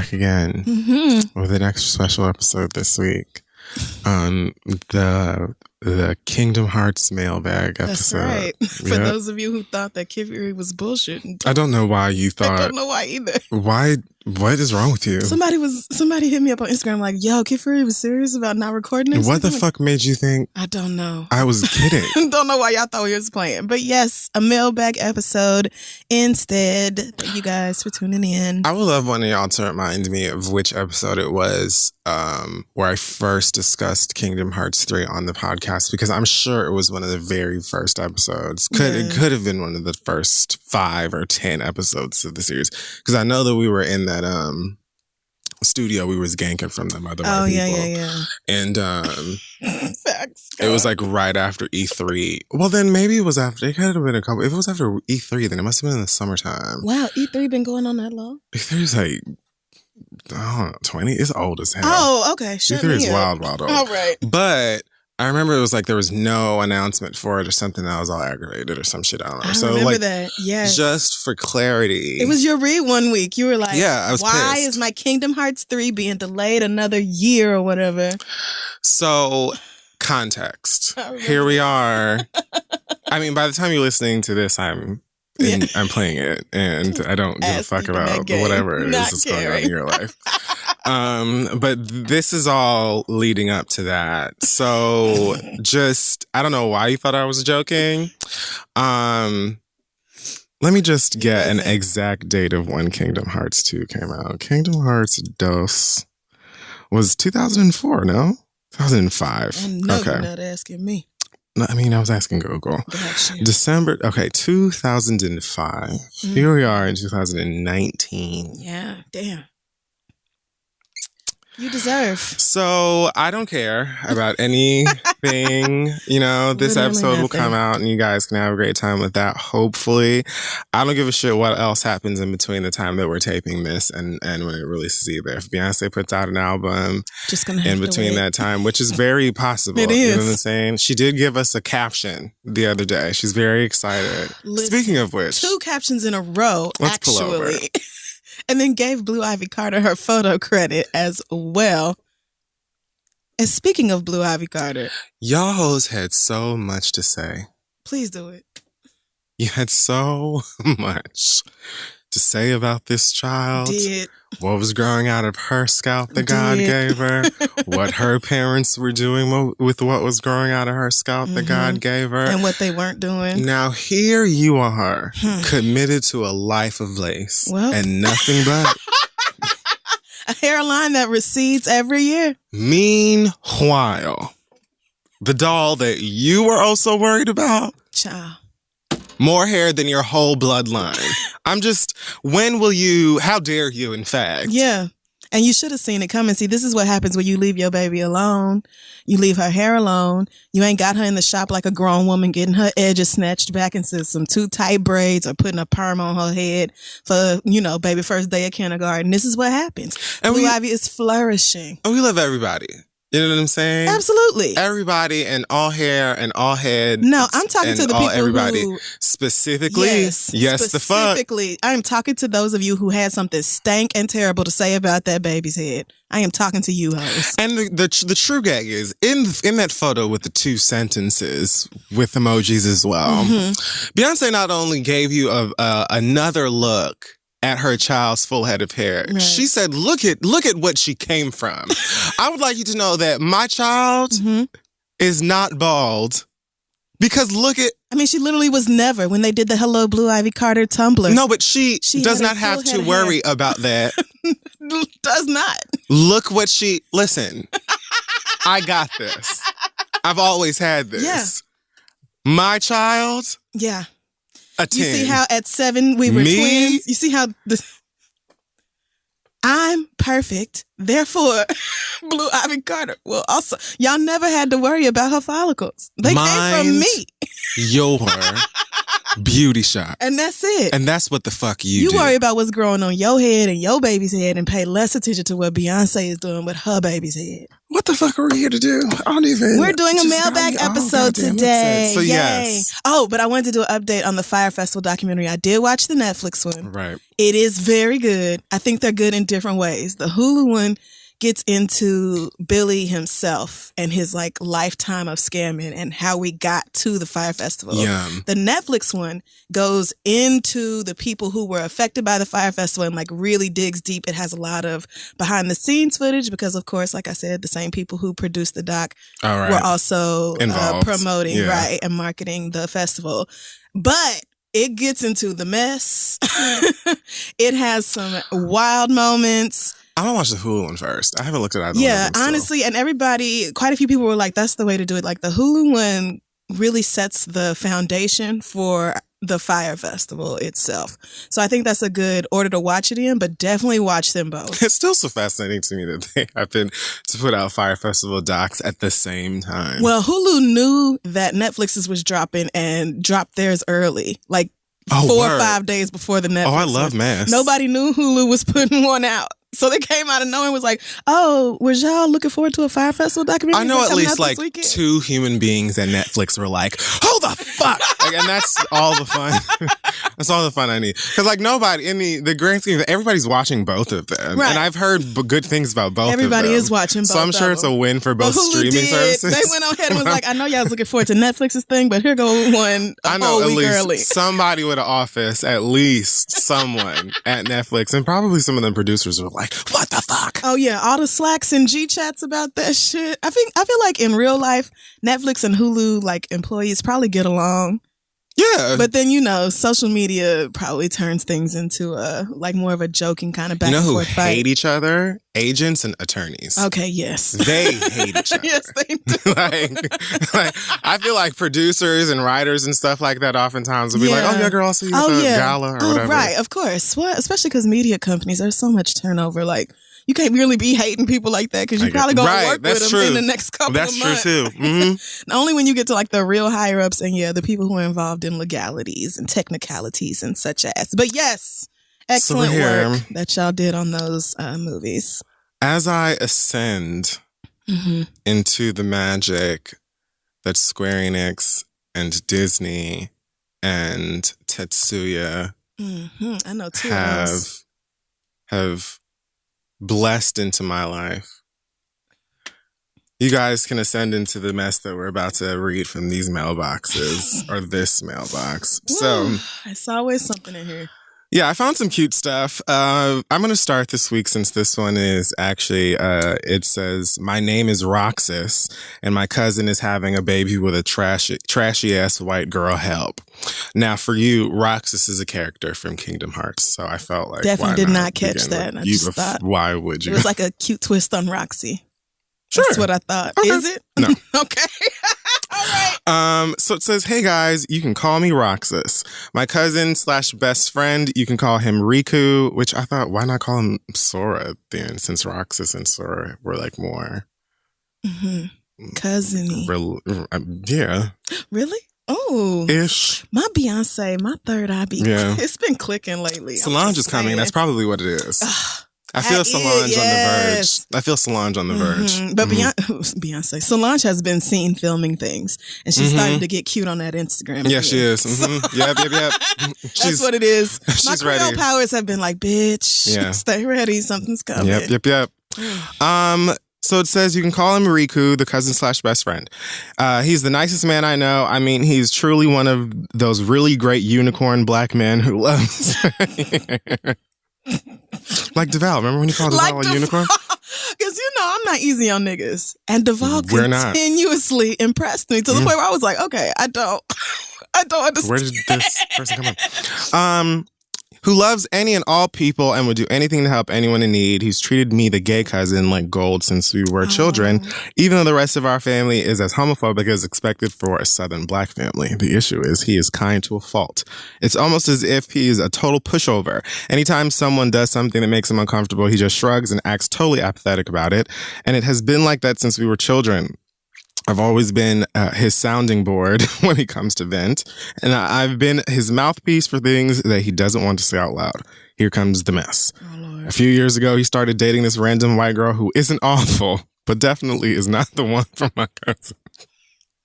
back again with an extra special episode this week on the Kingdom Hearts Mailbag episode. That's right. For those of you who thought that Kid Fury was bullshit. I don't know why you thought. I don't know why either. Why? What is wrong with you? Somebody hit me up on Instagram like, yo, Kid Fury was serious about not recording this. What the fuck made you think? I don't know. I was kidding. Don't know why y'all thought we was playing. But yes, a mailbag episode instead. Thank you guys for tuning in. I would love one of y'all to remind me of which episode it was where I first discussed Kingdom Hearts 3 on the podcast, because I'm sure it was one of the very first episodes. It could have been one of the first 5 or 10 episodes of the series, because I know that we were in that studio we was ganking from them other people. Yeah. And Facts. it was like right after E3. Well, then maybe it was after. It could have been a couple. If it was after E3, then it must have been in the summertime. Wow, E3 been going on that long? E3 is like, I don't know, 20. It's old as hell. Oh, okay. E3 is wild old. All right. But I remember it was like there was no announcement for it or something that was all aggravated or some shit. I don't know. I remember that. Yes. Just for clarity. It was your read one week. You were like, yeah, I was why pissed. is my Kingdom Hearts 3 being delayed another year or whatever? So, context. Here we are. I mean, by the time you're listening to this, I'm playing it, and I don't give a fuck about whatever it is that's going on in your life. But this is all leading up to that. So just, I don't know why you thought I was joking. Let me just get an exact date of when Kingdom Hearts 2 came out. Kingdom Hearts DOS was 2004, no? 2005. I know you're not asking me. No, I mean, I was asking Google. Gotcha. December, 2005. Here we are in 2019. Yeah, damn. You deserve. So I don't care about anything. This episode will come out and you guys can have a great time with that, hopefully. I don't give a shit what else happens in between the time that we're taping this and when it releases either. If Beyonce puts out an album in between that time, which is very possible. It is. You know what I'm saying? She did give us a caption the other day. She's very excited. Listen, speaking of which. 2 captions in a row, let's pull over. And then gave Blue Ivy Carter her photo credit as well. And speaking of Blue Ivy Carter, y'all hoes had so much to say. Please do it. You had so much to say about this child. Did. What was growing out of her scalp that God gave her. What her parents were doing with what was growing out of her scalp that God gave her. And what they weren't doing. Now here you are, committed to a life of lace. And nothing but a hairline that recedes every year. Meanwhile, the doll that you were also worried about. Child. More hair than your whole bloodline. How dare you, in fact? Yeah. And you should have seen it coming. See, this is what happens when you leave your baby alone. You leave her hair alone. You ain't got her in the shop like a grown woman getting her edges snatched back into some too tight braids or putting a perm on her head for, baby first day of kindergarten. This is what happens. And Blue Ivy is flourishing. And we love everybody. You know what I'm saying? Absolutely. Everybody and all hair and all head. No, I'm talking to the people everybody. who... Specifically? Yes, the fuck. Specifically, I am talking to those of you who had something stank and terrible to say about that baby's head. I am talking to you, hoes. And the true gag is, in that photo with the 2 sentences with emojis as well, Beyonce not only gave you another look at her child's full head of hair. Right. She said, look at what she came from. I would like you to know that my child is not bald. Because she literally was never when they did the Hello Blue Ivy Carter Tumblr. No, but she does not have to worry about that. Does not. Listen, I got this. I've always had this. Yeah. My child. Yeah. A 10. You see how at 7 we were twins? You see how I'm perfect. Therefore, Blue Ivy Carter will also... Y'all never had to worry about her follicles. They came from me. Your beauty shop. And that's it. And that's what the fuck you do. You worry about what's growing on your head and your baby's head and pay less attention to what Beyonce is doing with her baby's head. What the fuck are we here to do? I don't even. We're doing a mailbag episode today. So Yay. yes. Oh, but I wanted to do an update on the Fyre Festival documentary. I did watch the Netflix one. Right. It is very good. I think they're good in different ways. The Hulu one gets into Billy himself and his like lifetime of scamming and how we got to the Fyre Festival. Yeah. The Netflix one goes into the people who were affected by the Fyre Festival and like really digs deep. It has a lot of behind the scenes footage because of course, like I said, the same people who produced the doc were also promoting right and marketing the festival. But it gets into the mess. It has some wild moments. I'm gonna watch the Hulu one first. I haven't looked at either one. Yeah, honestly, and everybody, quite a few people were like, that's the way to do it. Like the Hulu one really sets the foundation for the Fyre Festival itself. So I think that's a good order to watch it in, but definitely watch them both. It's still so fascinating to me that they happen to put out Fyre Festival docs at the same time. Well, Hulu knew that Netflix's was dropping and dropped theirs early. Like 4 or 5 days before the Netflix. Oh, I love mess. Nobody knew Hulu was putting one out. So they came out of nowhere and was like, oh, was y'all looking forward to a Fyre Festival documentary? I know at least like 2 human beings at Netflix were like, hold the fuck. Like, and that's all the fun. That's all the fun I need. Because like nobody, in the grand scheme, everybody's watching both of them. Right. And I've heard good things about both Everybody of them. is watching both So I'm sure it's a win for both streaming services. They went on ahead and was like, I know y'all was looking forward to Netflix's thing, but here go one a whole week early. Somebody with an office, at least someone at Netflix, and probably some of the producers were like, what the fuck? Oh yeah, all the Slacks and G chats about that shit. I feel like in real life, Netflix and Hulu like employees probably get along. Yeah. But then, you know, social media probably turns things into like more of a joking kind of back and forth fight. You know who hate each other? Agents and attorneys. Okay, yes. They hate each other. Yes, they do. like, I feel like producers and writers and stuff like that oftentimes will be like, oh, yeah, girl, I'll see you at the gala or whatever. Right, of course. Well, especially because media companies, there's so much turnover. Like, you can't really be hating people like that because you're probably going to work with them in the next couple of months. That's true, too. Mm-hmm. Only when you get to like the real higher-ups and the people who are involved in legalities and technicalities and such as. But yes, excellent work that y'all did on those movies. As I ascend into the magic that Square Enix and Disney and Tetsuya I know too have blessed into my life, you guys can ascend into the mess that we're about to read from these mailboxes or this mailbox. So it's always something in here. Yeah, I found some cute stuff. I'm going to start this week since this one is actually, it says, my name is Roxas and my cousin is having a baby with a trashy ass white girl. Help. Now for you, Roxas is a character from Kingdom Hearts. So I felt like, definitely did not catch that. I just thought, why would you? It was like a cute twist on Roxy. Sure. That's what I thought. Okay. Is it? No. Okay. All right. So it says, hey guys, you can call me Roxas. My cousin / best friend, you can call him Riku, which I thought, why not call him Sora then, since Roxas and Sora were like more cousin-y. Yeah. Really? Oh. Ish. My Beyonce, my third eye beat. Yeah. It's been clicking lately. Solange is coming. That's probably what it is. I feel Solange on the verge. I feel Solange on the verge. But Beyonce, Solange has been seen filming things, and she's starting to get cute on that Instagram. Yeah, she is. Yep. That's what it is. My She's ready. Creole powers have been like, bitch, stay ready. Something's coming. Yep. So it says you can call him Riku, the cousin / best friend. He's the nicest man I know. I mean, he's truly one of those really great unicorn black men who loves... Like DeVal. Remember when you called DeVal a unicorn? Because, I'm not easy on niggas. And DeVal continuously impressed me to the point where I was like, okay, I don't understand. Where did this person come from? Who loves any and all people and would do anything to help anyone in need. He's treated me, the gay cousin, like gold since we were children, even though the rest of our family is as homophobic as expected for a Southern black family. The issue is he is kind to a fault. It's almost as if he is a total pushover. Anytime someone does something that makes him uncomfortable, he just shrugs and acts totally apathetic about it. And it has been like that since we were children. I've always been his sounding board when he comes to vent, and I've been his mouthpiece for things that he doesn't want to say out loud. Here comes the mess. Oh, Lord. A few years ago, he started dating this random white girl who isn't awful, but definitely is not the one from my cousin.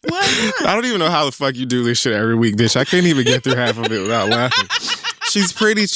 Why not? I don't even know how the fuck you do this shit every week, bitch. I can't even get through half of it without laughing. She's pretty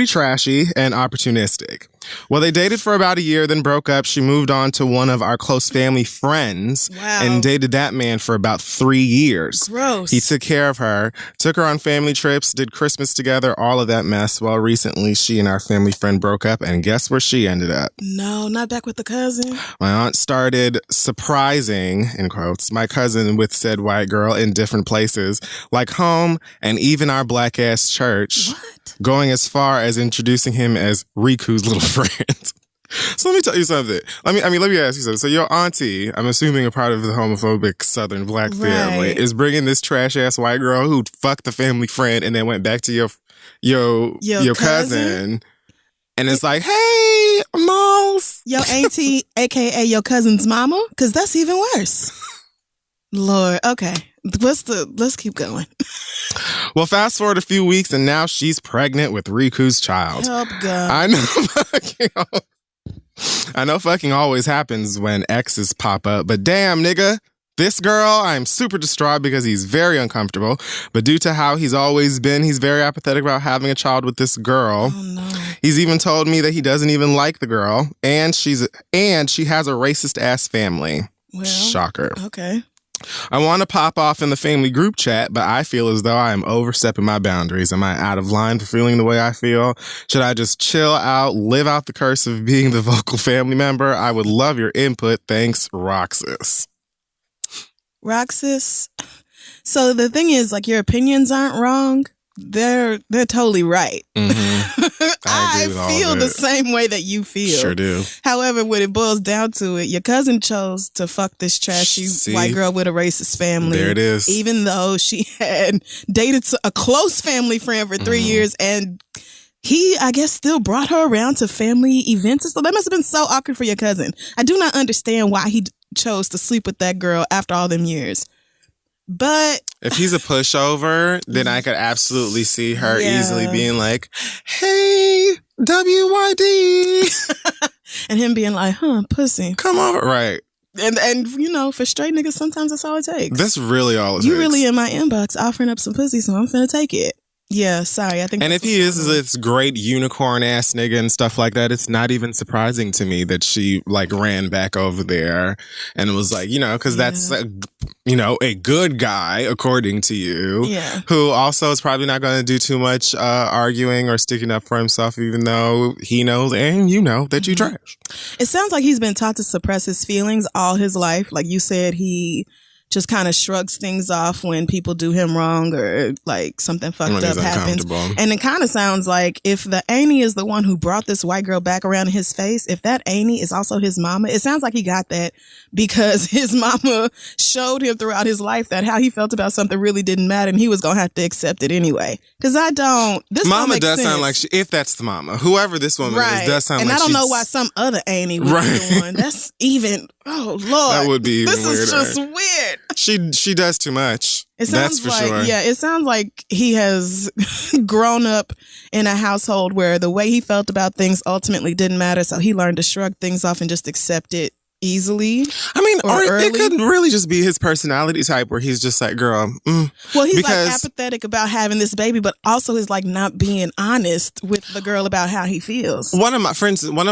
trashy and opportunistic. Well, they dated for about a year, then broke up. She moved on to one of our close family friends and dated that man for about 3 years. Gross. He took care of her, took her on family trips, did Christmas together, all of that mess. Well, recently, she and our family friend broke up, and guess where she ended up? No, not back with the cousin. My aunt started surprising, in quotes, my cousin with said white girl in different places, like home and even our black-ass church. What? Going as far as introducing him as Riku's little friend. So let me tell you something. Let me ask you something. So your auntie, I'm assuming a part of the homophobic Southern black family, is bringing this trash ass white girl who fucked the family friend and then went back to your cousin, and it's like, hey, Moles, your auntie, aka your cousin's mama, because that's even worse. Lord, okay. Let's keep going. Well, fast forward a few weeks, and now she's pregnant with Riku's child. Help God. I know fucking always happens when exes pop up, but damn, nigga, this girl, I'm super distraught because he's very uncomfortable. But due to how he's always been, he's very apathetic about having a child with this girl. Oh, no. He's even told me that he doesn't even like the girl, and she has a racist ass family. Well, shocker. Okay. I want to pop off in the family group chat, but I feel as though I am overstepping my boundaries. Am I out of line for feeling the way I feel? Should I just chill out, live out the curse of being the vocal family member? I would love your input. Thanks, Roxas. Roxas. So the thing is, like, your opinions aren't wrong. They're totally right. Mm-hmm. I feel the same way that you feel. Sure do. However, when it boils down to it, your cousin chose to fuck this trashy white girl with a racist family. There it is. Even though she had dated a close family friend for 3 years, and he, I guess, still brought her around to family events. So that must have been so awkward for your cousin. I do not understand why he chose to sleep with that girl after all them years. But if he's a pushover, then I could absolutely see her easily being like, hey, WYD. And him being like, pussy. Come over. Right. And you know, for straight niggas, sometimes that's all it takes. That's really all it takes. You really in my inbox offering up some pussy, so I'm finna take it. Yeah, sorry. I think. And if he is this great unicorn ass nigga and stuff like that, it's not even surprising to me that she like ran back over there and was like, you know, because that's a good guy according to you, who also is probably not going to do too much arguing or sticking up for himself, even though he knows and you know that you trash. It sounds like he's been taught to suppress his feelings all his life. Like you said, he just kind of shrugs things off when people do him wrong or like something fucked up happens. And it kind of sounds like if the auntie is the one who brought this white girl back around in his face, if that auntie is also his mama, it sounds like he got that because his mama showed him throughout his life that how he felt about something really didn't matter and he was going to have to accept it anyway. Because this mama does sound like if that's the mama, whoever this woman is, does sound like I don't know why some other auntie would be the one. That's even, oh Lord. That would be even This weirder. is just weird. She does too much. That's for sure. Yeah, it sounds like he has grown up in a household where the way he felt about things ultimately didn't matter, so he learned to shrug things off and just accept it easily. I mean, or it could really just be his personality type where he's just like, girl. Well, he's like apathetic about having this baby, but also is like not being honest with the girl about how he feels. One of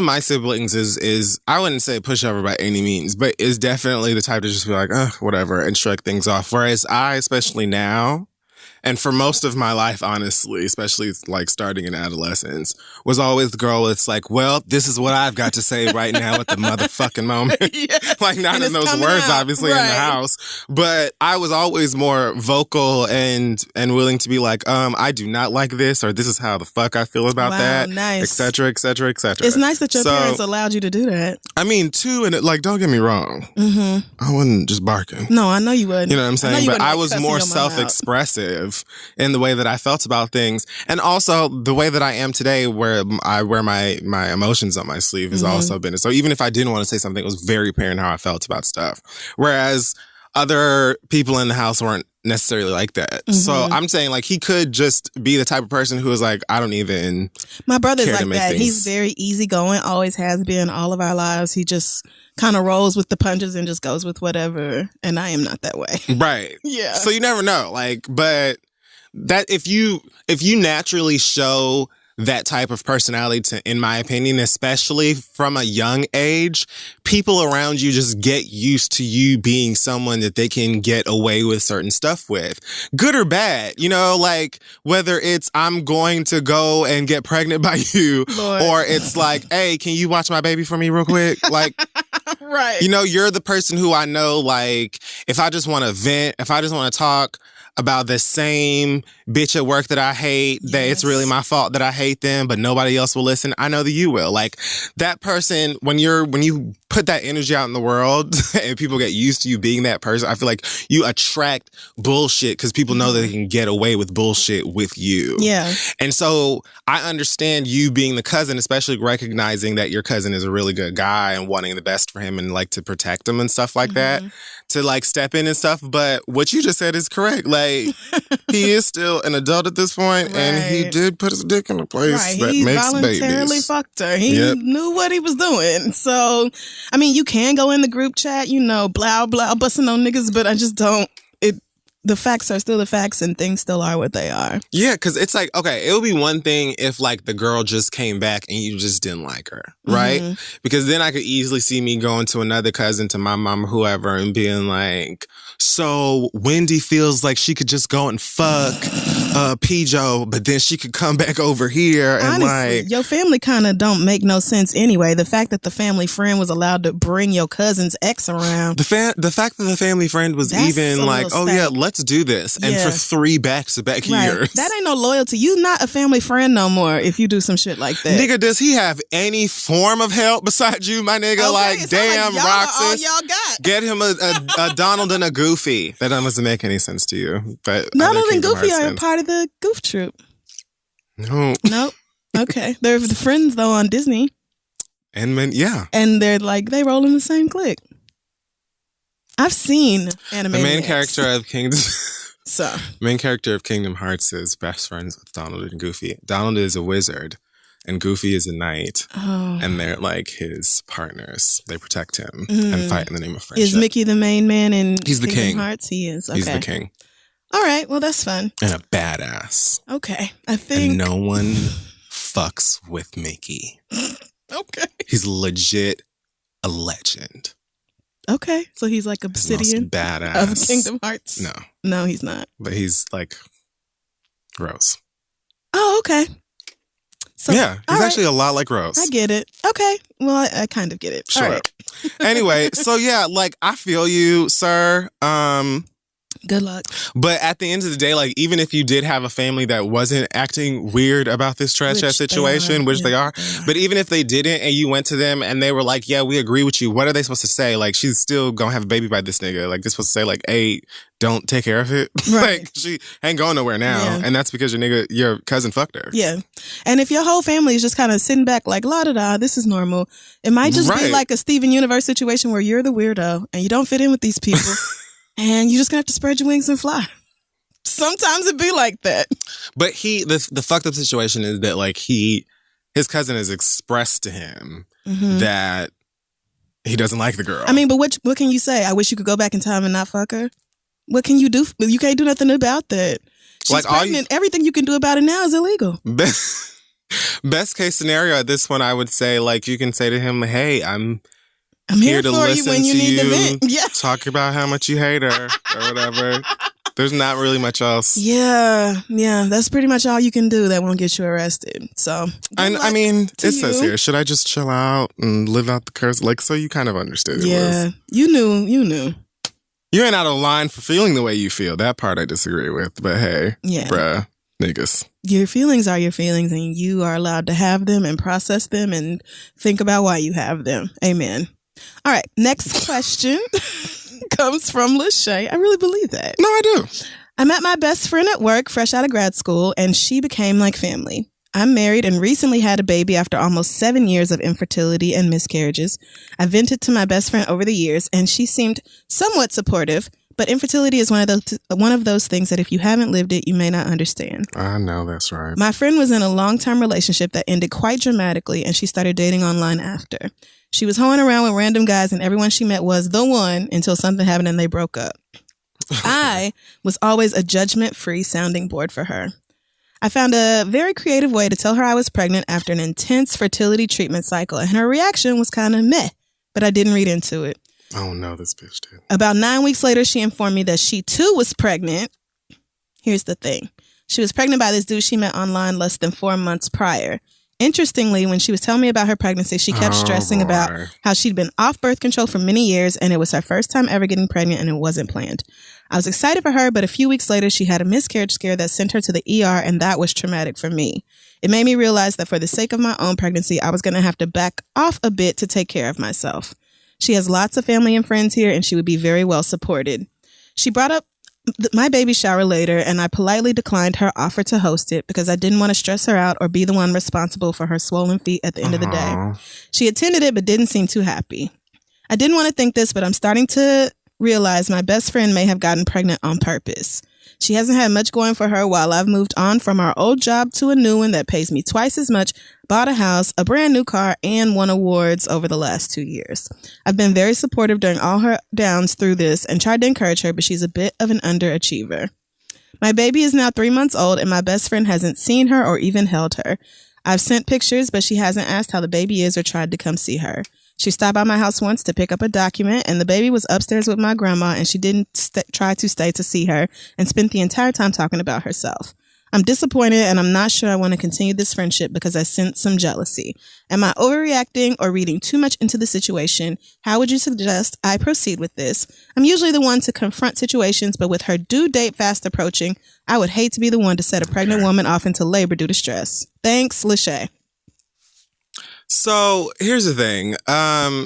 my siblings is I wouldn't say pushover by any means, but is definitely the type to just be like, whatever, and shrug things off. Whereas I, especially now, and for most of my life, honestly, especially like starting in adolescence, was always the girl that's like, well, this is what I've got to say right now at the motherfucking moment. Like not in those words, obviously, in the house. But I was always more vocal and willing to be like, I do not like this, or this is how the fuck I feel about that, nice. et cetera, et cetera, et cetera. It's nice that your parents allowed you to do that. I mean, too, and don't get me wrong. I wasn't just barking. No, I know you wouldn't. You know what I'm saying? But I was more self-expressive in the way that I felt about things. And also the way that I am today where I wear my emotions on my sleeve has also been. So even if I didn't want to say something, it was very apparent how I felt about stuff. Whereas other people in the house weren't necessarily like that. So I'm saying like he could just be the type of person who is like, I don't even My brother's care like to make that. things. He's very easygoing, always has been all of our lives. He just kind of rolls with the punches and just goes with whatever. And I am not that way. Right. Yeah. So you never know. Like, but that if you naturally show that type of personality to, in my opinion, especially from a young age, people around you just get used to you being someone that they can get away with certain stuff with, good or bad, you know, like whether it's I'm going to go and get pregnant by you, Lord. or it's like, hey, can you watch my baby for me real quick? Like, right. you know, you're the person who I know, like, if I just want to vent, if I just want to talk about the same bitch at work that I hate, that it's really my fault that I hate them, but nobody else will listen, I know that you will. Like, that person, when you put that energy out in the world and people get used to you being that person, I feel like you attract bullshit because people know that they can get away with bullshit with you. Yeah. And so I understand you being the cousin, especially recognizing that your cousin is a really good guy and wanting the best for him and like to protect him and stuff like that, to like step in and stuff. But what you just said is correct. Like, he is still an adult at this point, and he did put his dick in a place that he makes voluntarily babies. fucked her. He knew what he was doing. So, I mean, you can go in the group chat, you know, blah, blah, busting on niggas, but I just don't. The facts are still the facts and things still are what they are. Yeah, because it's like, okay, it would be one thing if like the girl just came back and you just didn't like her, right? Because then I could easily see me going to another cousin, to my mom or whoever, and being like, so Wendy feels like she could just go and fuck P-Joe, but then she could come back over here and honestly, like... your family kind of don't make no sense anyway. The fact that the family friend was allowed to bring your cousin's ex around. The fact that the family friend was even like, oh yeah, let's do this. And for 3 back-to-back years. That ain't no loyalty. You not a family friend no more if you do some shit like that. Nigga, does he have any form of help besides you, my nigga? Okay, like, damn, like Roxas. all y'all got. Get him a Donald and a Goofy. That doesn't make any sense to you. But Donald and Goofy are a part of the Goof Troop. No. Nope. Okay. They're the friends, though, on Disney. And yeah. And they're like, they roll in the same clique. I've seen Animaniacs. The main character of Kingdom... So. Main character of Kingdom Hearts is best friends with Donald and Goofy. Donald is a wizard, and Goofy is a knight. Oh. And they're like his partners. They protect him and fight in the name of friendship. Is Mickey the main man in He's the Kingdom king. Hearts? He is. Okay. He's the king. All right. Well, that's fun. And a badass. Okay. I think. And no one fucks with Mickey. Okay. He's legit a legend. Okay. So he's like Obsidian badass of Kingdom Hearts? No. No, he's not. But he's like Rose. Oh, okay. So, yeah, he's actually a lot like Rose. I get it. Okay. Well, I kind of get it. Sure. All right. Anyway, so yeah, like I feel you, sir. Good luck. But at the end of the day, like even if you did have a family that wasn't acting weird about this trash ass situation, which they are, but even if they didn't and you went to them and they were like, yeah, we agree with you, what are they supposed to say? Like, she's still gonna have a baby by this nigga. Like, they're supposed to say like, hey, don't take care of it. Right. Like, she ain't going nowhere now. Yeah. And that's because your cousin fucked her. Yeah. And if your whole family is just kind of sitting back like, la da da, this is normal. It might just be like a Steven Universe situation where you're the weirdo and you don't fit in with these people. And you're just gonna have to spread your wings and fly. Sometimes it be like that. But the fucked up situation is that like his cousin has expressed to him that he doesn't like the girl. I mean, but what can you say? I wish you could go back in time and not fuck her. What can you do? You can't do nothing about that. She's like pregnant. Everything you can do about it now is illegal. Best case scenario at this point, I would say, like, you can say to him, hey, I'm here to for listen you when you to need to vent. Yeah. Talk about how much you hate her or whatever. There's not really much else. Yeah. That's pretty much all you can do that won't get you arrested. So, I mean, it says here, should I just chill out and live out the curse? Like, so you kind of understood it. Yeah. You knew. You ain't out of line for feeling the way you feel. That part I disagree with. But hey, bruh, niggas. Your feelings are your feelings and you are allowed to have them and process them and think about why you have them. Amen. All right. Next question comes from Lachey. I really believe that. No, I do. I met my best friend at work fresh out of grad school and she became like family. I'm married and recently had a baby after almost 7 years of infertility and miscarriages. I vented to my best friend over the years and she seemed somewhat supportive, But infertility is one of those things that if you haven't lived it, you may not understand. I know, that's right. My friend was in a long-term relationship that ended quite dramatically, and she started dating online after. She was hoeing around with random guys, and everyone she met was the one until something happened and they broke up. I was always a judgment-free sounding board for her. I found a very creative way to tell her I was pregnant after an intense fertility treatment cycle, and her reaction was kind of meh, but I didn't read into it. Oh no, this bitch did. About 9 weeks later, she informed me that she too was pregnant. Here's the thing. She was pregnant by this dude she met online less than 4 months prior. Interestingly, when she was telling me about her pregnancy, she kept stressing about how she'd been off birth control for many years and it was her first time ever getting pregnant and it wasn't planned. I was excited for her, but a few weeks later, she had a miscarriage scare that sent her to the ER, and that was traumatic for me. It made me realize that for the sake of my own pregnancy, I was going to have to back off a bit to take care of myself. She has lots of family and friends here, and she would be very well supported. She brought up my baby shower later, and I politely declined her offer to host it because I didn't want to stress her out or be the one responsible for her swollen feet at the end of the day. She attended it, but didn't seem too happy. I didn't want to think this, but I'm starting to realize my best friend may have gotten pregnant on purpose. She hasn't had much going for her while I've moved on from our old job to a new one that pays me twice as much, bought a house, a brand new car, and won awards over the last 2 years. I've been very supportive during all her downs through this and tried to encourage her, but she's a bit of an underachiever. My baby is now 3 months old, and my best friend hasn't seen her or even held her. I've sent pictures, but she hasn't asked how the baby is or tried to come see her. She stopped by my house once to pick up a document, and the baby was upstairs with my grandma, and she didn't try to stay to see her and spent the entire time talking about herself. I'm disappointed, and I'm not sure I want to continue this friendship because I sense some jealousy. Am I overreacting or reading too much into the situation? How would you suggest I proceed with this? I'm usually the one to confront situations, but with her due date fast approaching, I would hate to be the one to set a pregnant woman off into labor due to stress. Thanks, Lachey. So here's the thing.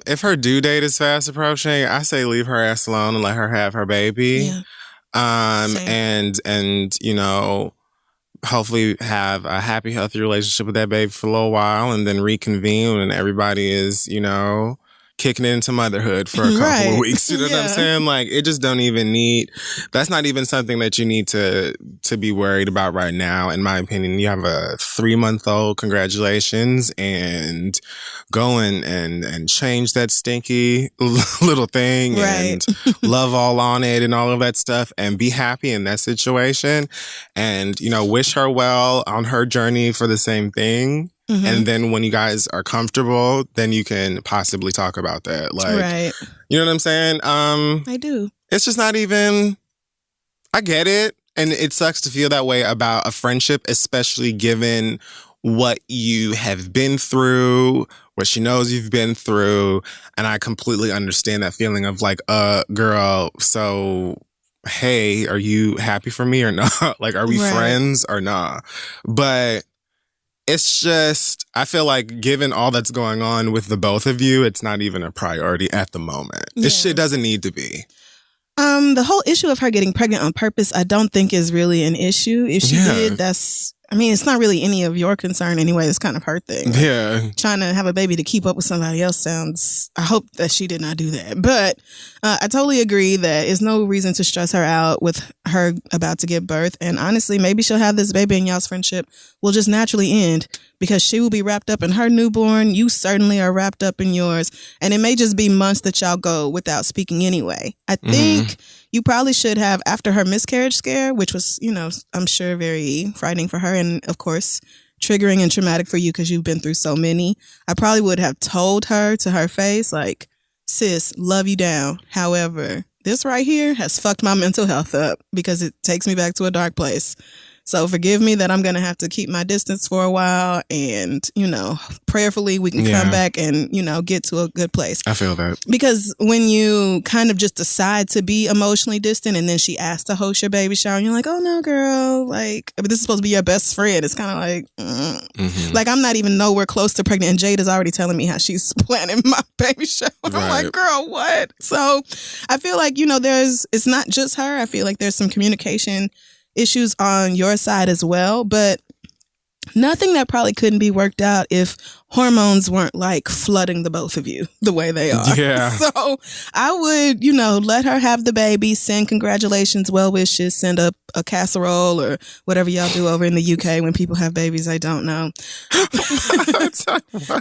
If her due date is fast approaching, I say leave her ass alone and let her have her baby. Yeah. And you know, hopefully have a happy, healthy relationship with that baby for a little while and then reconvene when everybody is, you know, kicking into motherhood for a couple of weeks. You know what I'm saying? Like, it just don't even need, that's not even something that you need to be worried about right now. In my opinion, you have a 3-month-old, congratulations, and go and change that stinky little thing and love all on it and all of that stuff and be happy in that situation. And, you know, wish her well on her journey for the same thing. Mm-hmm. And then when you guys are comfortable, then you can possibly talk about that. Like, you know what I'm saying? I do. It's just not even, I get it. And it sucks to feel that way about a friendship, especially given what you have been through, what she knows you've been through. And I completely understand that feeling of like, girl, so hey, are you happy for me or not? Like, are we friends or not? But it's just, I feel like given all that's going on with the both of you, it's not even a priority at the moment. This shit doesn't need to be. The whole issue of her getting pregnant on purpose, I don't think is really an issue. If she did, that's, I mean, it's not really any of your concern anyway. It's kind of her thing. Like, trying to have a baby to keep up with somebody else sounds, I hope that she did not do that. But I totally agree that there's no reason to stress her out with her about to give birth. And honestly, maybe she'll have this baby and y'all's friendship will just naturally end because she will be wrapped up in her newborn. You certainly are wrapped up in yours. And it may just be months that y'all go without speaking anyway. I think you probably should have, after her miscarriage scare, which was, you know, I'm sure very frightening for her and, of course, triggering and traumatic for you because you've been through so many. I probably would have told her to her face, like, sis, love you down. However, this right here has fucked my mental health up because it takes me back to a dark place. So forgive me that I'm going to have to keep my distance for a while and, you know, prayerfully we can come back and, you know, get to a good place. I feel that. Because when you kind of just decide to be emotionally distant and then she asks to host your baby shower and you're like, oh no, girl, like, I mean, this is supposed to be your best friend. It's kind of like, like I'm not even nowhere close to pregnant and Jade is already telling me how she's planning my baby shower. I'm like, girl, what? So I feel like, you know, it's not just her. I feel like there's some communication issues on your side as well. But Nothing that probably couldn't be worked out if hormones weren't like flooding the both of you the way they are. Yeah. So I would, let her have the baby, send congratulations, well wishes, send a casserole or whatever y'all do over in the UK when people have babies. I don't know.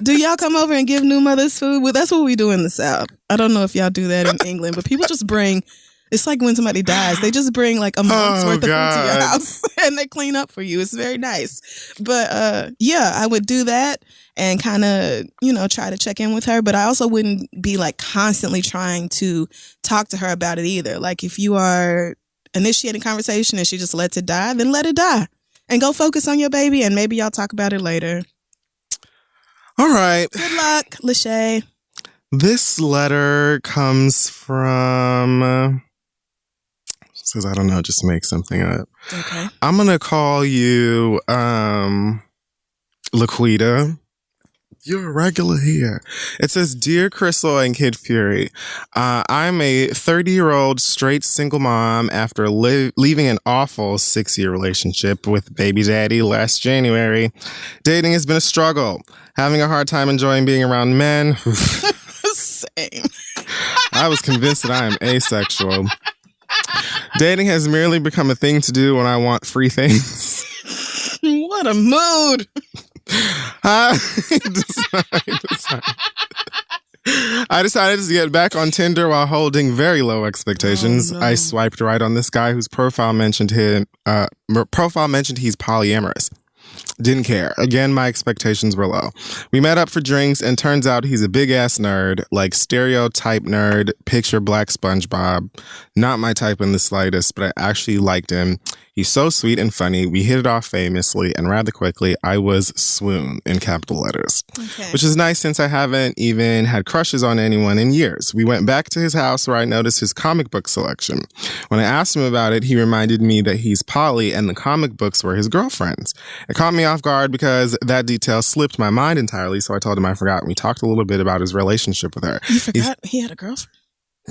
Do y'all come over and give new mothers food? Well, that's what we do in the South. I don't know if y'all do that in England, but people just bring... It's like when somebody dies, they just bring like a month's worth of food to your house and they clean up for you. It's very nice. But I would do that and kind of, try to check in with her. But I also wouldn't be like constantly trying to talk to her about it either. Like if you are initiating conversation and she just lets it die, then let it die and go focus on your baby and maybe y'all talk about it later. All right. Good luck, Lachey. This letter comes from... says, I don't know, just make something up. Okay. I'm going to call you Laquita. You're a regular here. It says, Dear Crystal and Kid Fury, I'm a 30-year-old straight single mom after leaving an awful 6-year relationship with baby daddy last January. Dating has been a struggle. Having a hard time enjoying being around men. Same. I was convinced that I am asexual. Dating has merely become a thing to do when I want free things. What a mood. I decided to get back on Tinder while holding very low expectations. Oh, no. I swiped right on this guy whose profile mentioned he's polyamorous. Didn't care. Again, my expectations were low. We met up for drinks and turns out he's a big ass nerd, like stereotype nerd, picture Black SpongeBob. Not my type in the slightest, but I actually liked him. He's so sweet and funny. We hit it off famously and rather quickly. I was swoon in capital letters, which is nice since I haven't even had crushes on anyone in years. We went back to his house where I noticed his comic book selection. When I asked him about it, he reminded me that he's poly and the comic books were his girlfriends. It caught me off guard because that detail slipped my mind entirely, so I told him I forgot. And we talked a little bit about his relationship with her. You forgot he had a girlfriend?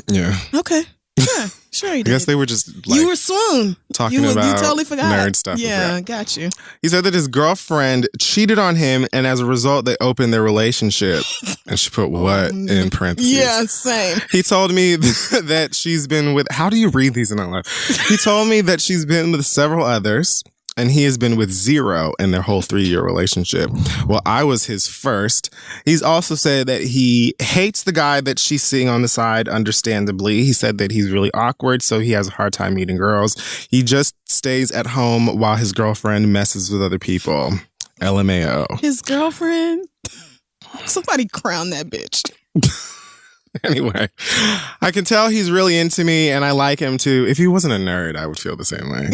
Yeah. Okay. Yeah, sure you did. I guess they were just like... You were swoon. Talking about you totally forgot. Nerd stuff. Yeah, got you. He said that his girlfriend cheated on him, and as a result, they opened their relationship. And she put what in parentheses? Yeah, same. He told me that she's been with... How do you read these in life? He told me that she's been with several others, and he has been with 0 in their whole 3-year relationship. Well, I was his first. He's also said that he hates the guy that she's seeing on the side, understandably. He said that he's really awkward, so he has a hard time meeting girls. He just stays at home while his girlfriend messes with other people. LMAO. His girlfriend? Somebody crown that bitch. Anyway, I can tell he's really into me and I like him too. If he wasn't a nerd, I would feel the same way.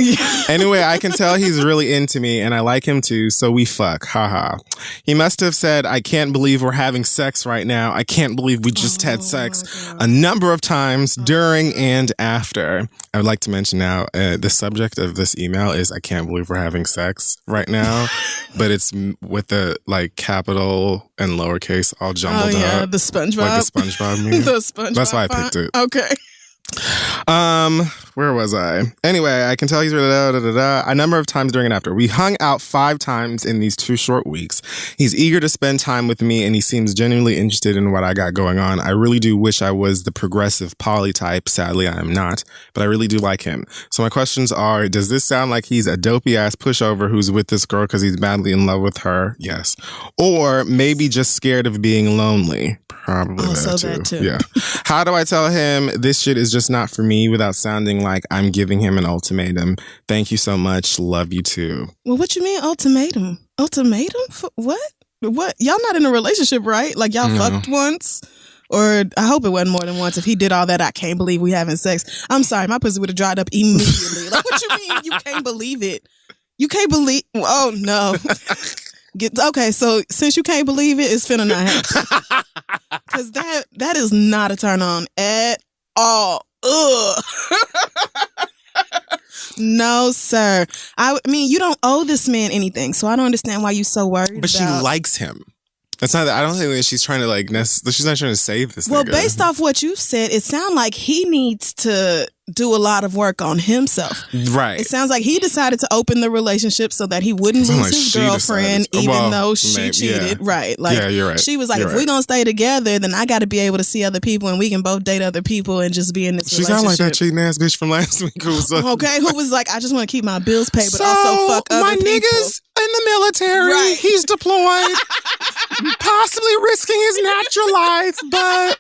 Anyway, I can tell he's really into me and I like him too, so we fuck. Haha. He must have said, I can't believe we're having sex right now. I can't believe we just had sex a number of times during and after. I would like to mention now, the subject of this email is I can't believe we're having sex right now, but it's with the like capital and lowercase all jumbled up. The SpongeBob. Like the SpongeBob meme. The SpongeBob. That's why I picked it. Okay. Where was I? Anyway, I can tell he's a number of times during and after. We hung out 5 times in these 2 short weeks. He's eager to spend time with me and he seems genuinely interested in what I got going on. I really do wish I was the progressive poly type. Sadly, I am not, but I really do like him. So my questions are, does this sound like he's a dopey ass pushover who's with this girl because he's madly in love with her? Yes. Or maybe just scared of being lonely. Probably that too. Yeah. How do I tell him this shit is just not for me without sounding like I'm giving him an ultimatum? Thank you so much. Love you too. Well, what you mean ultimatum? Ultimatum? For what? What? Y'all not in a relationship, right? Like y'all fucked once? Or I hope it wasn't more than once. If he did all that, I can't believe we having sex. I'm sorry, my pussy would have dried up immediately. Like, what you mean you can't believe it? You can't believe... Oh, no. Okay, so since you can't believe it, it's finna not happen. Because that is not a turn on at all. Ugh. No, sir. I mean, you don't owe this man anything, so I don't understand why you so worried. But she likes him. That's not. I don't think that she's trying to like. She's not trying to save this. Well, nigga. based off what you said, it sounds like he needs to do a lot of work on himself. Right. It sounds like he decided to open the relationship so that he wouldn't lose his girlfriend, even though she cheated. Yeah. Right. Like, yeah, you're right. She was like, if we're gonna stay together, then I got to be able to see other people, and we can both date other people and just be in this relationship. She sounds like that cheating ass bitch from last week. Who was like, I just want to keep my bills paid, but also fuck other people. My niggas in the military. Right. He's deployed, possibly risking his natural life, but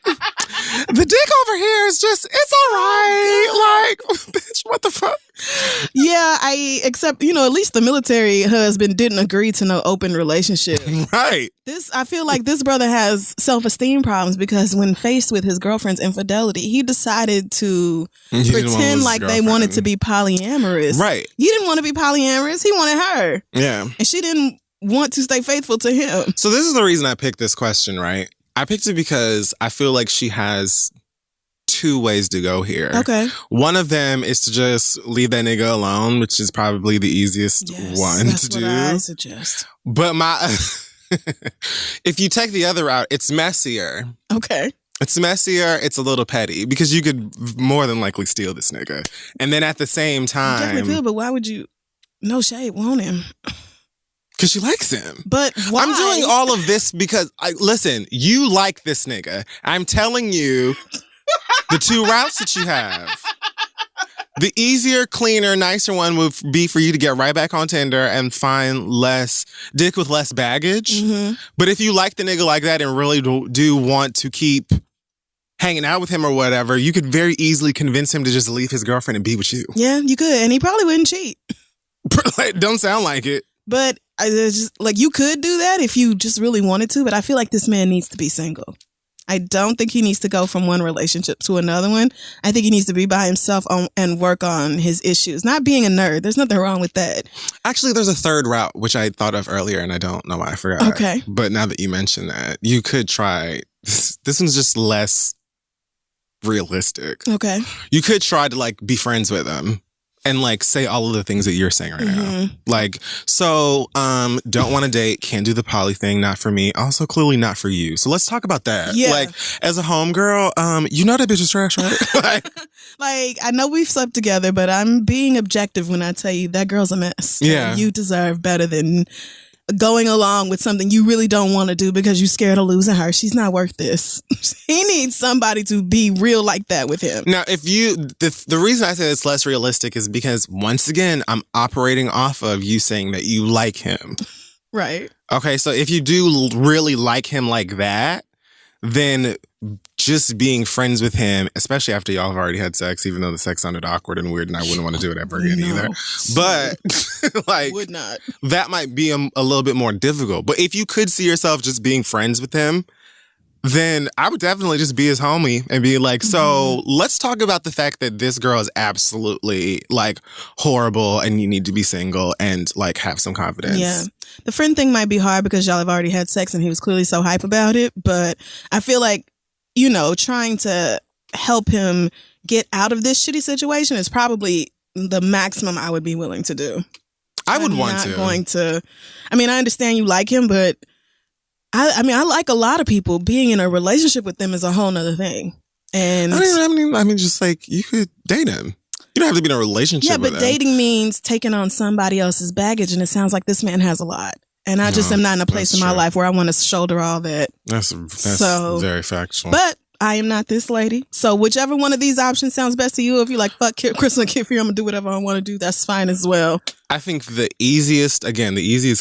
the dick over here is just, it's all right. Like, bitch, what the fuck? Yeah, except, at least the military husband didn't agree to no open relationship. Right. I feel like this brother has self-esteem problems because when faced with his girlfriend's infidelity, he decided to pretend like they wanted to be polyamorous. Right. He didn't want to be polyamorous. He wanted her. Yeah. And she didn't want to stay faithful to him. So this is the reason I picked this question, right? I picked it because I feel like she has two ways to go here. Okay. One of them is to just leave that nigga alone, which is probably the easiest one to do. That's what I suggest. But if you take the other route, it's messier. Okay. It's messier. It's a little petty because you could more than likely steal this nigga. And then at the same time... You definitely could, but why would you... No shade, want him? Because she likes him. But why? I'm doing all of this because... listen, you like this nigga. I'm telling you the two routes that you have. The easier, cleaner, nicer one would be for you to get right back on Tinder and find less dick with less baggage. Mm-hmm. But if you like the nigga like that and really do want to keep hanging out with him or whatever, you could very easily convince him to just leave his girlfriend and be with you. Yeah, you could. And he probably wouldn't cheat. Don't sound like it. But you could do that if you just really wanted to. But I feel like this man needs to be single. I don't think he needs to go from one relationship to another one. I think he needs to be by himself and work on his issues. Not being a nerd. There's nothing wrong with that. Actually, there's a third route, which I thought of earlier, and I don't know why I forgot. Okay. But now that you mention that, you could try... This one's just less realistic. Okay. You could try to, be friends with him. And say all of the things that you're saying right now. Don't want to date, can't do the poly thing, not for me. Also, clearly not for you. So let's talk about that. Yeah. As a homegirl, you know that bitch is trash, right? I know we've slept together, but I'm being objective when I tell you that girl's a mess. Yeah. You deserve better than going along with something you really don't want to do because you're scared of losing her. She's not worth this. He needs somebody to be real like that with him. Now, the reason I say it's less realistic is because, once again, I'm operating off of you saying that you like him. Right. Okay, so if you do really like him like that, then just being friends with him, especially after y'all have already had sex, even though the sex sounded awkward and weird and I wouldn't want to do it ever again either. But would not. That might be a little bit more difficult. But if you could see yourself just being friends with him, then I would definitely just be his homie and be like, so let's talk about the fact that this girl is absolutely horrible and you need to be single and have some confidence. Yeah. The friend thing might be hard because y'all have already had sex and he was clearly so hype about it. But I feel like, trying to help him get out of this shitty situation is probably the maximum I would be willing to do. I understand you like him, but I like a lot of people. Being in a relationship with them is a whole nother thing. And you could date him. You don't have to be in a relationship with him. Yeah, but dating means taking on somebody else's baggage, and it sounds like this man has a lot. And I just am not in a place in my life where I want to shoulder all that. That's very factual. But I am not this lady. So whichever one of these options sounds best to you, if you're like, fuck Crystal and Kid Fear, I'm going to do whatever I want to do, that's fine as well. I think the easiest,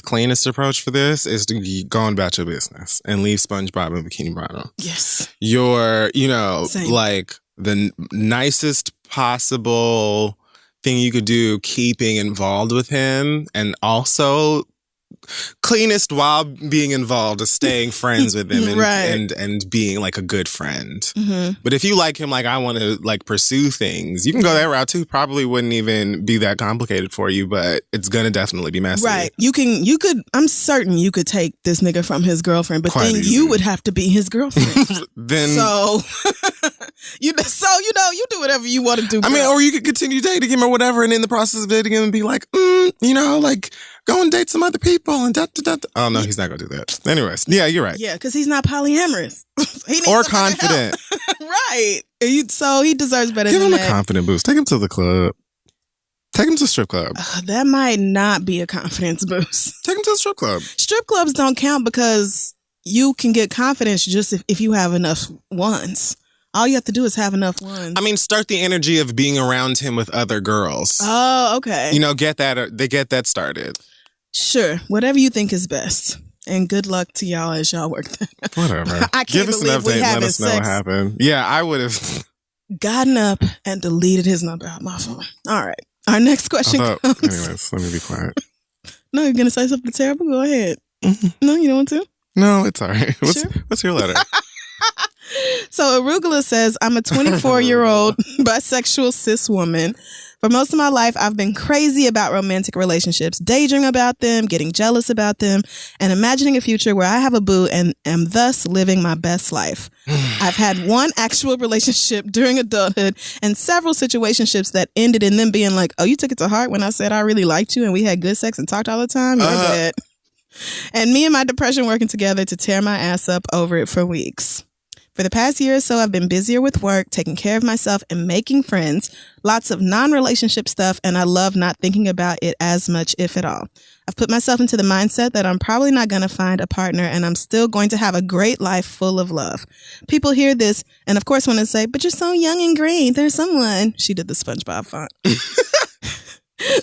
cleanest approach for this is to go on about your business and leave SpongeBob and Bikini Bottom. Yes. You're, Same. The nicest possible thing you could do, keeping involved with him, and also cleanest while being involved is staying friends with him and, right. and being a good friend. Mm-hmm. But if you like him, I want to pursue things, you can go that route too. Probably wouldn't even be that complicated for you, but it's gonna definitely be messy. Right. You could, I'm certain you could take this nigga from his girlfriend, but Quite then easy. You would have to be his girlfriend. Then so You do whatever you want to do. I mean, or you could continue dating him or whatever, and in the process of dating him, be like, like go and date some other people and da da da. Oh no, he's not gonna do that. Anyways, yeah, you're right. Yeah, because he's not polyamorous. He needs or confident. Right. So he deserves better Give than him that. a confident boost. Take him to the club. Take him to the strip club. That might not be a confidence boost. Take him to the strip club. Strip clubs don't count because you can get confidence just if you have enough ones. All you have to do is have enough ones. I mean, start the energy of being around him with other girls. Oh, okay. Get that started. Sure. Whatever you think is best. And good luck to y'all as y'all work that. Whatever. I can't Give us an believe we update and let having us know what sex. happened. Yeah, I would have Gotten up and deleted his number out my phone. All right. Our next question comes. Anyways, let me be quiet. No, you're going to say something terrible? Go ahead. Mm-hmm. No, you don't want to? No, it's all right. Sure. What's your letter? So Arugula says, I'm a 24-year-old bisexual cis woman. For most of my life, I've been crazy about romantic relationships, daydreaming about them, getting jealous about them, and imagining a future where I have a boo and am thus living my best life. I've had one actual relationship during adulthood and several situationships that ended in them being like, oh, you took it to heart when I said I really liked you and we had good sex and talked all the time? You're bad. And me and my depression working together to tear my ass up over it for weeks. For the past year or so, I've been busier with work, taking care of myself and making friends, lots of non-relationship stuff, and I love not thinking about it as much, if at all. I've put myself into the mindset that I'm probably not going to find a partner and I'm still going to have a great life full of love. People hear this and of course want to say, but you're so young and green. There's someone. She did the SpongeBob font.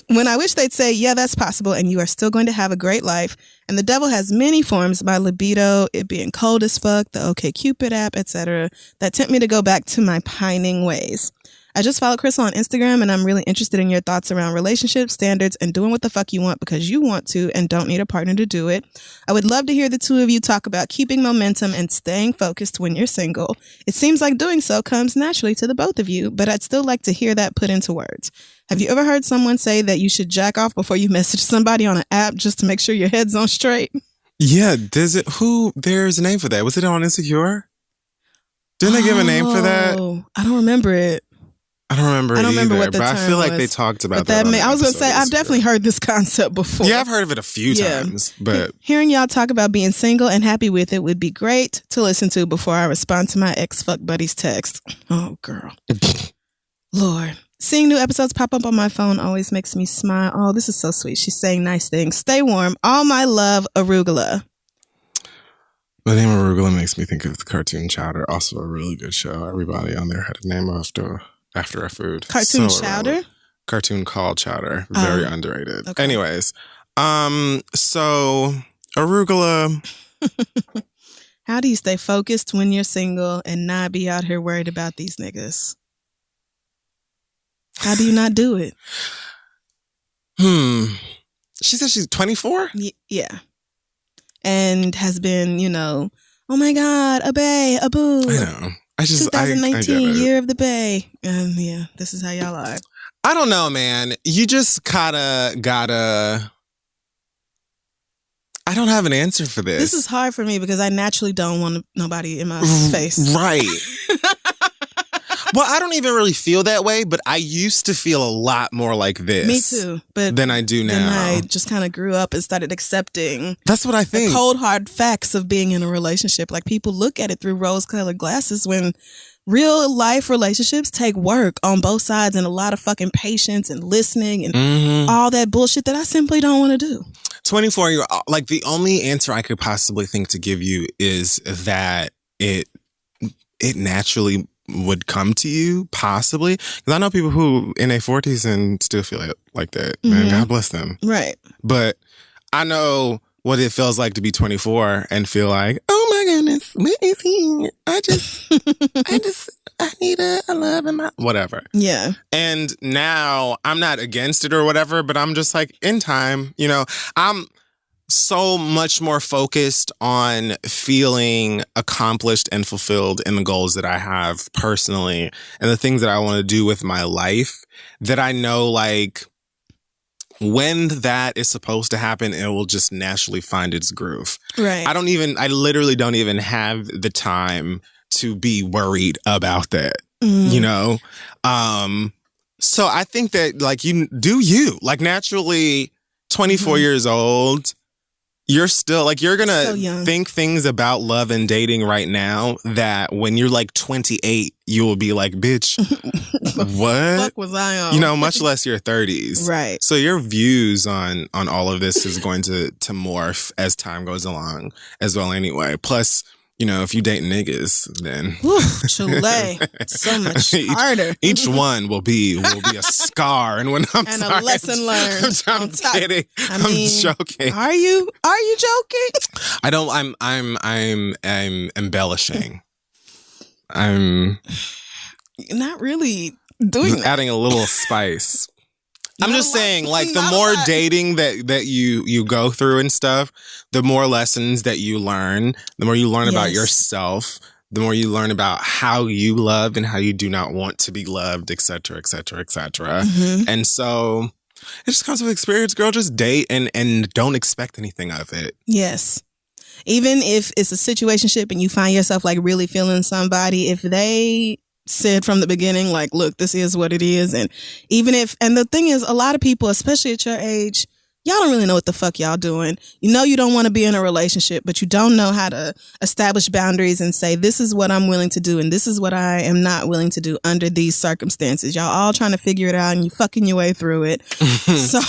When I wish they'd say, yeah, that's possible, and you are still going to have a great life. And the devil has many forms, my libido, it being cold as fuck, the OkCupid app, etc., that tempt me to go back to my pining ways. I just followed Crystal on Instagram, and I'm really interested in your thoughts around relationships, standards, and doing what the fuck you want because you want to and don't need a partner to do it. I would love to hear the two of you talk about keeping momentum and staying focused when you're single. It seems like doing so comes naturally to the both of you, but I'd still like to hear that put into words. Have you ever heard someone say that you should jack off before you message somebody on an app just to make sure your head's on straight? Yeah, there's a name for that. Was it on Insecure? Didn't they give a name for that? I don't remember it. I don't remember what the but term I feel like was. they talked about But that. I was going to say, I've definitely heard this concept before. Yeah, I've heard of it a few times, but hearing y'all talk about being single and happy with it would be great to listen to before I respond to my ex-fuck buddy's text. Oh, girl. Lord. Seeing new episodes pop up on my phone always makes me smile. Oh, this is so sweet. She's saying nice things. Stay warm. All my love, Arugula. the name Arugula makes me think of the cartoon Chowder. Also a really good show. Everybody on there had a name after a food. Cartoon Chowder? Cartoon called Chowder. Very underrated. Okay. Anyways, so Arugula. How do you stay focused when you're single and not be out here worried about these niggas? How do you not do it? She said she's 24? Yeah. And has been, oh my God, a bae, a boo. I know. 2019, year of the bae. And yeah, this is how y'all are. I don't know, man. You just gotta... I don't have an answer for this. This is hard for me because I naturally don't want nobody in my face. Right. Well, I don't even really feel that way, but I used to feel a lot more like this. Me too. But than I do now. Then I just kind of grew up and started accepting. That's what I think. The cold, hard facts of being in a relationship. Like people look at it through rose-colored glasses when real life relationships take work on both sides and a lot of fucking patience and listening and all that bullshit that I simply don't want to do. 24, like the only answer I could possibly think to give you is that it naturally would come to you, possibly. Because I know people who in their 40s and still feel like that. Man, God bless them. Right. But I know what it feels like to be 24 and feel like, oh my goodness, what is he? I need a love in my... Whatever. Yeah. And now I'm not against it or whatever, but I'm just like, in time, I'm so much more focused on feeling accomplished and fulfilled in the goals that I have personally and the things that I want to do with my life that I know, like, when that is supposed to happen, it will just naturally find its groove. Right. I literally don't even have the time to be worried about that. you know? So I think that, like, you do you. Like, naturally, 24 years old, you're still, like, you're going to think things about love and dating right now that when you're, like, 28, you will be like, bitch, what? Fuck was I on? You know, much less your 30s. Right. So your views on all of this is going to morph as time goes along as well anyway. Plus, you know, if you date niggas, then Chile, so much harder. Each one will be a scar, and when I'm and sorry, a lesson learned. I'm kidding. I'm joking. Are you joking? I don't. I'm embellishing. I'm not really doing that. Adding a little spice. I'm just saying, like, the more dating that you go through and stuff, the more lessons that you learn, the more you learn about yourself, the more you learn about how you love and how you do not want to be loved, et cetera, et cetera, et cetera. And so it just comes with experience, girl. Just date and don't expect anything of it. Yes. Even if it's a situationship and you find yourself, like, really feeling somebody, if they said from the beginning, like, look, this is what it is. And even if, and the thing is, a lot of people, especially at your age, y'all don't really know what the fuck y'all doing. You know, you don't want to be in a relationship, but you don't know how to establish boundaries and say, this is what I'm willing to do and this is what I am not willing to do under these circumstances. Y'all all trying to figure it out and you fucking your way through it. So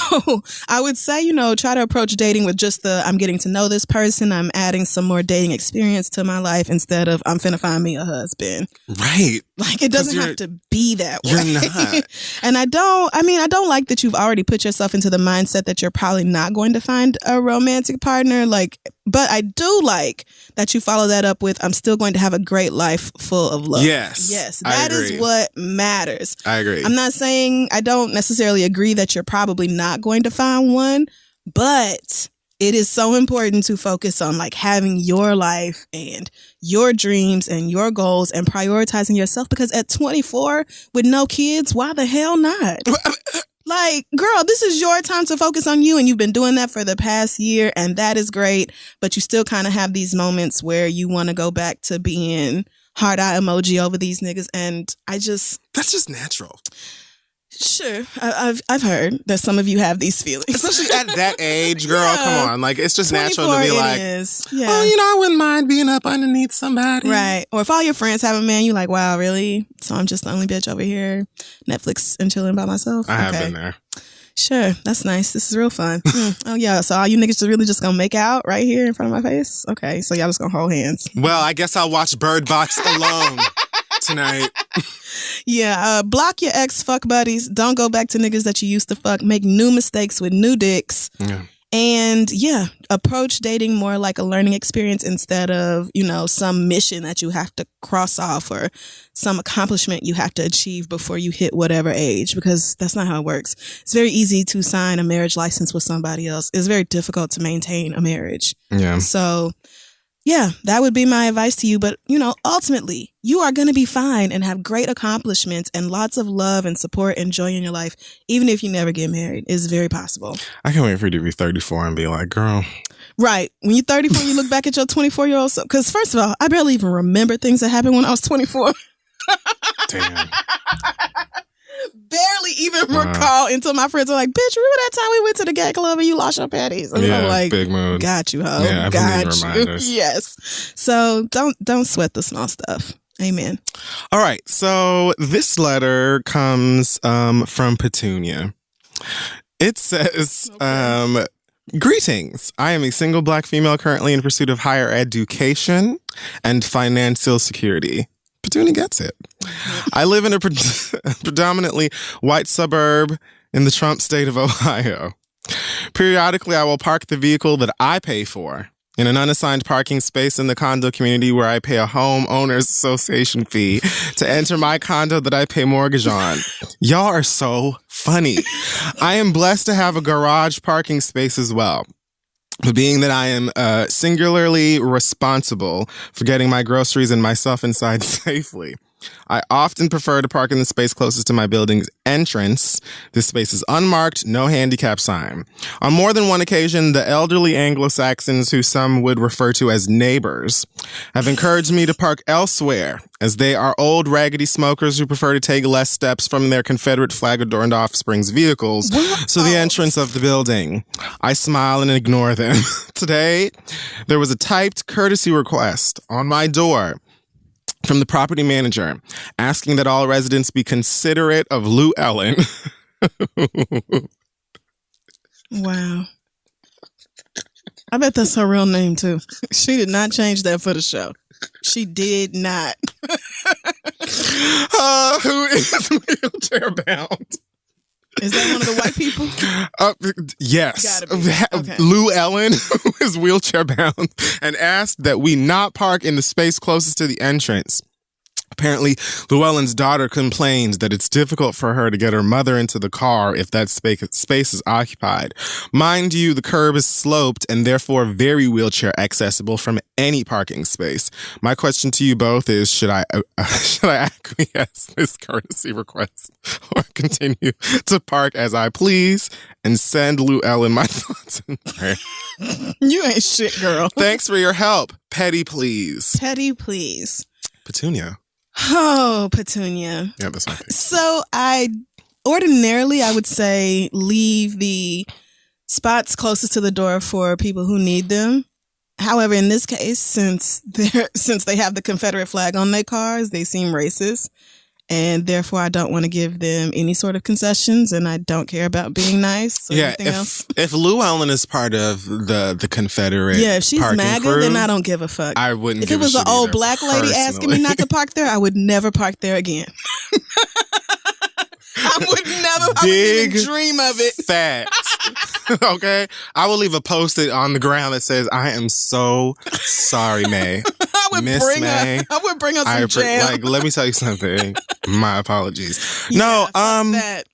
I would say, you know, try to approach dating with just I'm getting to know this person. I'm adding some more dating experience to my life instead of I'm finna find me a husband. Right. Like, it doesn't have to be that way. You're not. And I don't like that you've already put yourself into the mindset that you're probably not going to find a romantic partner. Like, but I do like that you follow that up with, I'm still going to have a great life full of love. Yes. That is what matters. I agree. I'm not saying, I don't necessarily agree that you're probably not going to find one, but it is so important to focus on, like, having your life and your dreams and your goals and prioritizing yourself, because at 24 with no kids, why the hell not? Like, girl, this is your time to focus on you, and you've been doing that for the past year, and that is great, but you still kind of have these moments where you want to go back to being heart eye emoji over these niggas, and that's just natural. Sure, I've heard that some of you have these feelings, especially at that age, girl. Come on, like, it's just natural to be like, yeah. Oh, you know, I wouldn't mind being up underneath somebody, right? Or if all your friends have a man, you like, wow, really? So I'm just the only bitch over here, Netflix and chilling by myself. I have been there. Sure, that's nice. This is real fun. Oh yeah, so all you niggas really just gonna make out right here in front of my face? Okay, so y'all just gonna hold hands. Well, I guess I'll watch Bird Box alone tonight. Yeah, block your ex fuck buddies. Don't go back to niggas that you used to fuck. Make new mistakes with new dicks. Yeah. And yeah, approach dating more like a learning experience instead of, you know, some mission that you have to cross off or some accomplishment you have to achieve before you hit whatever age, because that's not how it works. It's very easy to sign a marriage license with somebody else. It's very difficult to maintain a marriage. Yeah. So yeah, that would be my advice to you. But, you know, ultimately, you are going to be fine and have great accomplishments and lots of love and support and joy in your life, even if you never get married. It's very possible. I can't wait for you to be 34 and be like, girl. Right. When you're 34, you look back at your 24-year-old self. Because first of all, I barely even remember things that happened when I was 24. Damn. Barely even recall until my friends are like, bitch, remember that time we went to the gay club and you lost your panties? And I'm like, big mood. Got you, ho. Yeah, got you. Yes. So don't sweat the small stuff. Amen. All right. So this letter comes from Petunia. It says, greetings. I am a single Black female currently in pursuit of higher education and financial security. Petunia gets it. I live in a predominantly white suburb in the Trump state of Ohio. Periodically, I will park the vehicle that I pay for in an unassigned parking space in the condo community where I pay a homeowners association fee to enter my condo that I pay mortgage on. Y'all are so funny. I am blessed to have a garage parking space as well. But being that I am singularly responsible for getting my groceries and myself inside safely, I often prefer to park in the space closest to my building's entrance. This space is unmarked, no handicap sign. On more than one occasion, the elderly Anglo-Saxons, who some would refer to as neighbors, have encouraged me to park elsewhere, as they are old, raggedy smokers who prefer to take less steps from their Confederate flag-adorned offspring's vehicles to the entrance of the building. I smile and ignore them. Today, there was a typed courtesy request on my door from the property manager asking that all residents be considerate of Lou Ellen. Wow. I bet that's her real name, too. She did not change that for the show. She did not. Who is wheelchair bound? Is that one of the white people? Yes. Okay. Lou Ellen, who is wheelchair bound, and asked that we not park in the space closest to the entrance. Apparently, Llewellyn's daughter complains that it's difficult for her to get her mother into the car if that space is occupied. Mind you, the curb is sloped and therefore very wheelchair accessible from any parking space. My question to you both is, should I acquiesce this courtesy request or continue to park as I please and send Lou Ellen my thoughts and prayers? You ain't shit, girl. Thanks for your help. Petty, please. Petty, please. Petunia. Oh, Petunia. Yeah, that's my favorite. So I would say leave the spots closest to the door for people who need them. However, in this case, since they have the Confederate flag on their cars, they seem racist. And therefore, I don't want to give them any sort of concessions, and I don't care about being nice. So yeah, if Lou Ellen is part of the Confederate, if she's MAGA, crew, then I don't give a fuck. I wouldn't. If it was an old black lady asking me not to park there, I would never park there again. I would even dream of it. Facts. Okay, I will leave a post-it on the ground that says, "I am so sorry, May." Miss May. I would bring her some jam. Let me tell you something. My apologies. Yeah, that.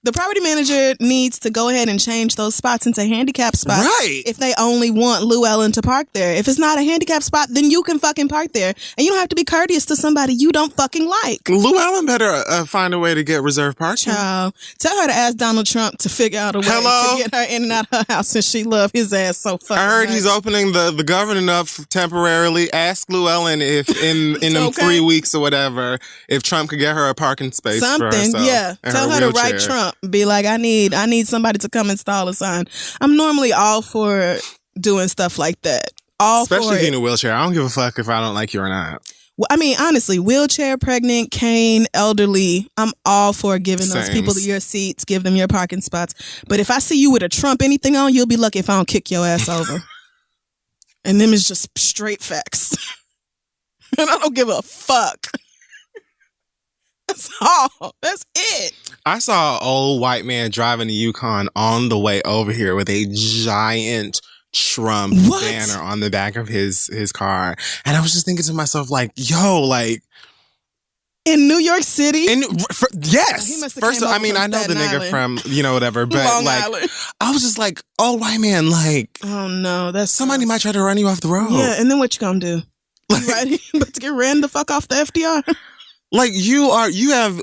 The property manager needs to go ahead and change those spots into handicap spots. Right. If they only want Lou Ellen to park there. If it's not a handicap spot, then you can fucking park there. And you don't have to be courteous to somebody you don't fucking like. Lou Ellen better find a way to get reserved parking. Child, tell her to ask Donald Trump to figure out a way to get her in and out of her house since she love his ass so fucking I heard much. he's opening the government up temporarily. Ask Lou Ellen if in them 3 weeks or whatever, if Trump could get her a parking space for herself. Yeah. Tell her to write Trump. Be like, I need somebody to come install a sign. I'm normally all for doing stuff like that. Especially if you're in a wheelchair. I don't give a fuck if I don't like you or not. Well, I mean, honestly, wheelchair, pregnant, cane, elderly, I'm all for giving those people your seats, give them your parking spots. But if I see you with a Trump anything on, you'll be lucky if I don't kick your ass over. And them is just straight facts. And I don't give a fuck. That's all. That's it. I saw an old white man driving a Yukon on the way over here with a giant Trump banner on the back of his car. And I was just thinking to myself, like, yo, like... In New York City? Yes. First of all, I mean, I know the nigga from, whatever, but Long like, Island. I was just like, oh, white man, like... Oh, no, that's... Somebody might try to run you off the road. Yeah, and then what you gonna do? You ready? But to get ran the fuck off the FDR? Like,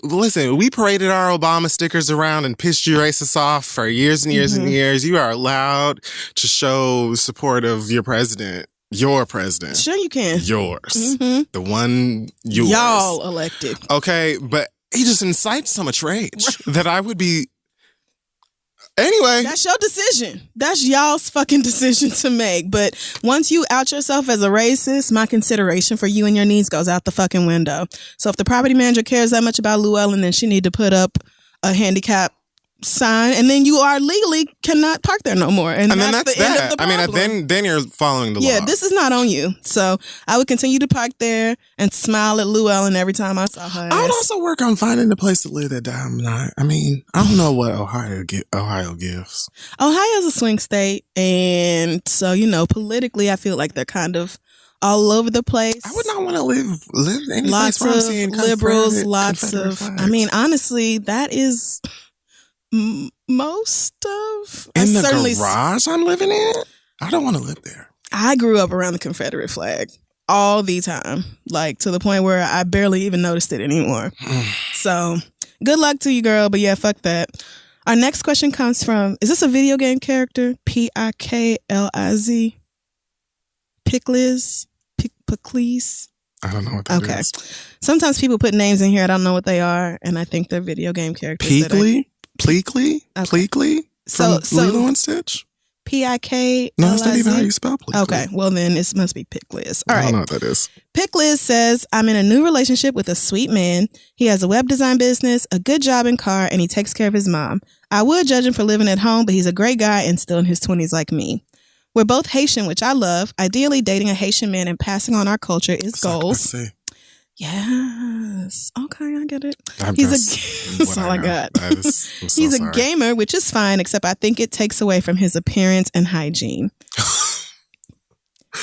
listen, we paraded our Obama stickers around and pissed you racists off for years and years and years. You are allowed to show support of your president. Your president. Sure you can. Yours. The one yours. Y'all elected. Okay, but he just incites so much rage that I would be... Anyway. That's your decision. That's y'all's fucking decision to make. But once you out yourself as a racist, my consideration for you and your needs goes out the fucking window. So if the property manager cares that much about Lou Ellen, then she need to put up a handicap sign, and then you are legally cannot park there no more. And that's the end of the problem. I mean, then you're following the law. Yeah, this is not on you. So I would continue to park there and smile at Lou Ellen every time I saw her. I would also work on finding a place to live that I'm not. I mean, I don't know what Ohio gives. Ohio's a swing state, and so politically, I feel like they're kind of all over the place. I would not want to live any lots place where I'm of seeing liberals, lots of. flags. I mean, honestly, that is. Most of in the garage I'm living in. I don't want to live there. I grew up around the Confederate flag. all the time, like to the point where I barely even noticed it anymore. So good luck to you, girl. But yeah, fuck that. Our next question comes from, is this a video game character? Pikliz? Pickles? Pickles? I don't know what that is. Sometimes people put names in here. I don't know what they are. And I think they're video game characters. Pleakley? Pleakley? From Lilo and Stitch? P-I-K-L-I-Z? No, that's not even how you spell Pleakley. Okay, well then it must be Pickliz. All right. I don't know what that is. Pickliz says, I'm in a new relationship with a sweet man. He has a web design business, a good job and car, and he takes care of his mom. I would judge him for living at home, but he's a great guy and still in his 20s like me. We're both Haitian, which I love. Ideally, dating a Haitian man and passing on our culture is goals. Yes. Okay, I get it. That's all I got. He's a gamer, which is fine, except I think it takes away from his appearance and hygiene.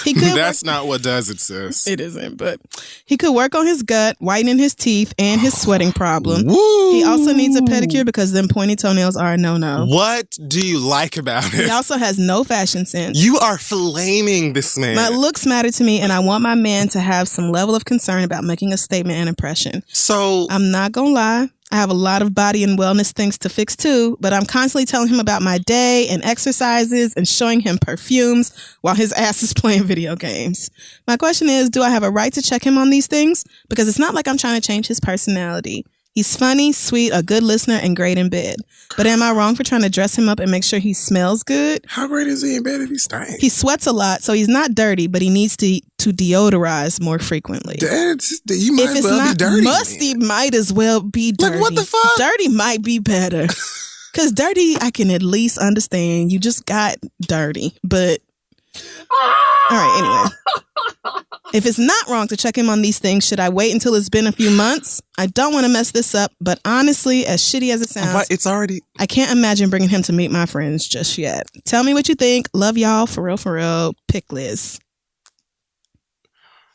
That's not what does it, sis. It isn't, but he could work on his gut, whitening his teeth, and his sweating problem. Woo. He also needs a pedicure because them pointy toenails are a no-no. What do you like about it? He also has no fashion sense. You are flaming this man. My looks matter to me, and I want my man to have some level of concern about making a statement and impression. So I'm not gonna lie. I have a lot of body and wellness things to fix too, but I'm constantly telling him about my day and exercises and showing him perfumes while his ass is playing video games. My question is, do I have a right to check him on these things? Because it's not like I'm trying to change his personality. He's funny, sweet, a good listener, and great in bed. But am I wrong for trying to dress him up and make sure he smells good? How great is he in bed if he stinks? He sweats a lot, so he's not dirty, but he needs to deodorize more frequently. You might as well be dirty. Musty might as well be dirty. Like, what the fuck? Dirty might be better. Because dirty, I can at least understand. You just got dirty. But, all right, anyway. If it's not wrong to check him on these things, should I wait until it's been a few months? I don't want to mess this up, but honestly, as shitty as it sounds, but it's already. I can't imagine bringing him to meet my friends just yet. Tell me what you think. Love y'all. For real. Pickliz.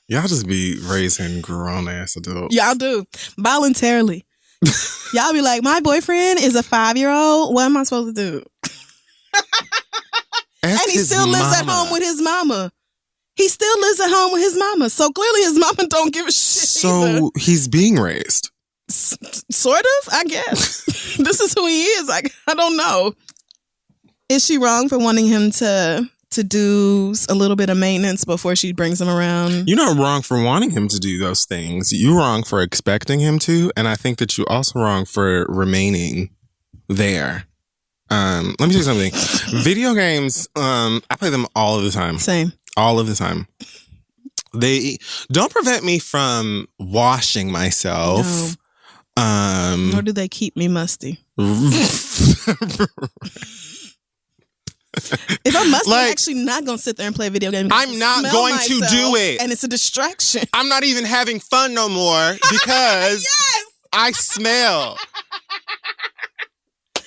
Y'all just be raising grown ass adults. Y'all do. Voluntarily. Y'all be like, my boyfriend is a 5-year-old. What am I supposed to do? And he still lives at home with his mama. He still lives at home with his mama. So clearly his mama don't give a shit. So either. He's being raised. Sort of, I guess. This is who he is. I don't know. Is she wrong for wanting him to do a little bit of maintenance before she brings him around? You're not wrong for wanting him to do those things. You're wrong for expecting him to. And I think that you're also wrong for remaining there. Let me tell you something. Video games, I play them all of the time. Same. All of the time. They don't prevent me from washing myself. No. Nor do they keep me musty. If I'm musty, I'm actually not going to sit there and play video games. I'm not going to do it. And it's a distraction. I'm not even having fun no more because yes! I smell.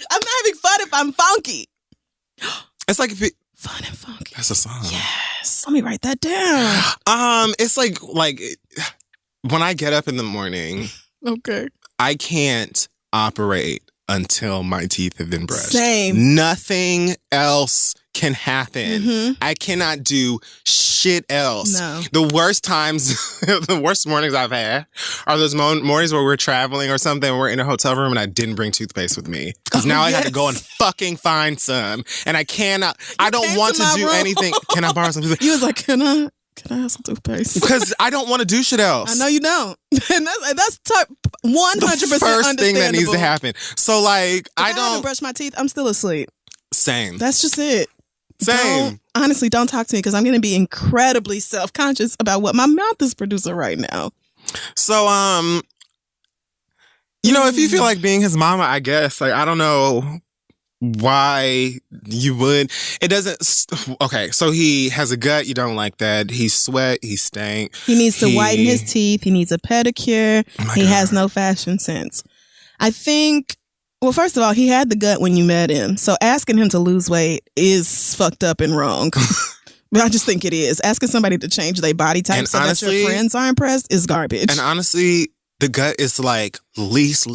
I'm not having fun if I'm funky. It's like Fun and funky. That's a song. Yes. Let me write that down. It's like when I get up in the morning, okay, I can't operate until my teeth have been brushed. Same. Nothing else can happen. Mm-hmm. I cannot do shit else. No. The worst times, the worst mornings I've had are those mornings where we're traveling or something, we're in a hotel room and I didn't bring toothpaste with me. Because now I had to go and fucking find some. And I cannot, I don't want to do anything. Can I borrow some toothpaste? You was like, can I have some toothpaste? Because I don't want to do shit else. I know you don't. And that's 100% the first thing that needs to happen. So like, I don't brush my teeth. I'm still asleep. Same. That's just it. Same. Honestly, don't talk to me because I'm going to be incredibly self-conscious about what my mouth is producing right now. So, if you feel like being his mama, I guess, like, I don't know why you would. It doesn't. Okay, so he has a gut. You don't like that. He sweat. He stank. He needs to whiten his teeth. He needs a pedicure. He has no fashion sense. I think. Well, first of all, he had the gut when you met him. So asking him to lose weight is fucked up and wrong. But I just think it is. Asking somebody to change their body type so that your friends are impressed is garbage. And honestly, The gut is like least. The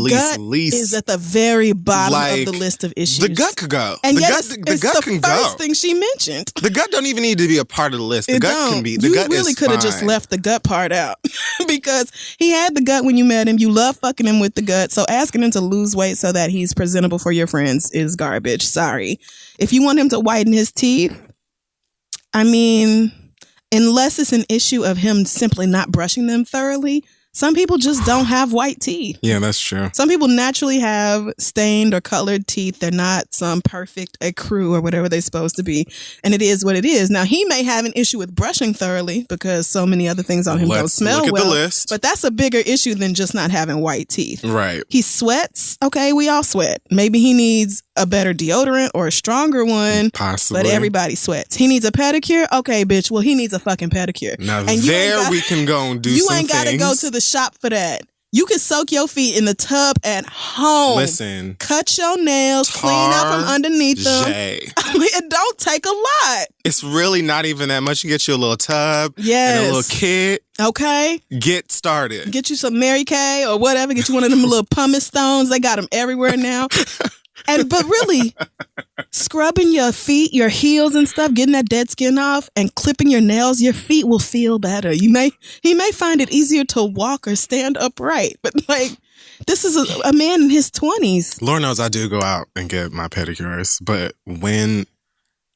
gut is at the very bottom of the list of issues. The gut could go. And the yet gut, it's gut the can first go. thing she mentioned. The gut don't even need to be a part of the list. The gut can be. The gut really is could have just left the gut part out because he had the gut when you met him. You love fucking him with the gut. So asking him to lose weight so that he's presentable for your friends is garbage. Sorry. If you want him to whiten his teeth, I mean, unless it's an issue of him simply not brushing them thoroughly, some people just don't have white teeth. Yeah, that's true. Some people naturally have stained or colored teeth. They're not some perfect ecru or whatever they're supposed to be. And it is what it is. Now, he may have an issue with brushing thoroughly because so many other things on him don't smell look at well. the list. But that's a bigger issue than just not having white teeth. Right. He sweats. Okay, we all sweat. Maybe he needs a better deodorant or a stronger one. Possibly. But everybody sweats. He needs a pedicure. Okay, bitch. Well, he needs a fucking pedicure. Now there we can go and do some things. You ain't got to go to the shop for that. You can soak your feet in the tub at home. Listen. Cut your nails, clean out from underneath them. I mean, it don't take a lot. It's really not even that much. You get you a little tub and a little kit. Okay. Get started. Get you some Mary Kay or whatever. Get you one of them little pumice stones. They got them everywhere now. But really, scrubbing your feet, your heels and stuff, getting that dead skin off and clipping your nails, your feet will feel better. He may find it easier to walk or stand upright. But like, this is a man in his 20s. Lord knows I do go out and get my pedicures. But when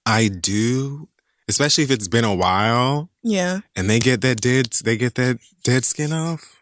I do, especially if it's been a while, and they get that dead skin off,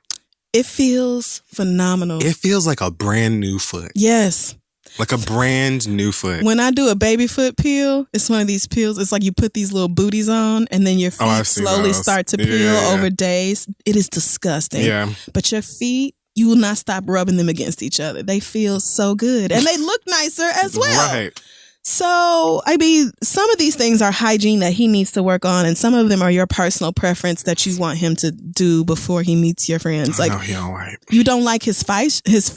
it feels phenomenal. It feels like a brand new foot. Yes. Like a brand new foot. When I do a baby foot peel, it's one of these peels. It's like you put these little booties on and then your feet slowly start to peel over days. It is disgusting. Yeah. But your feet, you will not stop rubbing them against each other. They feel so good. And they look nicer as well. Right. So, I mean, some of these things are hygiene that he needs to work on, and some of them are your personal preference that you want him to do before he meets your friends. Like, he don't wipe. You don't like his fashion. It's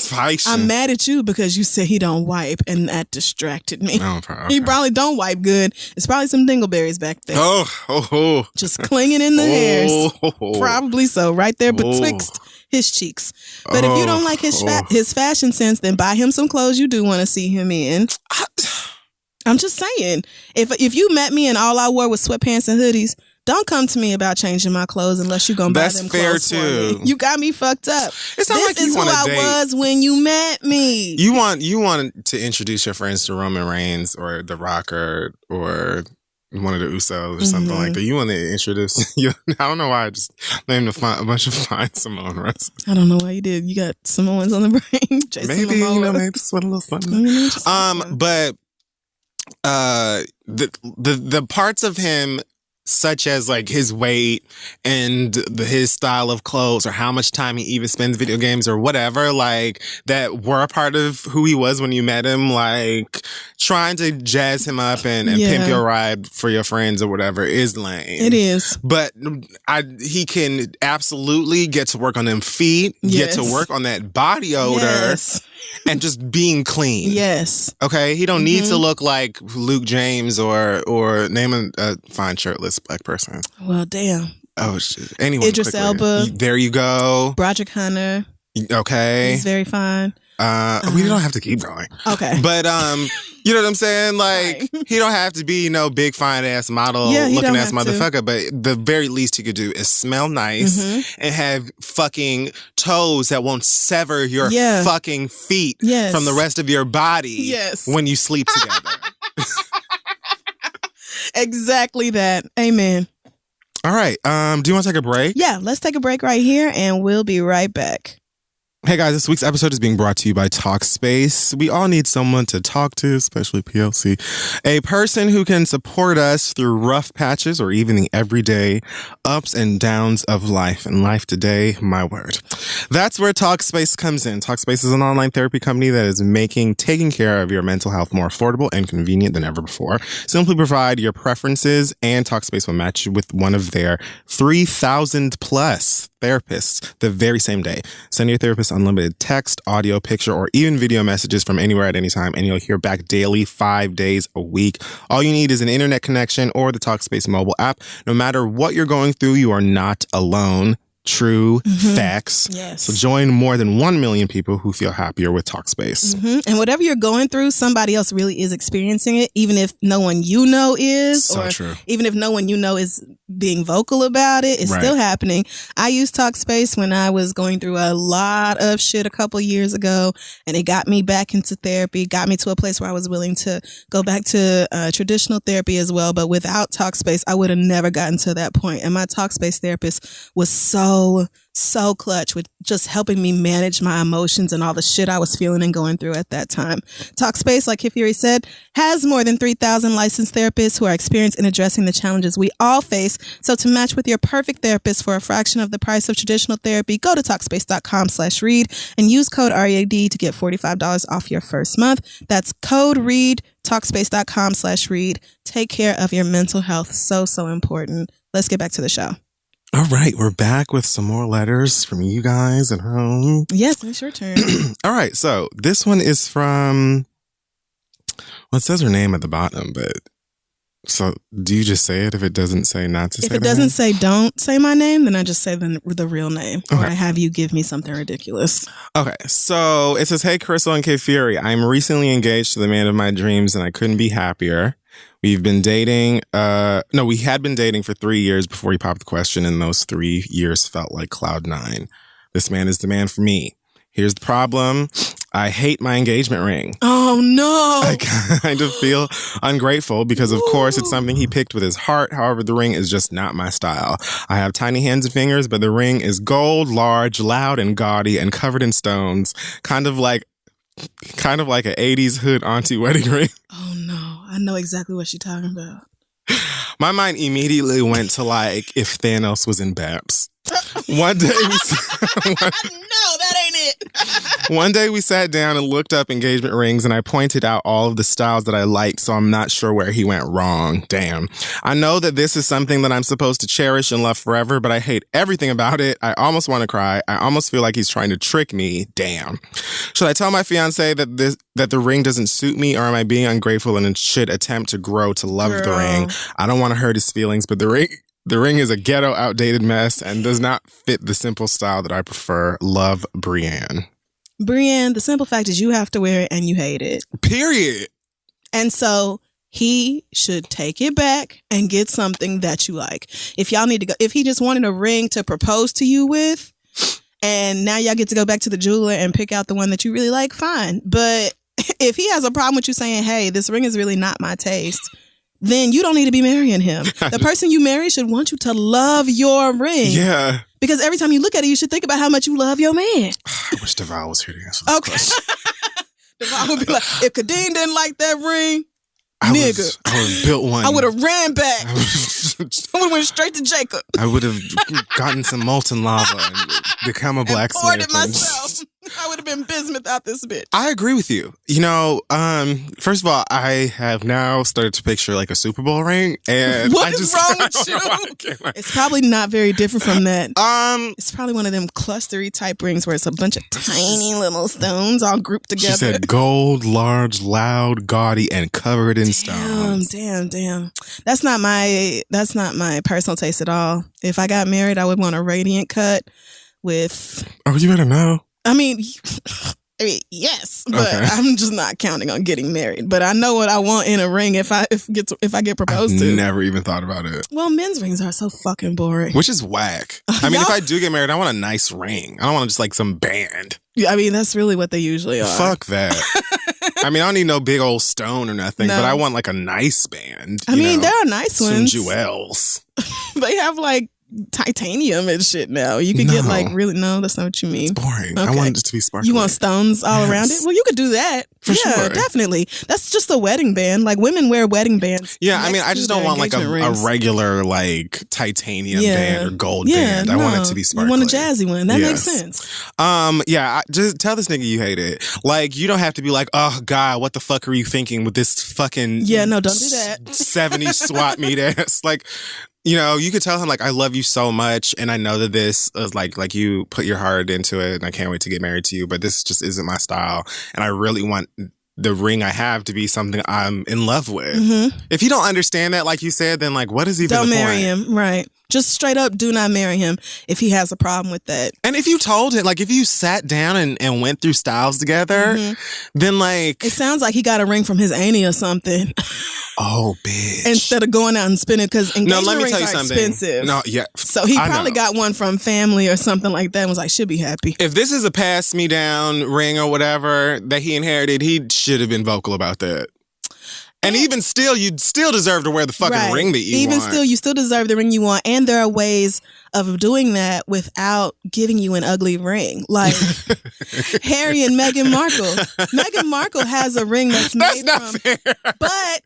fashion. I'm mad at you because you said he don't wipe, and that distracted me. Oh, okay. He probably don't wipe good. It's probably some dingleberries back there. Oh. Just clinging in the hairs. Probably so, right there betwixt his cheeks. But if you don't like his fashion sense, then buy him some clothes you do want to see him in. I'm just saying, if you met me and all I wore was sweatpants and hoodies, don't come to me about changing my clothes unless you're going to buy them clothes for me. You got me fucked up. It's not like you want to date. This is who I was when you met me. You want to introduce your friends to Roman Reigns or The Rock or one of the Usos or something like that. You want to introduce... I don't know why I just named a bunch of fine Samoan wrestlers. I don't know why you did. You got Samoans on the brain. Maybe, maybe just want a little something. But the parts of him, such as like his weight and his style of clothes or how much time he even spends video games or whatever, like that were a part of who he was when you met him, like trying to jazz him up and pimp your ride for your friends or whatever is lame. It is. But he can absolutely get to work on them feet, get to work on that body odor. And just being clean. Yes. Okay? He don't need to look like Luke James or name a fine shirtless black person. Well, damn. Oh, shit. Anyway, Idris Elba. There you go. Broderick Hunter. Okay. He's very fine. We don't have to keep going. Okay. But, you know what I'm saying? Like, he don't have to be, big fine ass model looking ass motherfucker. But the very least he could do is smell nice and have fucking toes that won't sever your fucking feet from the rest of your body when you sleep together. Exactly that. Amen. All right. Do you want to take a break? Yeah, let's take a break right here and we'll be right back. Hey guys, this week's episode is being brought to you by Talkspace. We all need someone to talk to, especially PLC. A person who can support us through rough patches or even the everyday ups and downs of life. And life today, my word. That's where Talkspace comes in. Talkspace is an online therapy company that is making taking care of your mental health more affordable and convenient than ever before. Simply provide your preferences and Talkspace will match you with one of their 3,000 plus therapists the very same day. Send your therapist unlimited text, audio, picture, or even video messages from anywhere at any time, and you'll hear back daily, 5 days a week. All you need is an internet connection or the Talkspace mobile app. No matter what you're going through, you are not alone. true facts. Yes. So join more than 1 million people who feel happier with Talkspace. And whatever you're going through, somebody else really is experiencing it, even if no one you know is, So or true. even if no one you know is being vocal about it. It's still happening. I used Talkspace when I was going through a lot of shit a couple years ago, and it got me back into therapy, got me to a place where I was willing to go back to traditional therapy as well. But without Talkspace, I would have never gotten to that point. And my Talkspace therapist was so clutch with just helping me manage my emotions and all the shit I was feeling and going through at that time. Talkspace, like Kid Fury said, has more than 3,000 licensed therapists who are experienced in addressing the challenges we all face. So to match with your perfect therapist for a fraction of the price of traditional therapy, go to Talkspace.com/read and use code READ to get $45 off your first month. That's code READ, Talkspace.com/read. Take care of your mental health. So important. Let's get back to the show. All right, we're back with some more letters from you guys at home. Yes, it's your turn. All right, so this one is from, well, it says her name at the bottom, but so do you just say it if it doesn't say not to say If it the doesn't name? say don't say my name, then I just say the real name. Or Okay. I have you give me something ridiculous. Okay, so it says, hey, Crystal and K Fury, I'm recently engaged to the man of my dreams and I couldn't be happier. We've been dating, we had been dating for 3 years before he popped the question, and those 3 years felt like cloud nine. This man is the man for me. Here's the problem. I hate my engagement ring. Oh, no. I kind of feel ungrateful because, of course, it's something he picked with his heart. However, the ring is just not my style. I have tiny hands and fingers, but the ring is gold, large, loud, and gaudy, and covered in stones. Kind of like an 80s hood auntie wedding ring. Oh, no. I know exactly what she's talking about. My mind immediately went to like if Thanos was in Babs. One day we No, that ain't it. One day we sat down and looked up engagement rings, and I pointed out all of the styles that I liked, so I'm not sure where he went wrong. Damn. I know that this is something that I'm supposed to cherish and love forever, but I hate everything about it. I almost want to cry. I almost feel like he's trying to trick me. Damn. Should I tell my fiance that the ring doesn't suit me, or am I being ungrateful and should attempt to grow to love the ring? I don't want to hurt his feelings, but the ring is a ghetto, outdated mess and does not fit the simple style that I prefer. Love, Brienne. Brienne, the simple fact is you have to wear it and you hate it. Period. And so he should take it back and get something that you like. If y'all need to go, if he just wanted a ring to propose to you with, and now y'all get to go back to the jeweler and pick out the one that you really like, fine. But if he has a problem with you saying, hey, this ring is really not my taste, then you don't need to be marrying him. The person you marry should want you to love your ring. Yeah. Because every time you look at it, you should think about how much you love your man. I wish Deval was here to answer this question. Deval would be like, if Kadeem didn't like that ring, I would nigga, have built one. I would have ran back. I would have went straight to Jacob. I would have gotten some molten lava and become a blacksmith. Poured it myself. I would have been bismuth out this bitch. I agree with you. You know, first of all, I have now started to picture like a Super Bowl ring, and what is wrong with you? It's probably not very different from that. It's probably one of them clustery type rings where it's a bunch of tiny little stones all grouped together. She said gold, large, loud, gaudy, and covered in stones. Damn. That's not my personal taste at all. If I got married, I would want a radiant cut with. Oh, you better know. I mean, yes, but okay. I'm just not counting on getting married. But I know what I want in a ring if I get proposed to. Never even thought about it. Well, men's rings are so fucking boring. Which is whack. I mean, if I do get married, I want a nice ring. I don't want just like some band. Yeah, I mean, that's really what they usually are. Fuck that. I mean, I don't need no big old stone or nothing, but I want like a nice band. I mean, there are nice ones. Some jewels. They have like titanium and shit now. You could get like really, no, that's not what you mean. It's boring. Okay. I want it to be sparkly. You want stones all around it? Well, you could do that. For sure. Definitely. That's just a wedding band. Like women wear wedding bands. Yeah, I mean, I just don't want like a regular like titanium band or gold band. I want it to be sparkly. You want a jazzy one. That makes sense. Just tell this nigga you hate it. Like, you don't have to be like, oh God, what the fuck are you thinking with this fucking don't do that. 70s swap meet ass. Like, you know, you could tell him like, I love you so much, and I know that this is like you put your heart into it, and I can't wait to get married to you, but this just isn't my style, and I really want the ring I have to be something I'm in love with. Mm-hmm. If you don't understand that, like you said, then like, what is even the point? Don't marry him, right? Just straight up, do not marry him if he has a problem with that. And if you told him, like, if you sat down and went through styles together, then, like... It sounds like he got a ring from his auntie or something. Oh, bitch. Instead of going out and spending, because engagement rings are expensive. No, yeah. So he probably got one from family or something like that and was like, should be happy. If this is a pass-me-down ring or whatever that he inherited, he should have been vocal about that. And even still, you'd still deserve to wear the fucking ring that you want. Even still, you still deserve the ring you want. And there are ways of doing that without giving you an ugly ring. Like Harry and Meghan Markle. Meghan Markle has a ring that's made from... fair. But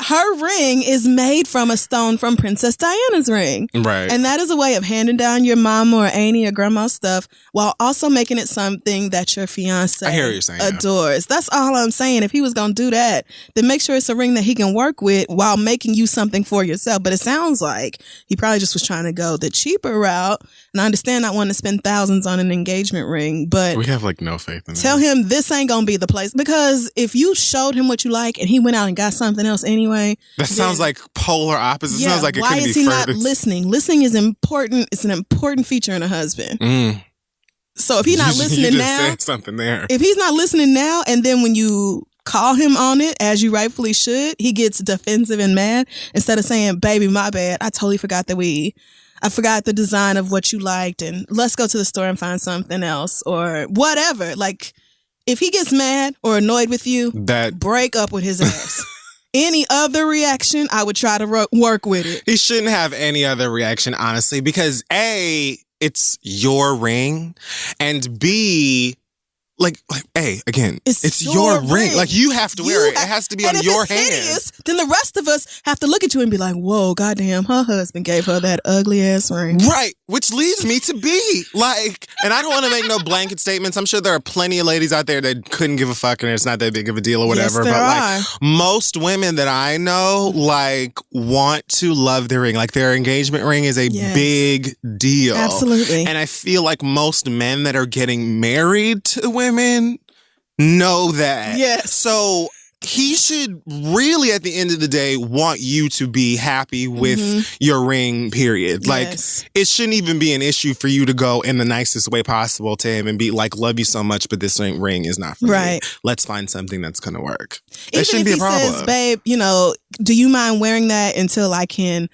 her ring is made from a stone from Princess Diana's ring. Right. And that is a way of handing down your mama or auntie or grandma's stuff while also making it something that your fiance adores. That's all I'm saying. If he was going to do that, then make sure it's a ring that he can work with while making you something for yourself. But it sounds like he probably just was trying to go the cheaper route. And I understand not wanting to spend thousands on an engagement ring, but we have like no faith in tell him this ain't going to be the place. Because if you showed him what you like and he went out and got something else anyway. That sounds like polar opposites. Yeah, sounds like it why couldn't is be he further. not listening? Listening is important. It's an important feature in a husband. So if he's not listening now, said something there. If he's not listening now, and then when you call him on it, as you rightfully should, he gets defensive and mad instead of saying, "Baby, my bad. I totally forgot I forgot the design of what you liked, and let's go to the store and find something else," or whatever. Like, if he gets mad or annoyed with you, break up with his ass. Any other reaction, I would try to work with it. He shouldn't have any other reaction, honestly, because A, it's your ring, and B, like, A, again, it's your ring. Like, you have to wear it. It has to be on your hand. Hideous, then the rest of us have to look at you and be like, whoa, goddamn, her husband gave her that ugly ass ring. Right. Which leads me to B. Like, and I don't want to make no blanket statements. I'm sure there are plenty of ladies out there that couldn't give a fuck and it's not that big of a deal or whatever. Yes, there are. Like, most women that I know, like, want to love their ring. Like, their engagement ring is a big deal. Absolutely. And I feel like most men that are getting married to women know that. Yes. So he should really, at the end of the day, want you to be happy with your ring, period. Like, it shouldn't even be an issue for you to go in the nicest way possible to him and be like, love you so much, but this ring is not for me. Let's find something that's going to work. It shouldn't be a problem. Says, babe, do you mind wearing that until I can,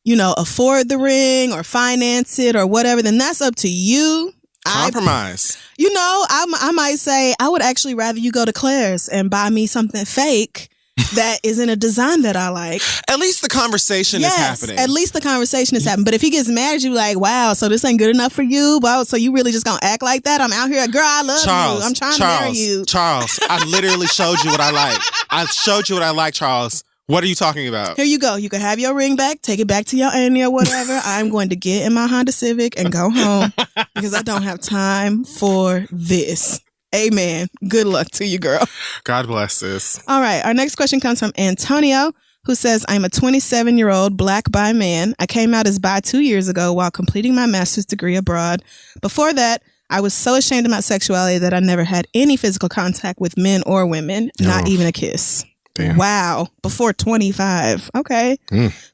afford the ring or finance it or whatever? Then that's up to you. Compromise. I might say, I would actually rather you go to Claire's and buy me something fake that isn't a design that I like. At least the conversation is happening. At least the conversation is happening. But if he gets mad at you, like, wow, so this ain't good enough for you? Wow, so you really just gonna act like that? I'm out here, girl, I love you. I'm trying to marry you. Charles, I literally showed you what I like. I showed you what I like, Charles. What are you talking about? Here you go. You can have your ring back. Take it back to your auntie or whatever. I'm going to get in my Honda Civic and go home because I don't have time for this. Amen. Good luck to you, girl. God bless this. All right. Our next question comes from Antonio, who says, I'm a 27-year-old black bi man. I came out as bi 2 years ago while completing my master's degree abroad. Before that, I was so ashamed of my sexuality that I never had any physical contact with men or women, not even a kiss. Damn. Wow. Before 25. Okay.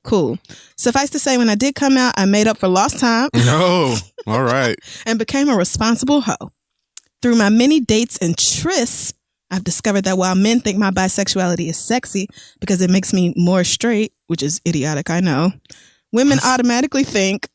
Cool. Suffice to say, when I did come out, I made up for lost time. No. All right. And became a responsible hoe. Through my many dates and trysts, I've discovered that while men think my bisexuality is sexy because it makes me more straight, which is idiotic, I know, women automatically think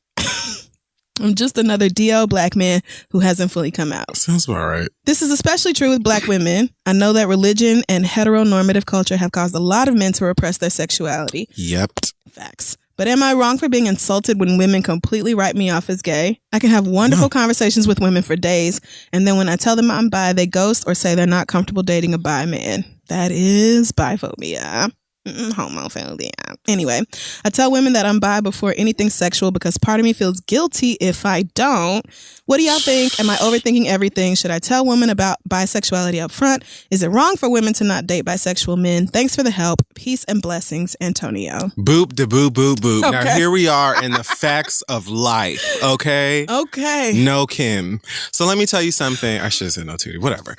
I'm just another DL black man who hasn't fully come out. Sounds about right. This is especially true with black women. I know that religion and heteronormative culture have caused a lot of men to repress their sexuality. Yep. Facts. But am I wrong for being insulted when women completely write me off as gay? I can have wonderful conversations with women for days, and then when I tell them I'm bi, they ghost or say they're not comfortable dating a bi man. That is biphobia. Homophobia. Anyway, I tell women that I'm bi before anything sexual because part of me feels guilty if I don't. What do y'all think? Am I overthinking everything? Should I tell women about bisexuality up front? Is it wrong for women to not date bisexual men? Thanks for the help. Peace and blessings, Antonio. Boop de boop boop boop. Okay. Now here we are in the facts of life. Okay. Okay. No Kim. So let me tell you something. I should have said no Tootie. Whatever.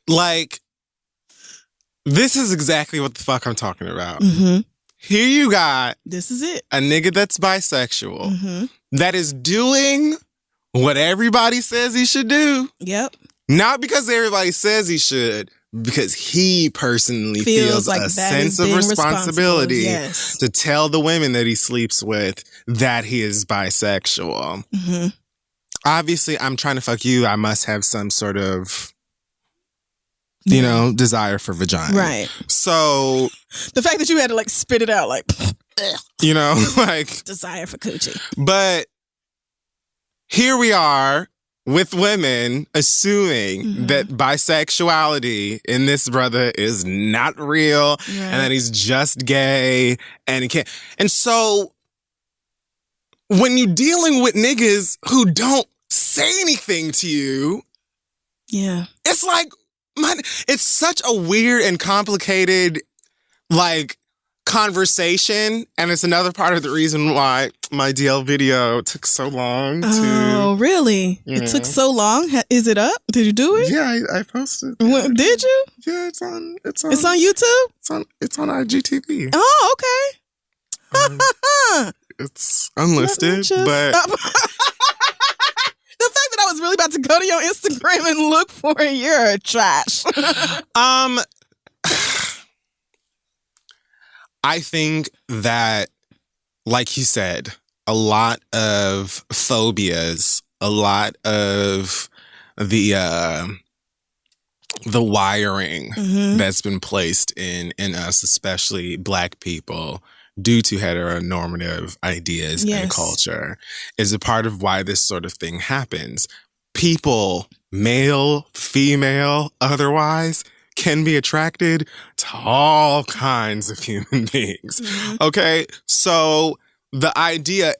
Like, this is exactly what the fuck I'm talking about. here you got this is it. A nigga that's bisexual that is doing what everybody says he should do. Yep. Not because everybody says he should, because he personally feels like a sense of responsibility to tell the women that he sleeps with that he is bisexual. Obviously, I'm trying to fuck you. I must have some sort of, you know, desire for vagina. Right. So the fact that you had to like spit it out, like, you know, like desire for coochie. But here we are with women assuming that bisexuality in this brother is not real and that he's just gay and he can't. And so when you're dealing with niggas who don't say anything to you, it's like, it's such a weird and complicated, like, conversation, and it's another part of the reason why my DL video took so long to... Oh, really? It took so long? Is it up? Did you do it? Yeah, I posted. Did you? Yeah, it's on YouTube? It's on IGTV. Oh, okay. It's unlisted, but... The fact that I was really about to go to your Instagram and look for it, you're trash. I think that, like you said, a lot of phobias, a lot of the wiring that's been placed in us, especially Black people, due to heteronormative ideas and culture, is a part of why this sort of thing happens. People, male, female, otherwise, can be attracted to all kinds of human beings. Okay? So the idea,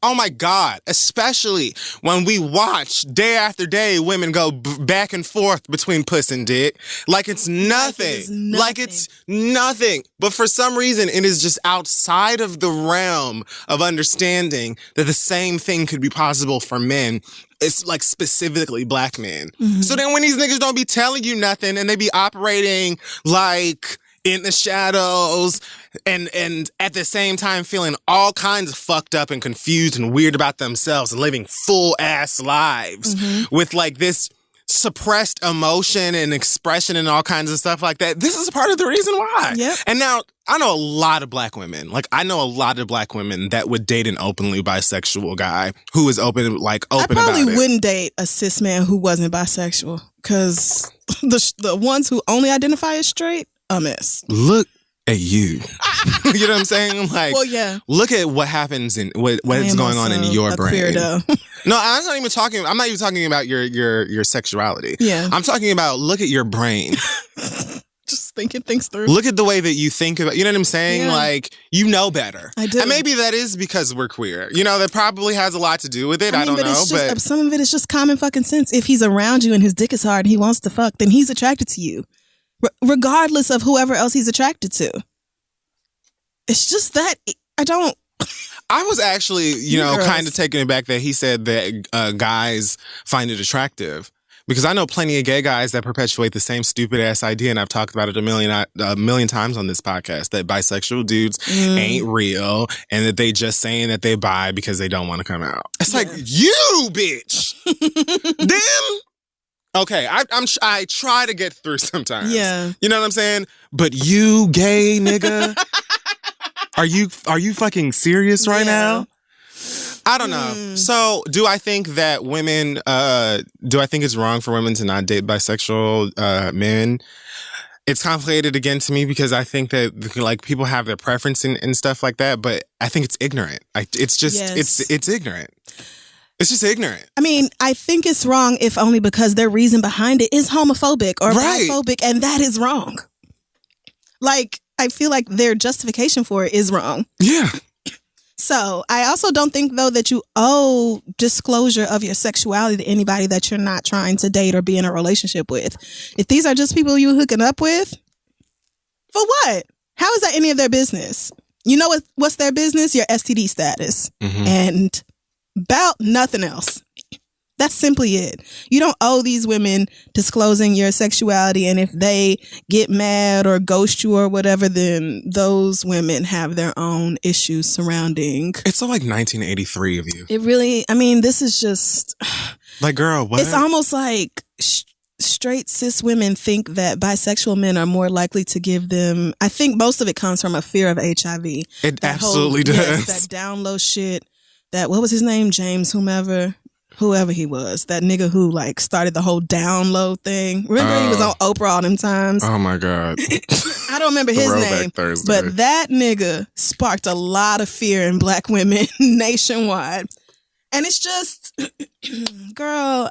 oh my God, especially when we watch day after day women go back and forth between puss and dick, like it's nothing. Like it's nothing. But for some reason, it is just outside of the realm of understanding that the same thing could be possible for men. It's like specifically Black men. So then when these niggas don't be telling you nothing and they be operating like in the shadows and at the same time feeling all kinds of fucked up and confused and weird about themselves and living full ass lives with like this suppressed emotion and expression and all kinds of stuff like that. This is part of the reason why. And now I know a lot of Black women. Like I know a lot of Black women that would date an openly bisexual guy who is open about it. I probably wouldn't date a cis man who wasn't bisexual because the ones who only identify as straight, a mess. Look at you. You know what I'm saying? Like, look at what happens in what's going on in your brain. No, I'm not even talking about your sexuality. I'm talking about look at your brain. Just thinking things through. Look at the way that you think about, you know what I'm saying? Like, you know better. I do. And maybe that is because we're queer. You know, that probably has a lot to do with it. I don't know. But some of it is just common fucking sense. If he's around you and his dick is hard and he wants to fuck, then he's attracted to you. Regardless of whoever else he's attracted to. It's just that I was actually, kind of taken aback that he said that guys find it attractive. Because I know plenty of gay guys that perpetuate the same stupid ass idea, and I've talked about it a million times on this podcast, that bisexual dudes ain't real and that they just saying that they bi because they don't want to come out. It's like, you bitch! Them? Okay, I try to get through sometimes. You know what I'm saying? But you gay nigga, are you fucking serious right now? I don't know. So, do I think that women, do I think it's wrong for women to not date bisexual men? It's complicated again to me because I think that like people have their preference and stuff like that, but I think it's ignorant. It's just, it's ignorant. It's just ignorant. I mean, I think it's wrong if only because their reason behind it is homophobic or biphobic, and that is wrong. Like, I feel like their justification for it is wrong. Yeah. So, I also don't think, though, that you owe disclosure of your sexuality to anybody that you're not trying to date or be in a relationship with. If these are just people you're hooking up with, for what? How is that any of their business? You know what's their business? Your STD status. And about nothing else. That's simply it. You don't owe these women disclosing your sexuality, and if they get mad or ghost you or whatever, then those women have their own issues surrounding. It's so like 1983 of you. It really, I mean, this is just... Like, girl, what? It's almost like straight cis women think that bisexual men are more likely to give them... I think most of it comes from a fear of HIV. It absolutely does. Yes, that down low shit. That, what was his name? James, whoever he was, that nigga who like started the whole down low thing. Remember he was on Oprah all them times? Oh my God. I don't remember his name, but that nigga sparked a lot of fear in black women nationwide. And it's just, girl,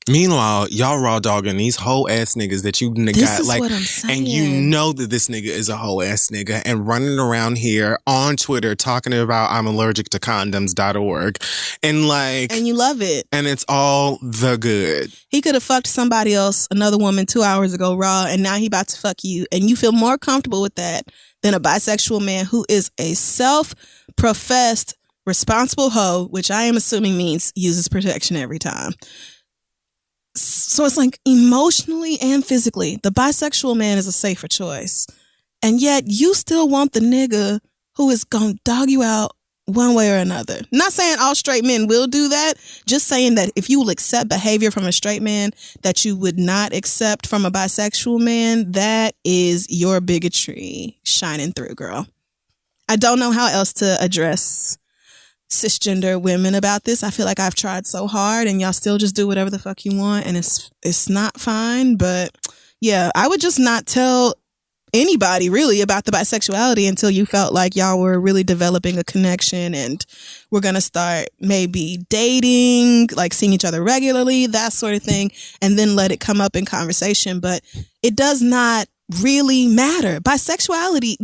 Meanwhile, y'all raw dogging these whole ass niggas that you got, like, what I'm saying. and you know that this nigga is a whole ass nigga and running around here on Twitter talking about I'm allergic to condoms.org and like, and you love it, and it's all the good. He could have fucked somebody else, another woman 2 hours ago raw, and now he about to fuck you, and you feel more comfortable with that than a bisexual man who is a self-professed responsible hoe, which I am assuming means uses protection every time. So it's like emotionally and physically, the bisexual man is a safer choice. And yet you still want the nigga who is going to dog you out one way or another. Not saying all straight men will do that. Just saying that if you will accept behavior from a straight man that you would not accept from a bisexual man, that is your bigotry shining through, girl. I don't know how else to address cisgender women about this. I feel like I've tried so hard and y'all still just do whatever the fuck you want, and it's not fine. But yeah, I would just not tell anybody really about the bisexuality until you felt like y'all were really developing a connection and we're gonna start maybe dating, like seeing each other regularly, that sort of thing, and then let it come up in conversation. But it does not really matter. Bisexuality,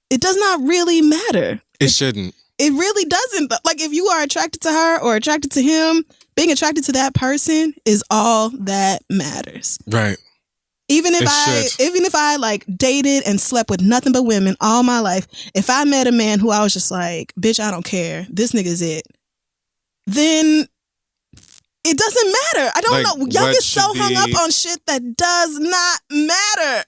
it does not really matter. It shouldn't. It really doesn't. Like, if you are attracted to her or attracted to him, being attracted to that person is all that matters. Right. Even if I like dated and slept with nothing but women all my life, if I met a man who I was just like, bitch, I don't care, this nigga's it, then it doesn't matter. I don't know. Y'all get so hung up on shit that does not matter.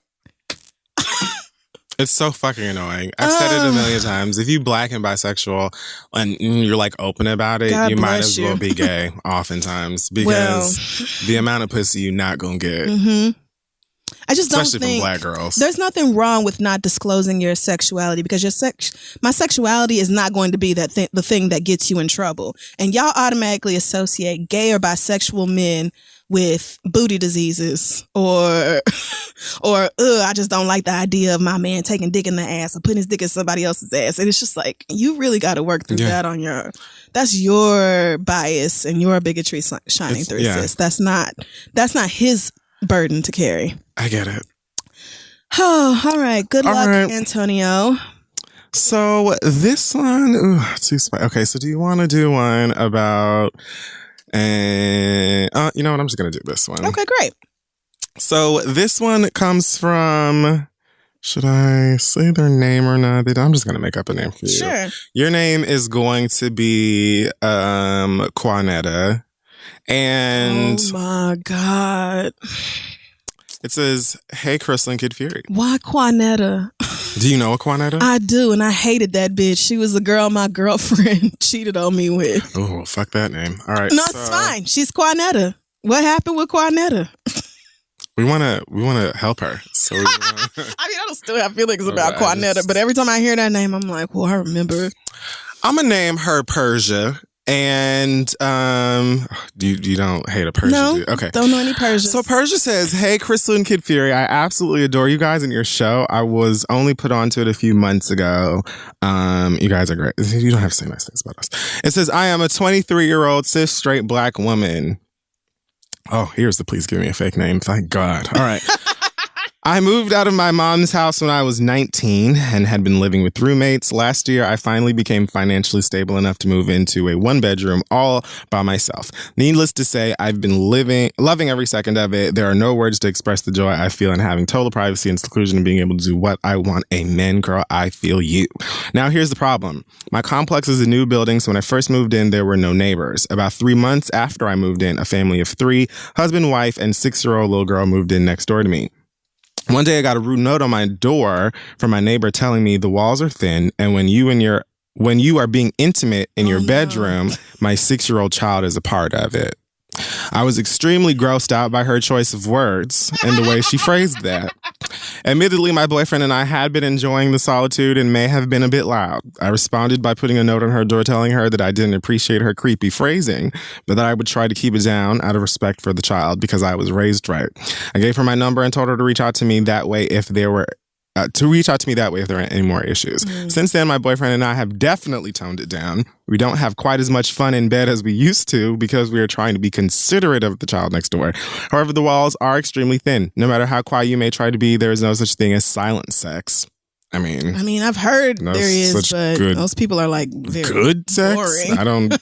It's so fucking annoying. I've said it a million times. If you black and bisexual and you're like open about it, God you might as you. well be gay oftentimes, because the amount of pussy you're not going to get. Mm-hmm. I just especially don't think from black girls. There's nothing wrong with not disclosing your sexuality, because my sexuality is not going to be that the thing that gets you in trouble. And y'all automatically associate gay or bisexual men with booty diseases or I just don't like the idea of my man taking dick in the ass or putting his dick in somebody else's ass. And it's just like, you really got to work through that on that's your bias and your bigotry shining through, sis. That's not his burden to carry. I get it. Oh, all right. Good luck, Antonio. So this one, too spicy. Okay, so do you want to do one about... And you know what? I'm just going to do this one. Okay, great. So this one comes from, should I say their name or not? I'm just going to make up a name for you. Sure. Your name is going to be Quanetta. And oh my God. It says, "Hey, Crystal and Kid Fury." Why Quanetta? Do you know a Quanetta? I do, and I hated that bitch. She was the girl my girlfriend cheated on me with. Oh, fuck that name. All right. No, it's fine. She's Quanetta. What happened with Quanetta? We wanna help her. So I mean, I don't still have feelings about Quanetta, but every time I hear that name, I'm like, well, I remember. I'm gonna name her Persia. And you don't hate a Persia? No, do you? Okay. Don't know any Persia. So Persia says, "Hey, Crystal and Kid Fury, I absolutely adore you guys and your show. I was only put onto it a few months ago. You guys are great. You don't have to say nice things about us." It says, "I am a 23-year-old cis straight black woman." Oh, here's the please give me a fake name. Thank God. All right. I moved out of my mom's house when I was 19 and had been living with roommates. Last year, I finally became financially stable enough to move into a one-bedroom all by myself. Needless to say, I've been loving every second of it. There are no words to express the joy I feel in having total privacy and seclusion and being able to do what I want. Amen, girl. I feel you. Now, here's the problem. My complex is a new building, so when I first moved in, there were no neighbors. About 3 months after I moved in, a family of 3, husband, wife, and 6-year-old little girl moved in next door to me. One day I got a rude note on my door from my neighbor telling me the walls are thin and when you are being intimate in your bedroom, my 6-year-old child is a part of it. I was extremely grossed out by her choice of words and the way she phrased that. Admittedly, my boyfriend and I had been enjoying the solitude and may have been a bit loud. I responded by putting a note on her door telling her that I didn't appreciate her creepy phrasing, but that I would try to keep it down out of respect for the child because I was raised right. I gave her my number and told her to reach out to me that way if there were any more issues. Since then, my boyfriend and I have definitely toned it down. We don't have quite as much fun in bed as we used to because we are trying to be considerate of the child next door. However, the walls are extremely thin. No matter how quiet you may try to be, there is no such thing as silent sex. I mean, I've heard there is, but those people are like very good sex. Boring. I don't.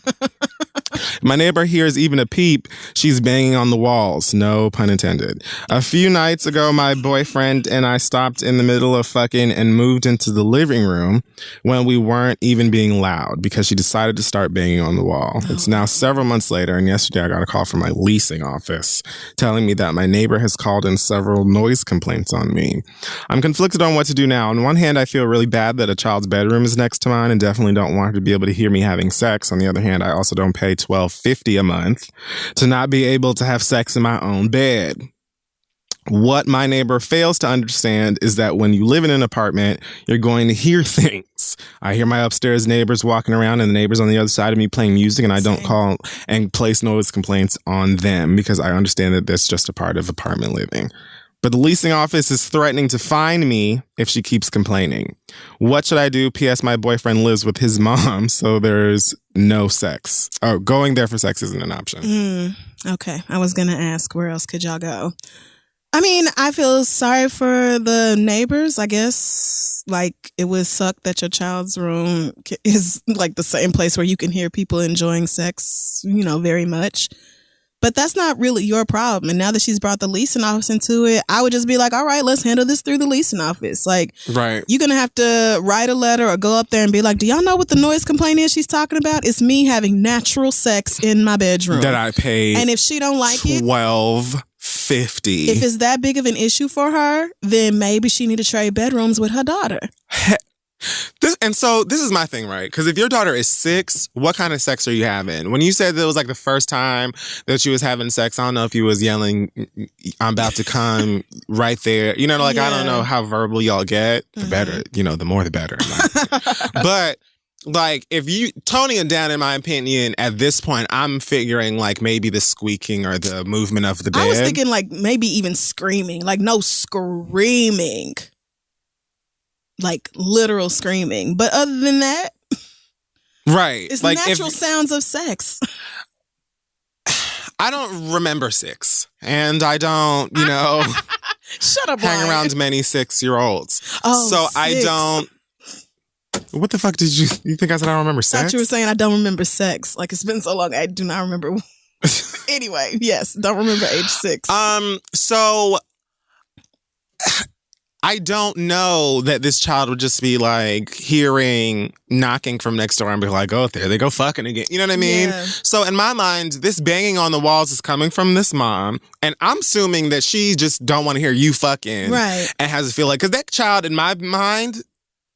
My neighbor hears even a peep. She's banging on the walls. No pun intended. A few nights ago, my boyfriend and I stopped in the middle of fucking and moved into the living room when we weren't even being loud because she decided to start banging on the wall. It's now several months later, and yesterday I got a call from my leasing office telling me that my neighbor has called in several noise complaints on me. I'm conflicted on what to do now. On one hand, I feel really bad that a child's bedroom is next to mine and definitely don't want her to be able to hear me having sex. On the other hand, I also don't pay $12.50 a month to not be able to have sex in my own bed. What my neighbor fails to understand is that when you live in an apartment, you're going to hear things. I hear my upstairs neighbors walking around and the neighbors on the other side of me playing music, and I don't call and place noise complaints on them because I understand that that's just a part of apartment living. But the leasing office is threatening to fine me if she keeps complaining. What should I do? P.S. My boyfriend lives with his mom, so there's no sex. Oh, going there for sex isn't an option. Okay. I was going to ask, where else could y'all go? I mean, I feel sorry for the neighbors, I guess. Like, it would suck that your child's room is like the same place where you can hear people enjoying sex, very much. But that's not really your problem. And now that she's brought the leasing office into it, I would just be like, all right, let's handle this through the leasing office. Like, right. You're going to have to write a letter or go up there and be like, do y'all know what the noise complaint is she's talking about? It's me having natural sex in my bedroom. That I paid. And if she don't like it, $12.50. If it's that big of an issue for her, then maybe she need to trade bedrooms with her daughter. This is my thing, right? Because if your daughter is 6, what kind of sex are you having? When you said that it was like the first time that she was having sex, I don't know if you was yelling, I'm about to come right there. I don't know how verbal y'all get. The better, the more the better. But like, if you toning it down, in my opinion, at this point, I'm figuring like maybe the squeaking or the movement of the bed. I was thinking like maybe even screaming, like no screaming. Like literal screaming. But other than that, right, it's like natural sounds of sex. I don't remember 6, and I don't, shut up, hang Brian. around many 6-year-olds. Oh, so 6. I don't. What the fuck did you think I said? I don't remember sex. I thought you were saying I don't remember sex. Like, it's been so long, I do not remember. Anyway, yes, don't remember age 6. So I don't know that this child would just be like hearing knocking from next door and be like, oh, there they go fucking again. You know what I mean? Yeah. So in my mind, this banging on the walls is coming from this mom. And I'm assuming that she just don't want to hear you fucking. Right. And has to feel like, because that child in my mind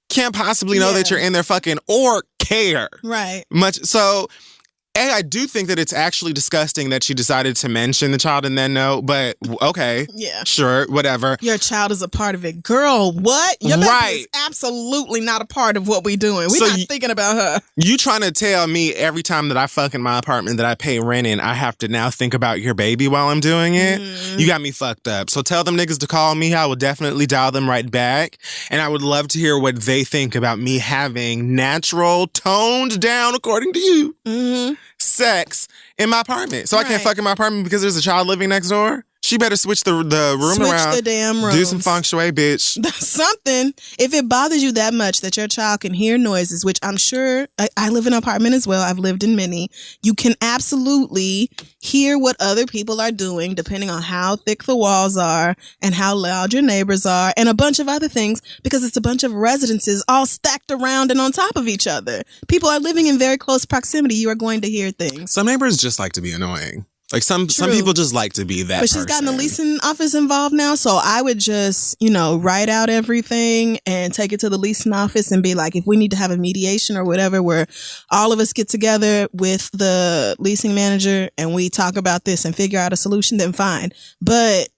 can't possibly know that you're in there fucking or care. Right. Much. So I do think that it's actually disgusting that she decided to mention the child and then no, but okay. Yeah. Sure, whatever. Your child is a part of it. Girl, what? Your baby is absolutely not a part of what we're doing. We're not thinking about her. You trying to tell me every time that I fuck in my apartment that I pay rent in, I have to now think about your baby while I'm doing it? You got me fucked up. So tell them niggas to call me. I will definitely dial them right back. And I would love to hear what they think about me having natural, toned down, according to you, sex in my apartment. So I can't fuck in my apartment because there's a child living next door? She better switch the room around. Switch the damn rooms. Do some feng shui, bitch. Something. If it bothers you that much that your child can hear noises, which I'm sure, I live in an apartment as well. I've lived in many. You can absolutely hear what other people are doing depending on how thick the walls are and how loud your neighbors are and a bunch of other things, because it's a bunch of residences all stacked around and on top of each other. People are living in very close proximity. You are going to hear things. Some neighbors just like to be annoying. Like some people just like to be that But she's gotten the leasing office involved now, so I would just, write out everything and take it to the leasing office and be like, if we need to have a mediation or whatever where all of us get together with the leasing manager and we talk about this and figure out a solution, then fine. But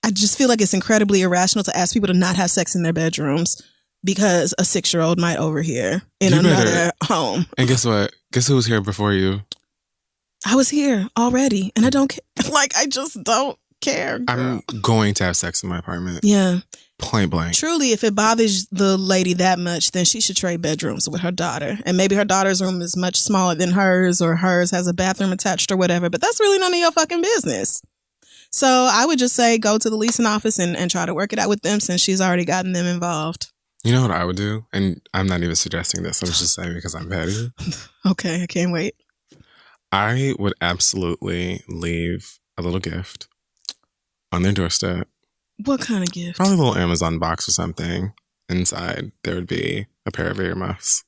I just feel like it's incredibly irrational to ask people to not have sex in their bedrooms because a 6-year-old might overhear in another home. And guess what? Guess who was here before you? I was here already, and I don't care. Like, I just don't care, girl. I'm going to have sex in my apartment. Yeah. Point blank. Truly, if it bothers the lady that much, then she should trade bedrooms with her daughter. And maybe her daughter's room is much smaller than hers, or hers has a bathroom attached or whatever. But that's really none of your fucking business. So I would just say go to the leasing office and try to work it out with them since she's already gotten them involved. You know what I would do? And I'm not even suggesting this. I'm just saying because I'm petty. Okay, I can't wait. I would absolutely leave a little gift on their doorstep. What kind of gift? Probably a little Amazon box or something. Inside, there would be a pair of earmuffs.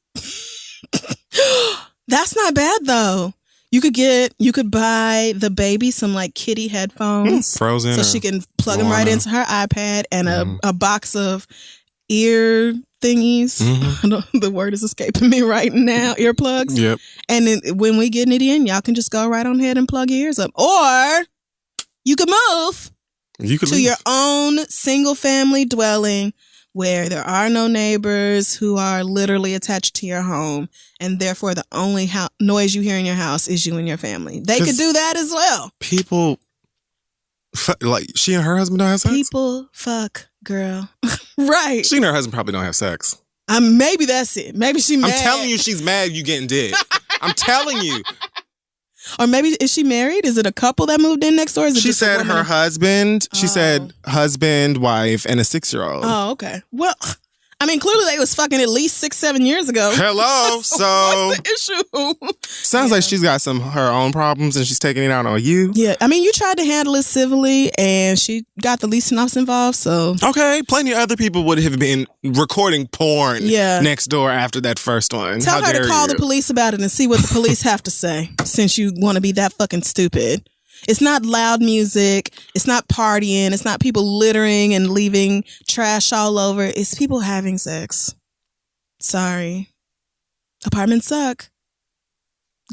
That's not bad, though. You could buy the baby some like kitty headphones. Frozen. So she can plug them right into her iPad, and a box of ear thingies. Mm-hmm. The word is escaping me right now. Earplugs. Yep. And then when we getting it in, y'all can just go right on ahead and plug your ears up. Or you could move to your own single family dwelling where there are no neighbors who are literally attached to your home, and therefore the only noise you hear in your house is you and your family. They could do that as well. People, like, she and her husband don't have sex? People fuck, girl. Right. She and her husband probably don't have sex. Maybe that's it. Maybe she mad. I'm telling you she's mad you getting dick. I'm telling you. Or maybe, is she married? Is it a couple that moved in next door? Is it she just said her husband. She said husband, wife, and a 6-year-old. Oh, okay. Well, I mean, clearly they was fucking at least 6-7 years ago. Hello. So what's the issue? Sounds like she's got her own problems and she's taking it out on you. Yeah. I mean, you tried to handle it civilly and she got the leasing office involved, so. Okay. Plenty of other people would have been recording porn next door after that first one. Tell her to call the police about it and see what the police have to say, since you want to be that fucking stupid. It's not loud music. It's not partying. It's not people littering and leaving trash all over. It's people having sex. Sorry. Apartments suck.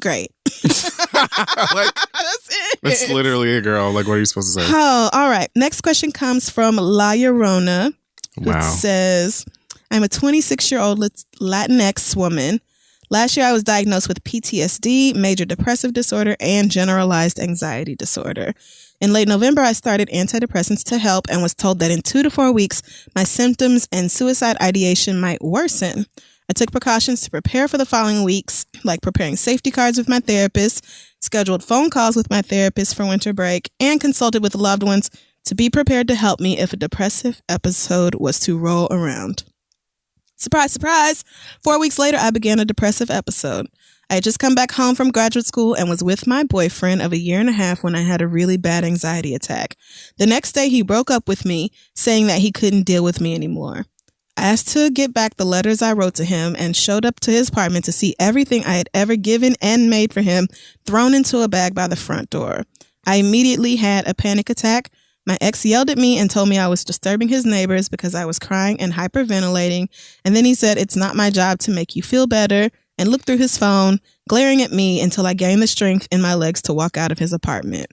Great. Like, that's it. That's literally it, girl. Like, what are you supposed to say? Oh, all right. Next question comes from La Llorona. Wow. It says, I'm a 26-year-old Latinx woman. Last year, I was diagnosed with PTSD, major depressive disorder, and generalized anxiety disorder. In late November, I started antidepressants to help and was told that in 2 to 4 weeks, my symptoms and suicide ideation might worsen. I took precautions to prepare for the following weeks, like preparing safety cards with my therapist, scheduled phone calls with my therapist for winter break, and consulted with loved ones to be prepared to help me if a depressive episode was to roll around. Surprise, surprise. 4 weeks later, I began a depressive episode. I had just come back home from graduate school and was with my boyfriend of 1.5 years when I had a really bad anxiety attack. The next day, he broke up with me, saying that he couldn't deal with me anymore. I asked to get back the letters I wrote to him and showed up to his apartment to see everything I had ever given and made for him thrown into a bag by the front door. I immediately had a panic attack. My ex yelled at me and told me I was disturbing his neighbors because I was crying and hyperventilating. And then he said, it's not my job to make you feel better, and looked through his phone, glaring at me until I gained the strength in my legs to walk out of his apartment.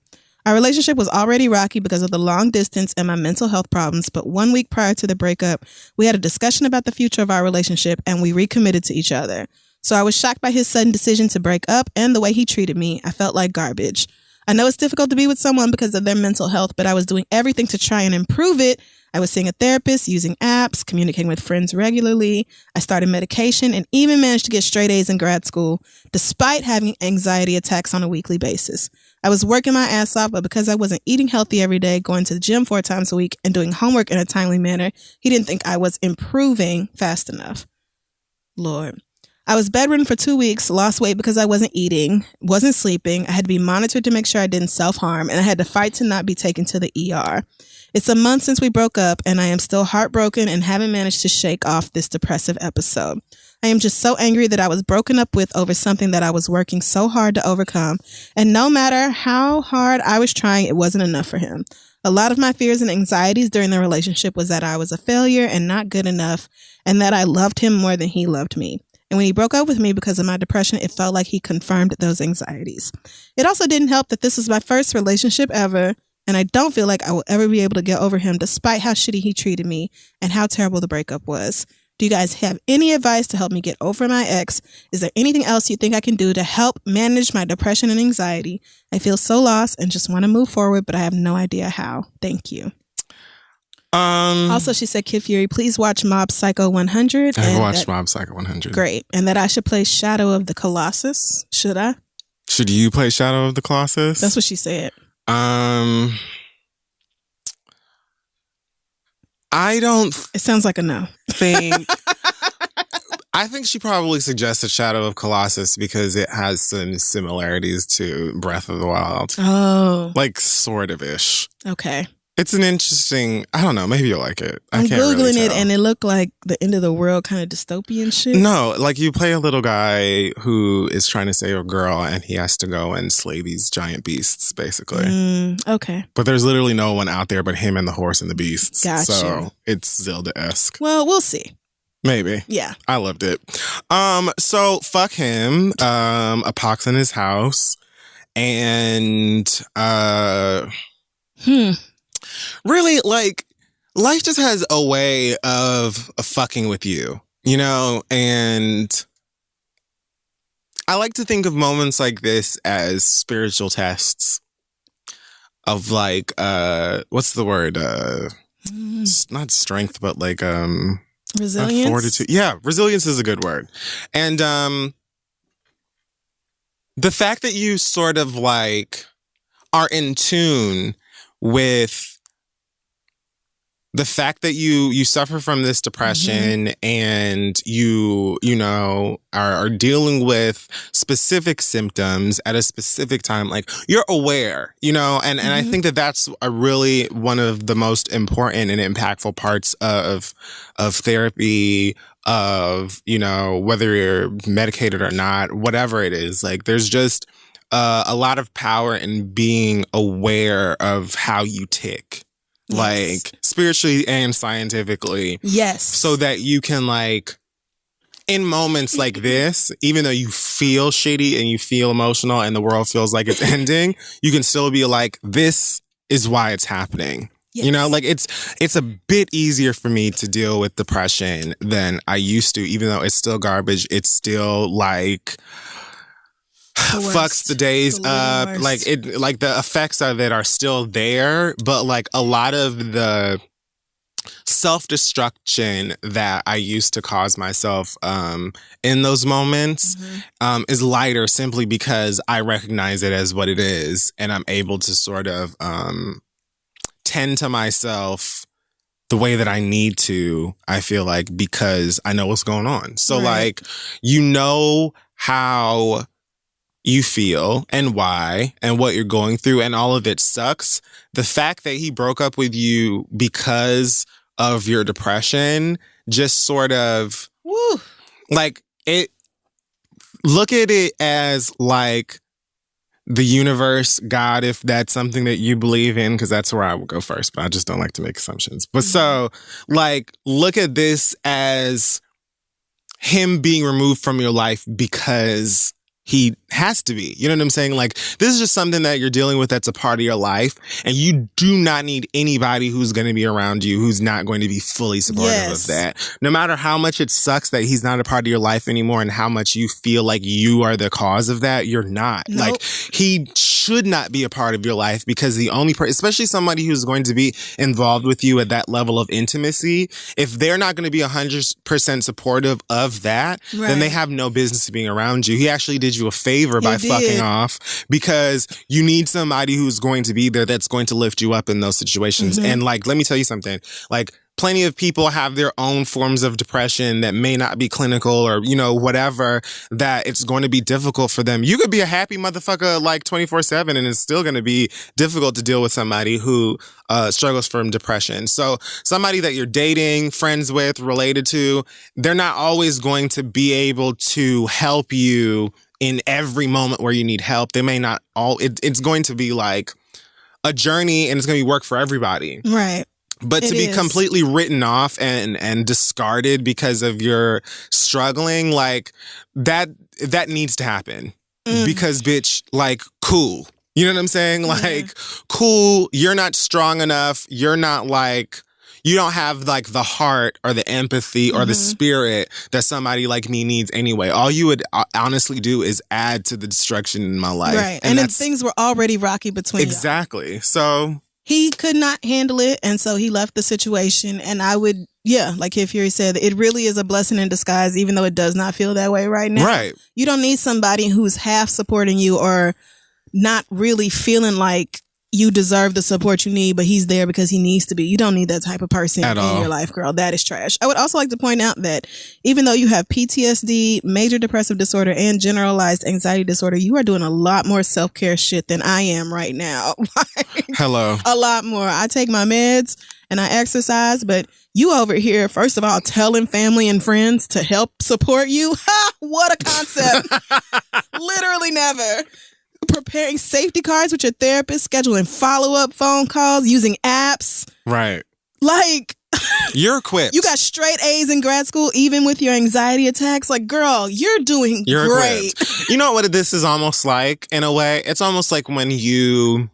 Our relationship was already rocky because of the long distance and my mental health problems, but 1 week prior to the breakup, we had a discussion about the future of our relationship and we recommitted to each other. So I was shocked by his sudden decision to break up and the way he treated me. I felt like garbage. I know it's difficult to be with someone because of their mental health, but I was doing everything to try and improve it. I was seeing a therapist, using apps, communicating with friends regularly. I started medication and even managed to get straight A's in grad school, despite having anxiety attacks on a weekly basis. I was working my ass off, but because I wasn't eating healthy every day, going to the gym 4 times a week, and doing homework in a timely manner, he didn't think I was improving fast enough. Lord. I was bedridden for 2 weeks, lost weight because I wasn't eating, wasn't sleeping. I had to be monitored to make sure I didn't self-harm, and I had to fight to not be taken to the ER. It's a month since we broke up, and I am still heartbroken and haven't managed to shake off this depressive episode. I am just so angry that I was broken up with over something that I was working so hard to overcome, and no matter how hard I was trying, it wasn't enough for him. A lot of my fears and anxieties during the relationship was that I was a failure and not good enough, and that I loved him more than he loved me. And when he broke up with me because of my depression, it felt like he confirmed those anxieties. It also didn't help that this was my first relationship ever, and I don't feel like I will ever be able to get over him despite how shitty he treated me and how terrible the breakup was. Do you guys have any advice to help me get over my ex? Is there anything else you think I can do to help manage my depression and anxiety? I feel so lost and just want to move forward, but I have no idea how. Thank you. Also, she said, Kid Fury, please watch Mob Psycho 100. I watched Mob Psycho 100. Great. And that I should play Shadow of the Colossus. Should I? Should you play Shadow of the Colossus? That's what she said. I don't. It sounds like a no. Think. I think she probably suggested Shadow of Colossus because it has some similarities to Breath of the Wild. Oh. Like, sort of ish. Okay. It's an interesting, I don't know, maybe you'll like it. I'm can't Googling really it and it looked like the end of the world kind of dystopian shit. No, like you play a little guy who is trying to save a girl and he has to go and slay these giant beasts, basically. Okay. But there's literally no one out there but him and the horse and the beasts. Gotcha. So it's Zelda-esque. Well, we'll see. Maybe. Yeah. I loved it. So fuck him. A pox in his house. And really, like, life just has a way of fucking with you, you know? And I like to think of moments like this as spiritual tests of, like, what's the word? Not strength, but like, resilience? Fortitude. Yeah, resilience is a good word. And the fact that you sort of, like, are in tune with the fact that you suffer from this depression and you know, are dealing with specific symptoms at a specific time, like, you're aware, you know, and I think that that's a really one of the most important and impactful parts of therapy, of, you know, whether you're medicated or not, whatever it is. Like, there's just a lot of power in being aware of how you tick. Yes. Like, spiritually and scientifically. Yes. So that you can, like, in moments like this, even though you feel shitty and you feel emotional and the world feels like it's ending, you can still be like, this is why it's happening. Yes. You know, like, it's a bit easier for me to deal with depression than I used to, even though it's still garbage. It's still, like, fucks the days up. Worst. Like, it, like, the effects of it are still there, but, like, a lot of the self-destruction that I used to cause myself in those moments is lighter, simply because I recognize it as what it is, and I'm able to sort of tend to myself the way that I need to, I feel like, because I know what's going on. So, like, you know how you feel and why and what you're going through, and all of it sucks. The fact that he broke up with you because of your depression just sort of, like, it, look at it as, like, the universe, God, if that's something that you believe in, because that's where I would go first, but I just don't like to make assumptions. But so, like, look at this as him being removed from your life because he has to be. You know what I'm saying? Like, this is just something that you're dealing with that's a part of your life. And you do not need anybody who's going to be around you who's not going to be fully supportive of that. No matter how much it sucks that he's not a part of your life anymore and how much you feel like you are the cause of that, you're not. Nope. Like, he should not be a part of your life, because the only person, especially somebody who's going to be involved with you at that level of intimacy, if they're not going to be 100% supportive of that, then they have no business being around you. He actually did you a favor by fucking off, because you need somebody who's going to be there that's going to lift you up in those situations. And like, let me tell you something, like, plenty of people have their own forms of depression that may not be clinical or, you know, whatever, that it's going to be difficult for them. You could be a happy motherfucker like 24/7 and it's still going to be difficult to deal with somebody who struggles from depression. So somebody that you're dating, friends with, related to, they're not always going to be able to help you in every moment where you need help. They may not it's going to be like a journey, and it's going to be work for everybody. Right. But to be completely written off and discarded because of your struggling, like, that needs to happen. Because, bitch, like, cool. You know what I'm saying? Like, cool, you're not strong enough. You're not, like, you don't have, like, the heart or the empathy or the spirit that somebody like me needs anyway. All you would honestly do is add to the destruction in my life. Right. And then things were already rocky between you. Exactly. So he could not handle it, and so he left the situation. And I would, like Kid Fury said, it really is a blessing in disguise, even though it does not feel that way right now. Right. You don't need somebody who's half supporting you or not really feeling like you deserve the support you need, but he's there because he needs to be. You don't need that type of person in your life, girl. That is trash. I would also like to point out that even though you have PTSD, major depressive disorder, and generalized anxiety disorder, you are doing a lot more self-care shit than I am right now. Hello. A lot more. I take my meds and I exercise, but you over here, first of all, telling family and friends to help support you. Ha! What a concept. Literally never. Preparing safety cards with your therapist, scheduling follow-up phone calls, using apps. Right. Like, you're equipped. You got straight A's in grad school, even with your anxiety attacks. Like, girl, you're doing great. Equipped. You know what this is almost like, in a way? It's almost like when you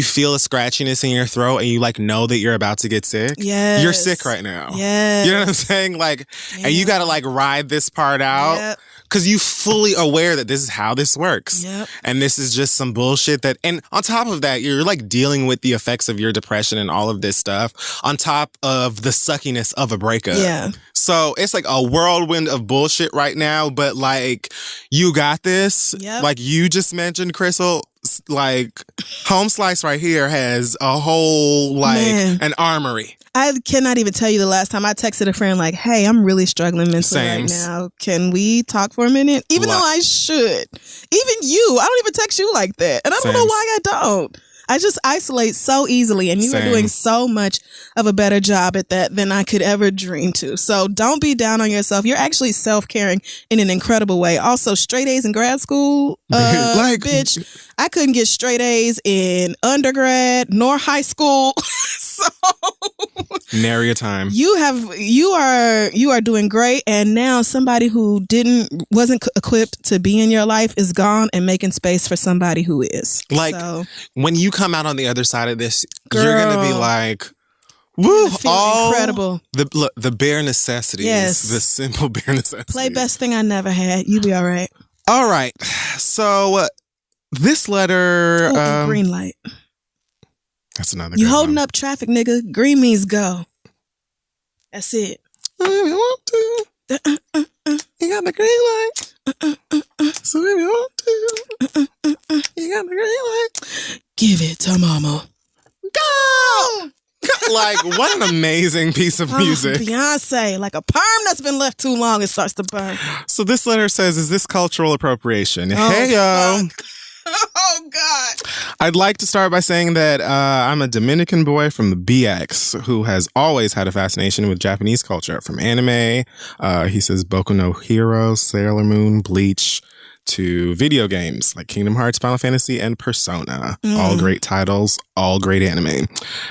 feel a scratchiness in your throat and you, like, know that you're about to get sick. Yes. You're sick right now. Yes. You know what I'm saying? Like, and you got to, like, ride this part out. Yep. Because you fully aware that this is how this works. Yep. And this is just some bullshit that, and on top of that, you're like dealing with the effects of your depression and all of this stuff on top of the suckiness of a breakup. Yeah. So it's like a whirlwind of bullshit right now, but like, you got this. Yep. Like you just mentioned, Crystal, like Home Slice right here has a whole, like, an armory. I cannot even tell you the last time I texted a friend like, hey, I'm really struggling mentally right now. Can we talk for a minute? Even though I should. Even you. I don't even text you like that. And I don't know why I don't. I just isolate so easily, and you are doing so much of a better job at that than I could ever dream to. So don't be down on yourself. You're actually self-caring in an incredible way. Also, straight A's in grad school, like, bitch, I couldn't get straight A's in undergrad nor high school. So nary a time. You are doing great, and now somebody who wasn't equipped to be in your life is gone and making space for somebody who is. Like, when you come out on the other side of this, girl, you're gonna be like, woo, all incredible. The bare necessities. Yes. The simple bare necessities. Play Best Thing I Never Had. You be all right. All right. So this letter, and green light. That's another. You holding up traffic, nigga. Green means go. That's it. If you want to, you got the green light. So if you want to, you got the green light. Give it to mama. Go! Like, what an amazing piece of music. Beyonce, like a perm that's been left too long, it starts to burn. So this letter says, is this cultural appropriation? Oh, hey, yo. fuck. Oh, God. I'd like to start by saying that I'm a Dominican boy from the BX who has always had a fascination with Japanese culture, from anime, he says Boku no Hero, Sailor Moon, Bleach, to video games like Kingdom Hearts, Final Fantasy, and Persona. All great titles, all great anime.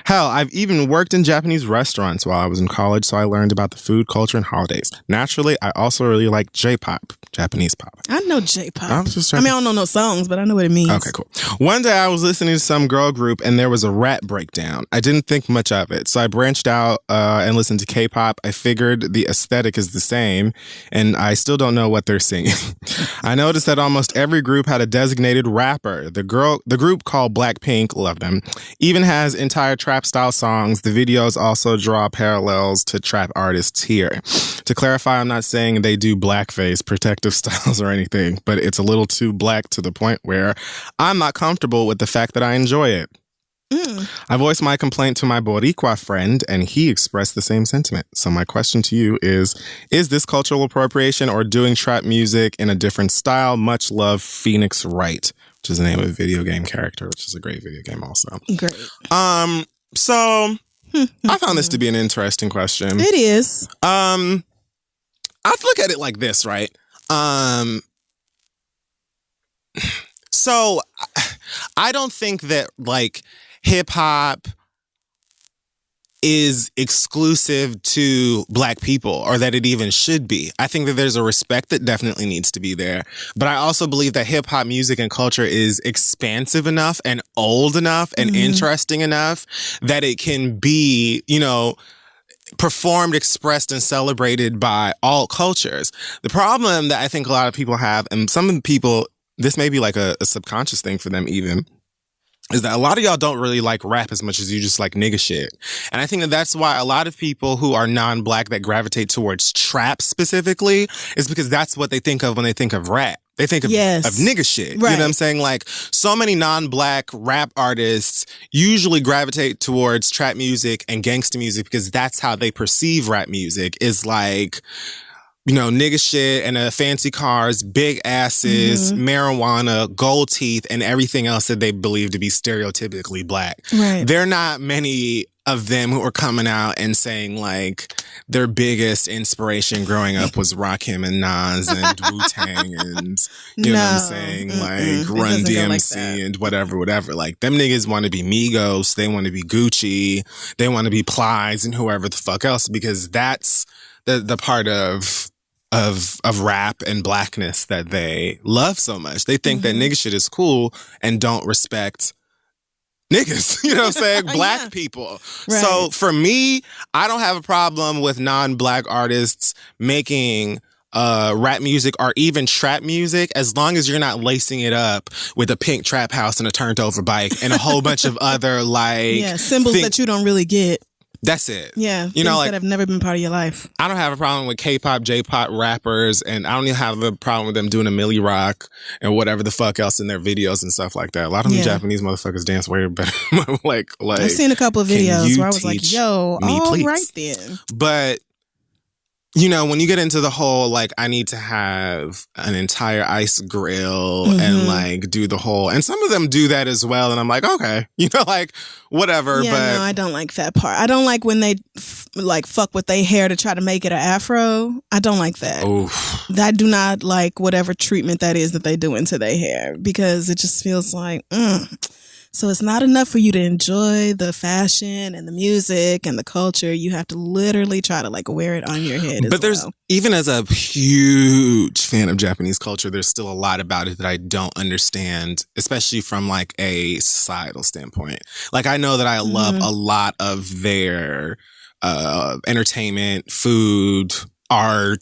Hell, I've even worked in Japanese restaurants while I was in college, so I learned about the food culture and holidays. Naturally, I also really like J-pop. Japanese pop. I know J-pop. I was just I don't know no songs, but I know what it means. Okay, cool. One day I was listening to some girl group and there was a rap breakdown. I didn't think much of it, so I branched out and listened to K-pop. I figured the aesthetic is the same, and I still don't know what they're singing. I noticed that almost every group had a designated rapper. The group called Blackpink, love them, even has entire trap-style songs. The videos also draw parallels to trap artists here. To clarify, I'm not saying they do blackface, protective styles, or anything, but it's a little too black to the point where I'm not comfortable with the fact that I enjoy it. I voiced my complaint to my Boricua friend, and he expressed the same sentiment. So my question to you is this cultural appropriation or doing trap music in a different style? Much love, Phoenix Wright, which is the name of a video game character, which is a great video game also. Great. So I found this to be an interesting question. It is. I look at it like this, right? So I don't think that like hip hop is exclusive to Black people or that it even should be. I think that there's a respect that definitely needs to be there. But I also believe that hip hop music and culture is expansive enough and old enough and interesting enough that it can be, you know, performed, expressed, and celebrated by all cultures. The problem that I think a lot of people have, and some people, this may be like a subconscious thing for them even, is that a lot of y'all don't really like rap as much as you just like nigga shit. And I think that that's why a lot of people who are non-Black that gravitate towards trap specifically is because that's what they think of when they think of rap. They think of nigga shit. Right. You know what I'm saying? Like, so many non-Black rap artists usually gravitate towards trap music and gangsta music because that's how they perceive rap music, is like, you know, nigga shit and fancy cars, big asses, marijuana, gold teeth, and everything else that they believe to be stereotypically Black. Right. There are not many of them who are coming out and saying like their biggest inspiration growing up was Rakim and Nas and Wu-Tang and you know what I'm saying, like Run DMC like and whatever. Like them niggas want to be Migos, they want to be Gucci, they want to be Plies and whoever the fuck else, because that's the part of rap and Blackness that they love so much. They think that nigga shit is cool and don't respect niggas, you know what I'm saying? Black people. Right. So for me, I don't have a problem with non-Black artists making rap music or even trap music, as long as you're not lacing it up with a pink trap house and a turned over bike and a whole bunch of other like symbols that you don't really get. That's it. Yeah. You know, like, that have never been part of your life. I don't have a problem with K-pop, J-pop rappers, and I don't even have a problem with them doing a Milli Rock and whatever the fuck else in their videos and stuff like that. A lot of them Japanese motherfuckers dance way better. like I've seen a couple of videos where I was like, yo, all right then. But you know, when you get into the whole, like, I need to have an entire ice grill and like do the whole, and some of them do that as well. And I'm like, okay, you know, like whatever. Yeah, but no, I don't like that part. I don't like when they like fuck with their hair to try to make it an afro. I don't like that. Oof. I do not like whatever treatment that is that they do into their hair, because it just feels like, So it's not enough for you to enjoy the fashion and the music and the culture. You have to literally try to like wear it on your head. But there's, even as a huge fan of Japanese culture, there's still a lot about it that I don't understand, especially from like a societal standpoint. Like, I know that I love a lot of their entertainment, food, art,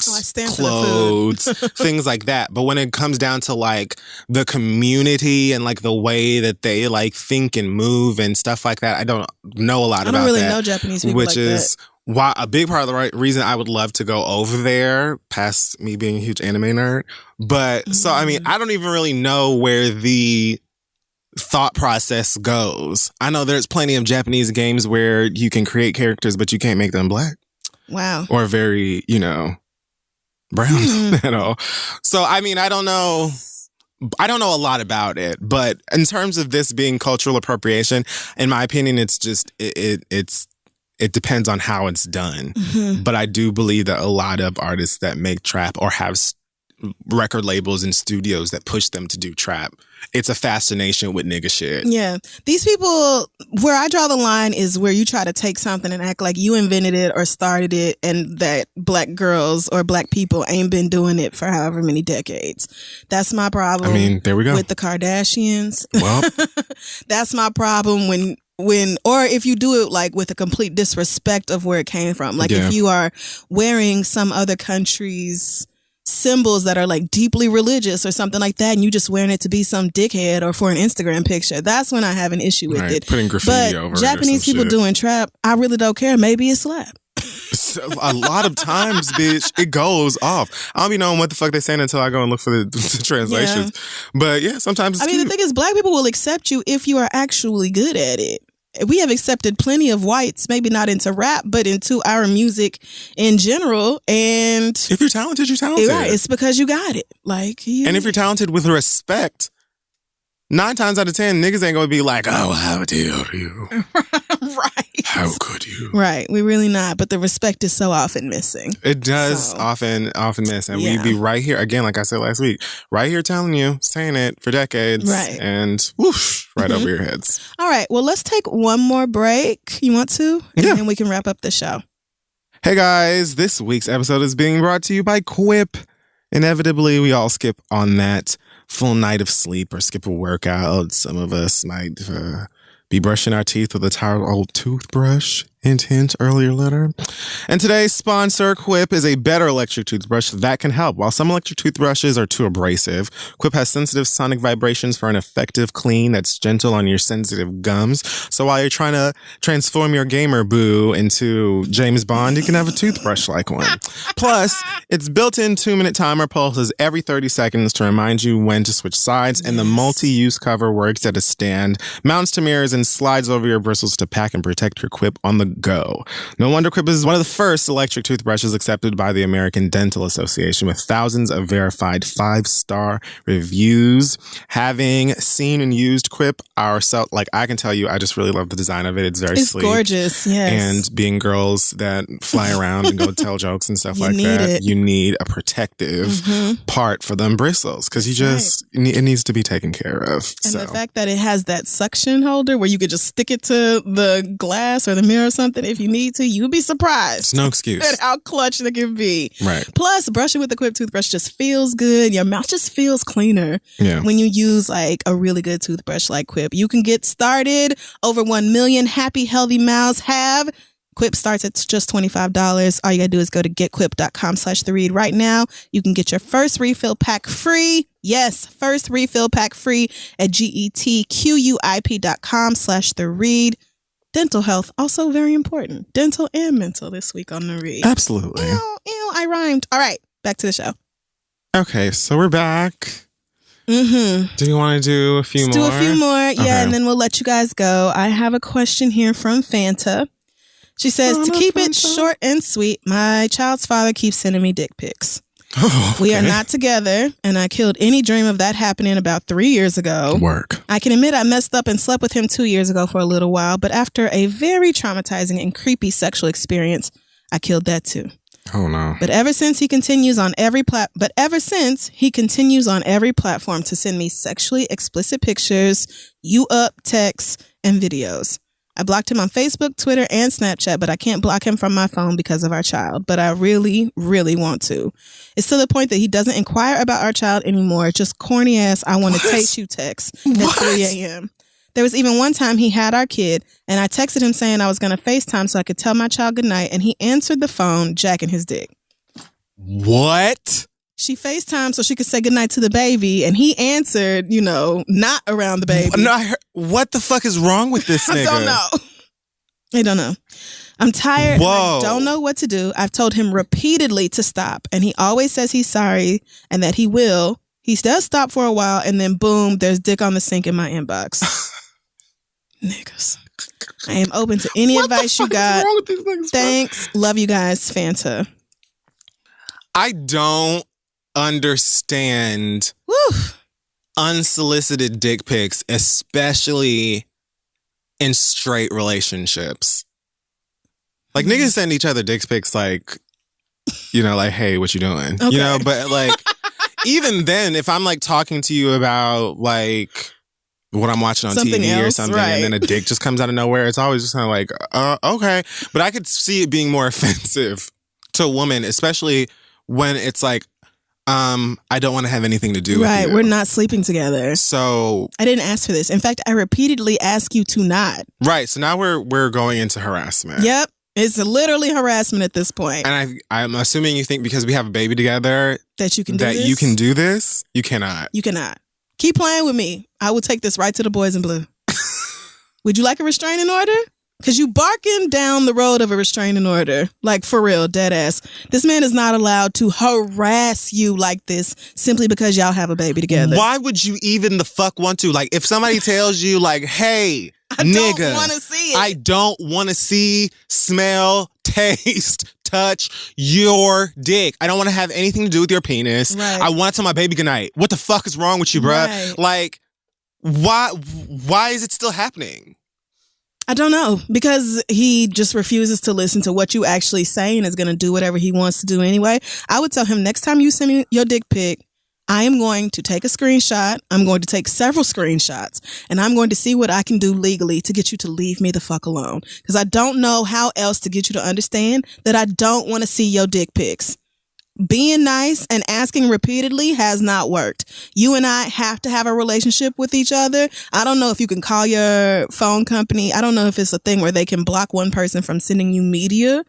clothes, things like that. But when it comes down to like the community and like the way that they like think and move and stuff like that, I don't know a lot about that. I don't really know Japanese people, which is why a big part of the reason I would love to go over there, past me being a huge anime nerd. But so, I mean, I don't even really know where the thought process goes. I know there's plenty of Japanese games where you can create characters, but you can't make them Black. Wow. Or very, you know, brown at all. So, I mean, I don't know a lot about it, but in terms of this being cultural appropriation, in my opinion, it's just, it depends on how it's done. But I do believe that a lot of artists that make trap or have record labels and studios that push them to do trap it's a fascination with nigga shit. Yeah. These people, where I draw the line is where you try to take something and act like you invented it or started it, and that black girls or black people ain't been doing it for however many decades. That's my problem. I mean, there we go. With the Kardashians. Well, that's my problem when or if you do it like with a complete disrespect of where it came from. Like if you are wearing some other country's symbols that are like deeply religious or something like that, and you just wearing it to be some dickhead or for an Instagram picture, that's when I have an issue with it. Putting graffiti over Japanese people doing trap, I really don't care. Maybe it's slap. A lot of times, bitch, it goes off. I don't be knowing what the fuck they're saying until I go and look for the translations. Yeah. But yeah, sometimes it's the thing is, black people will accept you if you are actually good at it. We have accepted plenty of whites, maybe not into rap, but into our music in general. And if you're talented, you're talented. Right, it's because you got it. And if you're talented with respect, 9 times out of 10, niggas ain't gonna be like, "Oh, how dare you?" Right? How could you? Right. We really not. But the respect is so often missing. It does often miss, and we'd be right here again, like I said last week, right here telling you, saying it for decades, right? And whoosh, right over your heads. All right. Well, let's take one more break. You want to? And then we can wrap up the show. Hey guys, this week's episode is being brought to you by Quip. Inevitably, we all skip on that full night of sleep or skip a workout. Some of us might be brushing our teeth with a tired old toothbrush. Hint, hint, earlier letter. And today's sponsor, Quip, is a better electric toothbrush that can help. While some electric toothbrushes are too abrasive, Quip has sensitive sonic vibrations for an effective clean that's gentle on your sensitive gums. So while you're trying to transform your gamer boo into James Bond, you can have a toothbrush like one. Plus, its built-in 2-minute timer pulses every 30 seconds to remind you when to switch sides, and the multi-use cover works at a stand, mounts to mirrors, and slides over your bristles to pack and protect your Quip on the go. No wonder Quip is one of the first electric toothbrushes accepted by the American Dental Association, with thousands of verified 5-star reviews. Having seen and used Quip ourselves, I can tell you, I just really love the design of it. It's very sleek. It's gorgeous, yes. And being girls that fly around and go tell jokes and stuff like that, you need a protective part for them bristles, because it needs to be taken care of. And the fact that it has that suction holder where you could just stick it to the glass or the mirror or something if you need to, you'd be surprised. It's no excuse at how clutch it can be. Right. Plus, brushing with the Quip toothbrush just feels good. Your mouth just feels cleaner when you use a really good toothbrush like Quip. You can get started. Over 1 million happy, healthy mouths have. Quip starts at just $25. All you gotta do is go to getquip.com/theread right now. You can get your first refill pack free. Yes, first refill pack free at getquip.com/theread. Dental health, also very important. Dental and mental this week on The Read. Absolutely. Ew, I rhymed. All right, back to the show. Okay, so we're back. Do you want to do a few more? Do a few more, and then we'll let you guys go. I have a question here from Fanta. She says, to keep it short and sweet, my child's father keeps sending me dick pics. Oh, okay. We are not together, and I killed any dream of that happening about 3 years ago. Work. I can admit I messed up and slept with him 2 years ago for a little while, but after a very traumatizing and creepy sexual experience, I killed that too. Oh no. But ever since he continues on every platform to send me sexually explicit pictures, texts, and videos. I blocked him on Facebook, Twitter, and Snapchat, but I can't block him from my phone because of our child. But I really, really want to. It's to the point that he doesn't inquire about our child anymore. Just corny ass, I want to taste you text at 3 a.m. There was even one time he had our kid, and I texted him saying I was going to FaceTime so I could tell my child goodnight, and he answered the phone, jacking his dick. What? She FaceTimed so she could say goodnight to the baby, and he answered, not around the baby. No, what the fuck is wrong with this nigga? I don't know. I'm tired. Whoa. And I don't know what to do. I've told him repeatedly to stop, and he always says he's sorry and that he will. He does stop for a while, and then boom, there's dick on the sink in my inbox. Niggas. I am open to any advice you got. Wrong with these niggas, thanks. Bro? Love you guys. Fanta. I don't understand unsolicited dick pics, especially in straight relationships. Like, niggas send each other dick pics like, hey, what you doing? Okay. But even then, if I'm like talking to you about like what I'm watching on Something TV or else, something, right. and then a dick just comes out of nowhere, it's always just kind of like, okay. But I could see it being more offensive to a woman, especially when it's like, I don't want to have anything to do with you. Right, we're not sleeping together. So I didn't ask for this. In fact, I repeatedly asked you to not. Right, so now we're going into harassment. Yep, it's literally harassment at this point. And I'm assuming you think because we have a baby together that you can do this? you can do this. You cannot. You cannot. Keep playing with me. I will take this right to the boys in blue. Would you like a restraining order? Because you barking down the road of a restraining order. Like, for real, dead ass. This man is not allowed to harass you like this simply because y'all have a baby together. Why would you even the fuck want to? Like, if somebody tells you, like, hey, I nigga, don't want to see it. I don't want to see, smell, taste, touch your dick. I don't want to have anything to do with your penis. Right. I want to tell my baby goodnight. What the fuck is wrong with you, bruh? Right. Like, why is it still happening? I don't know, because he just refuses to listen to what you actually say and is going to do whatever he wants to do anyway. I would tell him, next time you send me your dick pic, I am going to take a screenshot. I'm going to take several screenshots, and I'm going to see what I can do legally to get you to leave me the fuck alone. Because I don't know how else to get you to understand that I don't want to see your dick pics. Being nice and asking repeatedly has not worked. You and I have to have a relationship with each other. I don't know if you can call your phone company. I don't know if it's a thing where they can block one person from sending you media.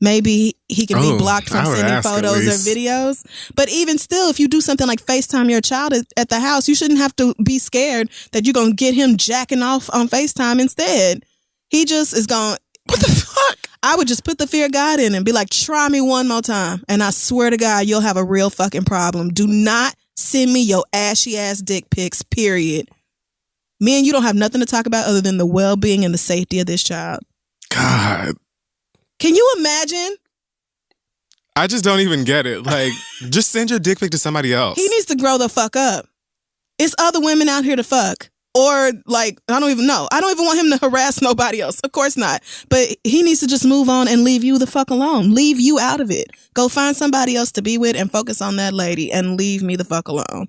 Maybe he can be blocked from sending photos or videos. But even still, if you do something like FaceTime your child at the house, you shouldn't have to be scared that you're going to get him jacking off on FaceTime instead. He just is going, what the fuck? I would just put the fear of God in and be like, try me one more time. And I swear to God, you'll have a real fucking problem. Do not send me your ashy ass dick pics, period. Me and you don't have nothing to talk about other than the well-being and the safety of this child. God. Can you imagine? I just don't even get it. Like, just send your dick pic to somebody else. He needs to grow the fuck up. It's other women out here to fuck. Or, like, I don't even know. I don't even want him to harass nobody else. Of course not. But he needs to just move on and leave you the fuck alone. Leave you out of it. Go find somebody else to be with and focus on that lady and leave me the fuck alone.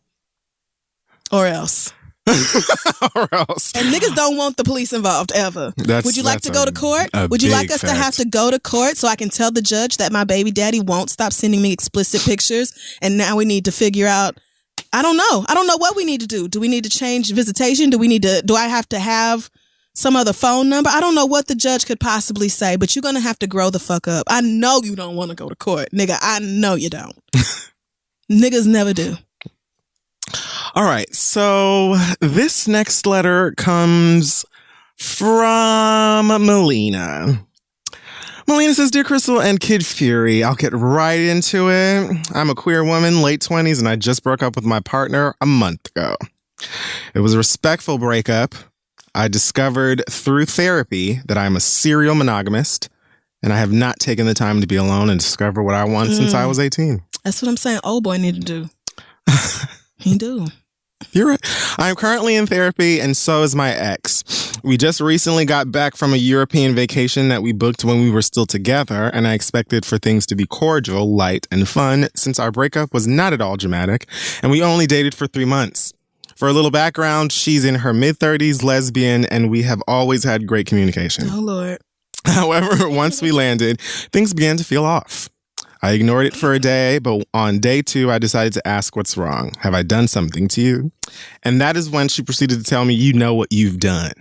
Or else. Or else. And niggas don't want the police involved ever. Would you like to go to court? Would you like us to have to go to court so I can tell the judge that my baby daddy won't stop sending me explicit pictures? And now we need to figure out, I don't know. I don't know what we need to do. Do we need to change visitation? Do I have to have some other phone number? I don't know what the judge could possibly say, but you're going to have to grow the fuck up. I know you don't want to go to court, nigga. I know you don't. Niggas never do. All right. So this next letter comes from Melina. Melina says, Dear Crystal and Kid Fury, I'll get right into it. I'm a queer woman, late 20s, and I just broke up with my partner a month ago. It was a respectful breakup. I discovered through therapy that I'm a serial monogamist, and I have not taken the time to be alone and discover what I want since I was 18. That's what I'm saying. Old boy need to do. He do. You're right. I'm currently in therapy, and so is my ex. We just recently got back from a European vacation that we booked when we were still together, and I expected for things to be cordial, light, and fun since our breakup was not at all dramatic, and we only dated for 3 months. For a little background, she's in her mid-30s, lesbian, and we have always had great communication. Oh, Lord. However, once we landed, things began to feel off. I ignored it for a day, but on day 2, I decided to ask what's wrong. Have I done something to you? And that is when she proceeded to tell me, you know what you've done.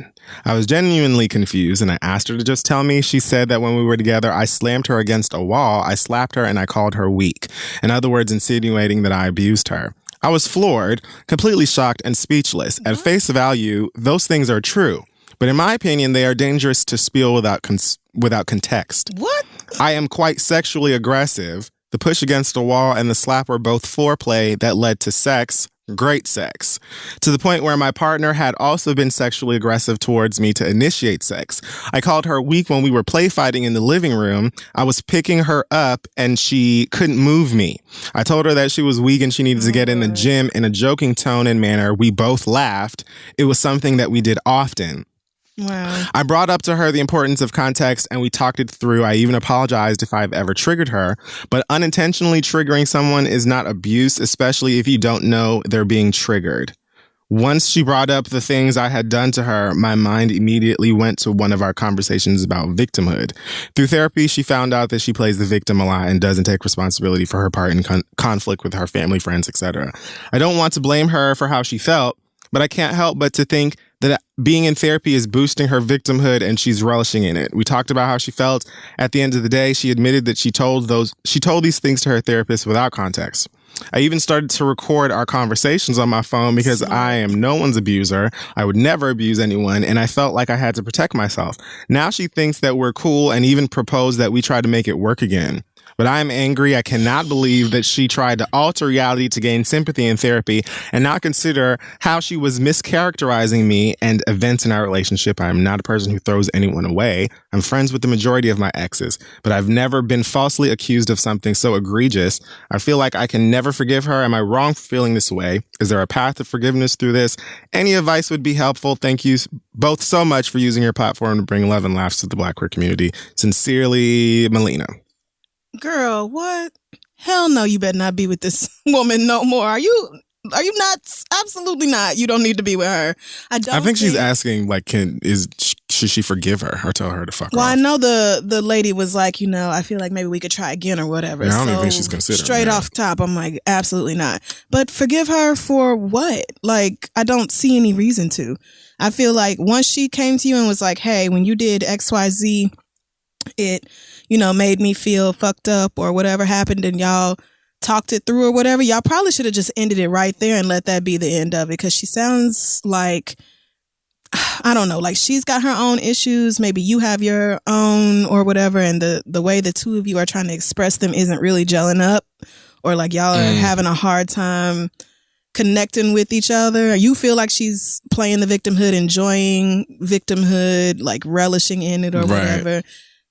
I was genuinely confused, and I asked her to just tell me. She said that when we were together, I slammed her against a wall, I slapped her, and I called her weak. In other words, insinuating that I abused her. I was floored, completely shocked, and speechless. At face value, those things are true. But in my opinion, they are dangerous to spill without context. What? I am quite sexually aggressive. The push against the wall and the slap were both foreplay that led to sex, great sex, to the point where my partner had also been sexually aggressive towards me to initiate sex. I called her weak when we were play fighting in the living room. I was picking her up and she couldn't move me. I told her that she was weak and she needed to get in the gym in a joking tone and manner. We both laughed. It was something that we did often. Wow. I brought up to her the importance of context and we talked it through. I even apologized if I've ever triggered her, but unintentionally triggering someone is not abuse, especially if you don't know they're being triggered. Once she brought up the things I had done to her, my mind immediately went to one of our conversations about victimhood. Through therapy, she found out that she plays the victim a lot and doesn't take responsibility for her part in conflict with her family, friends, etc. I don't want to blame her for how she felt, but I can't help but to think that being in therapy is boosting her victimhood and she's relishing in it. We talked about how she felt. At the end of the day, she admitted that she told these things to her therapist without context. I even started to record our conversations on my phone because I am no one's abuser. I would never abuse anyone, and I felt like I had to protect myself. Now she thinks that we're cool and even proposed that we try to make it work again. But I am angry. I cannot believe that she tried to alter reality to gain sympathy in therapy and not consider how she was mischaracterizing me and events in our relationship. I am not a person who throws anyone away. I'm friends with the majority of my exes, but I've never been falsely accused of something so egregious. I feel like I can never forgive her. Am I wrong for feeling this way? Is there a path to forgiveness through this? Any advice would be helpful. Thank you both so much for using your platform to bring love and laughs to the Black queer community. Sincerely, Melina. Girl, what? Hell no, you better not be with this woman no more. Are you not? Absolutely not. You don't need to be with her. I think she's asking, like, should she forgive her or tell her to fuck off? Well, I know the lady was like, I feel like maybe we could try again or whatever. Yeah, I don't even think she's considering straight that. off top, I'm like, absolutely not. But forgive her for what? Like, I don't see any reason to. I feel like once she came to you and was like, hey, when you did XYZ, it made me feel fucked up or whatever happened and y'all talked it through or whatever, y'all probably should have just ended it right there and let that be the end of it, because she sounds like, I don't know, like she's got her own issues, maybe you have your own or whatever, and the way the two of you are trying to express them isn't really gelling up, or like y'all are having a hard time connecting with each other. You feel like she's playing the victimhood, enjoying victimhood, like relishing in it or whatever.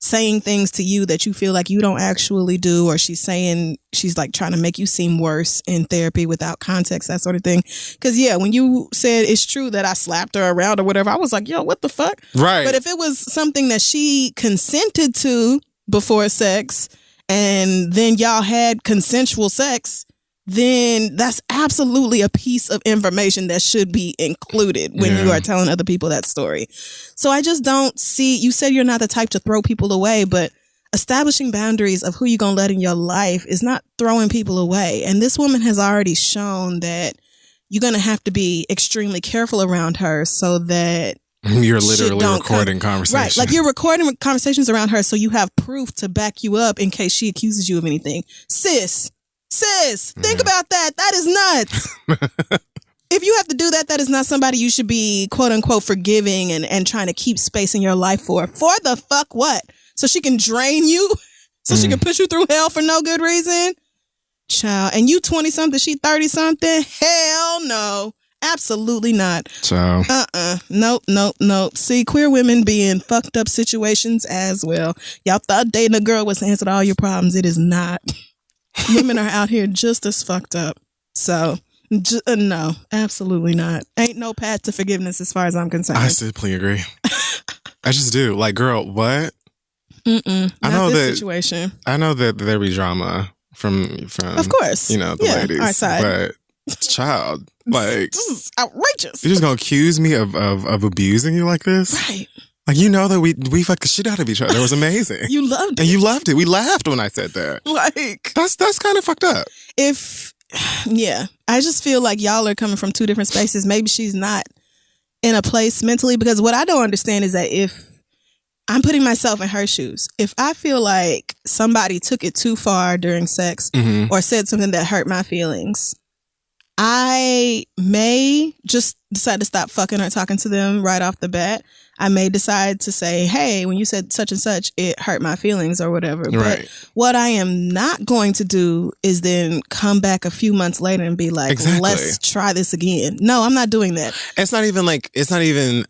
Saying things to you that you feel like you don't actually do, or she's like trying to make you seem worse in therapy without context, that sort of thing. Because when you said it's true that I slapped her around or whatever, I was like, yo, what the fuck? Right. But if it was something that she consented to before sex and then y'all had consensual sex, then that's absolutely a piece of information that should be included when you are telling other people that story. So I just don't see, you said you're not the type to throw people away, but establishing boundaries of who you're going to let in your life is not throwing people away. And this woman has already shown that you're going to have to be extremely careful around her so that you're literally recording conversations. Right. Like you're recording conversations around her so you have proof to back you up in case she accuses you of anything. Sis, think about that. That is nuts. If you have to do that, that is not somebody you should be quote unquote forgiving and trying to keep space in your life for. For the fuck what? So she can drain you? So she can push you through hell for no good reason? Child. And you 20 something, she 30 something? Hell no. Absolutely not. So Nope. See, queer women be in fucked up situations as well. Y'all thought dating a girl was the answer to all your problems. It is not. Women are out here just as fucked up. So, no, absolutely not. Ain't no path to forgiveness as far as I'm concerned. I simply agree. I just do. Like, girl, what? I know this situation. I know that there be drama from of course, the ladies. Our side. But, child, like, this is outrageous. You're just gonna accuse me of abusing you like this? Right. Like, that we fucked the shit out of each other. It was amazing. You loved it. And you loved it. We laughed when I said that. Like, that's kind of fucked up. I just feel like y'all are coming from two different spaces. Maybe she's not in a place mentally, because what I don't understand is that if I'm putting myself in her shoes, if I feel like somebody took it too far during sex or said something that hurt my feelings, I may just decide to stop fucking or talking to them right off the bat. I may decide to say, hey, when you said such and such, it hurt my feelings or whatever. Right. But what I am not going to do is then come back a few months later and be like, let's try this again. No, I'm not doing that. It's not even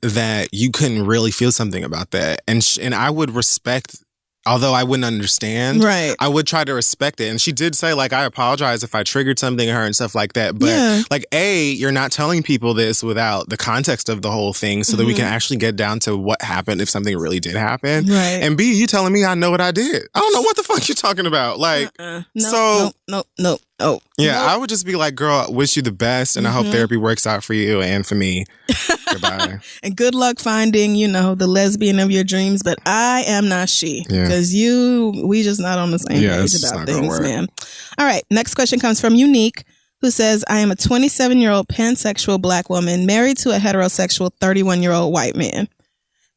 that you couldn't really feel something about that. And I would respect although I wouldn't understand, right, I would try to respect it. And she did say, like, I apologize if I triggered something in her and stuff like that. But, like, A, you're not telling people this without the context of the whole thing so that we can actually get down to what happened if something really did happen. Right. And B, you telling me I know what I did. I don't know what the fuck you're talking about. Like, no. Yeah, I would just be like, girl, I wish you the best, and I hope therapy works out for you and for me. Goodbye. And good luck finding, the lesbian of your dreams, but I am not she. Because we just not on the same page about things, man. All right, next question comes from Unique, who says, I am a 27-year-old pansexual black woman married to a heterosexual 31-year-old white man.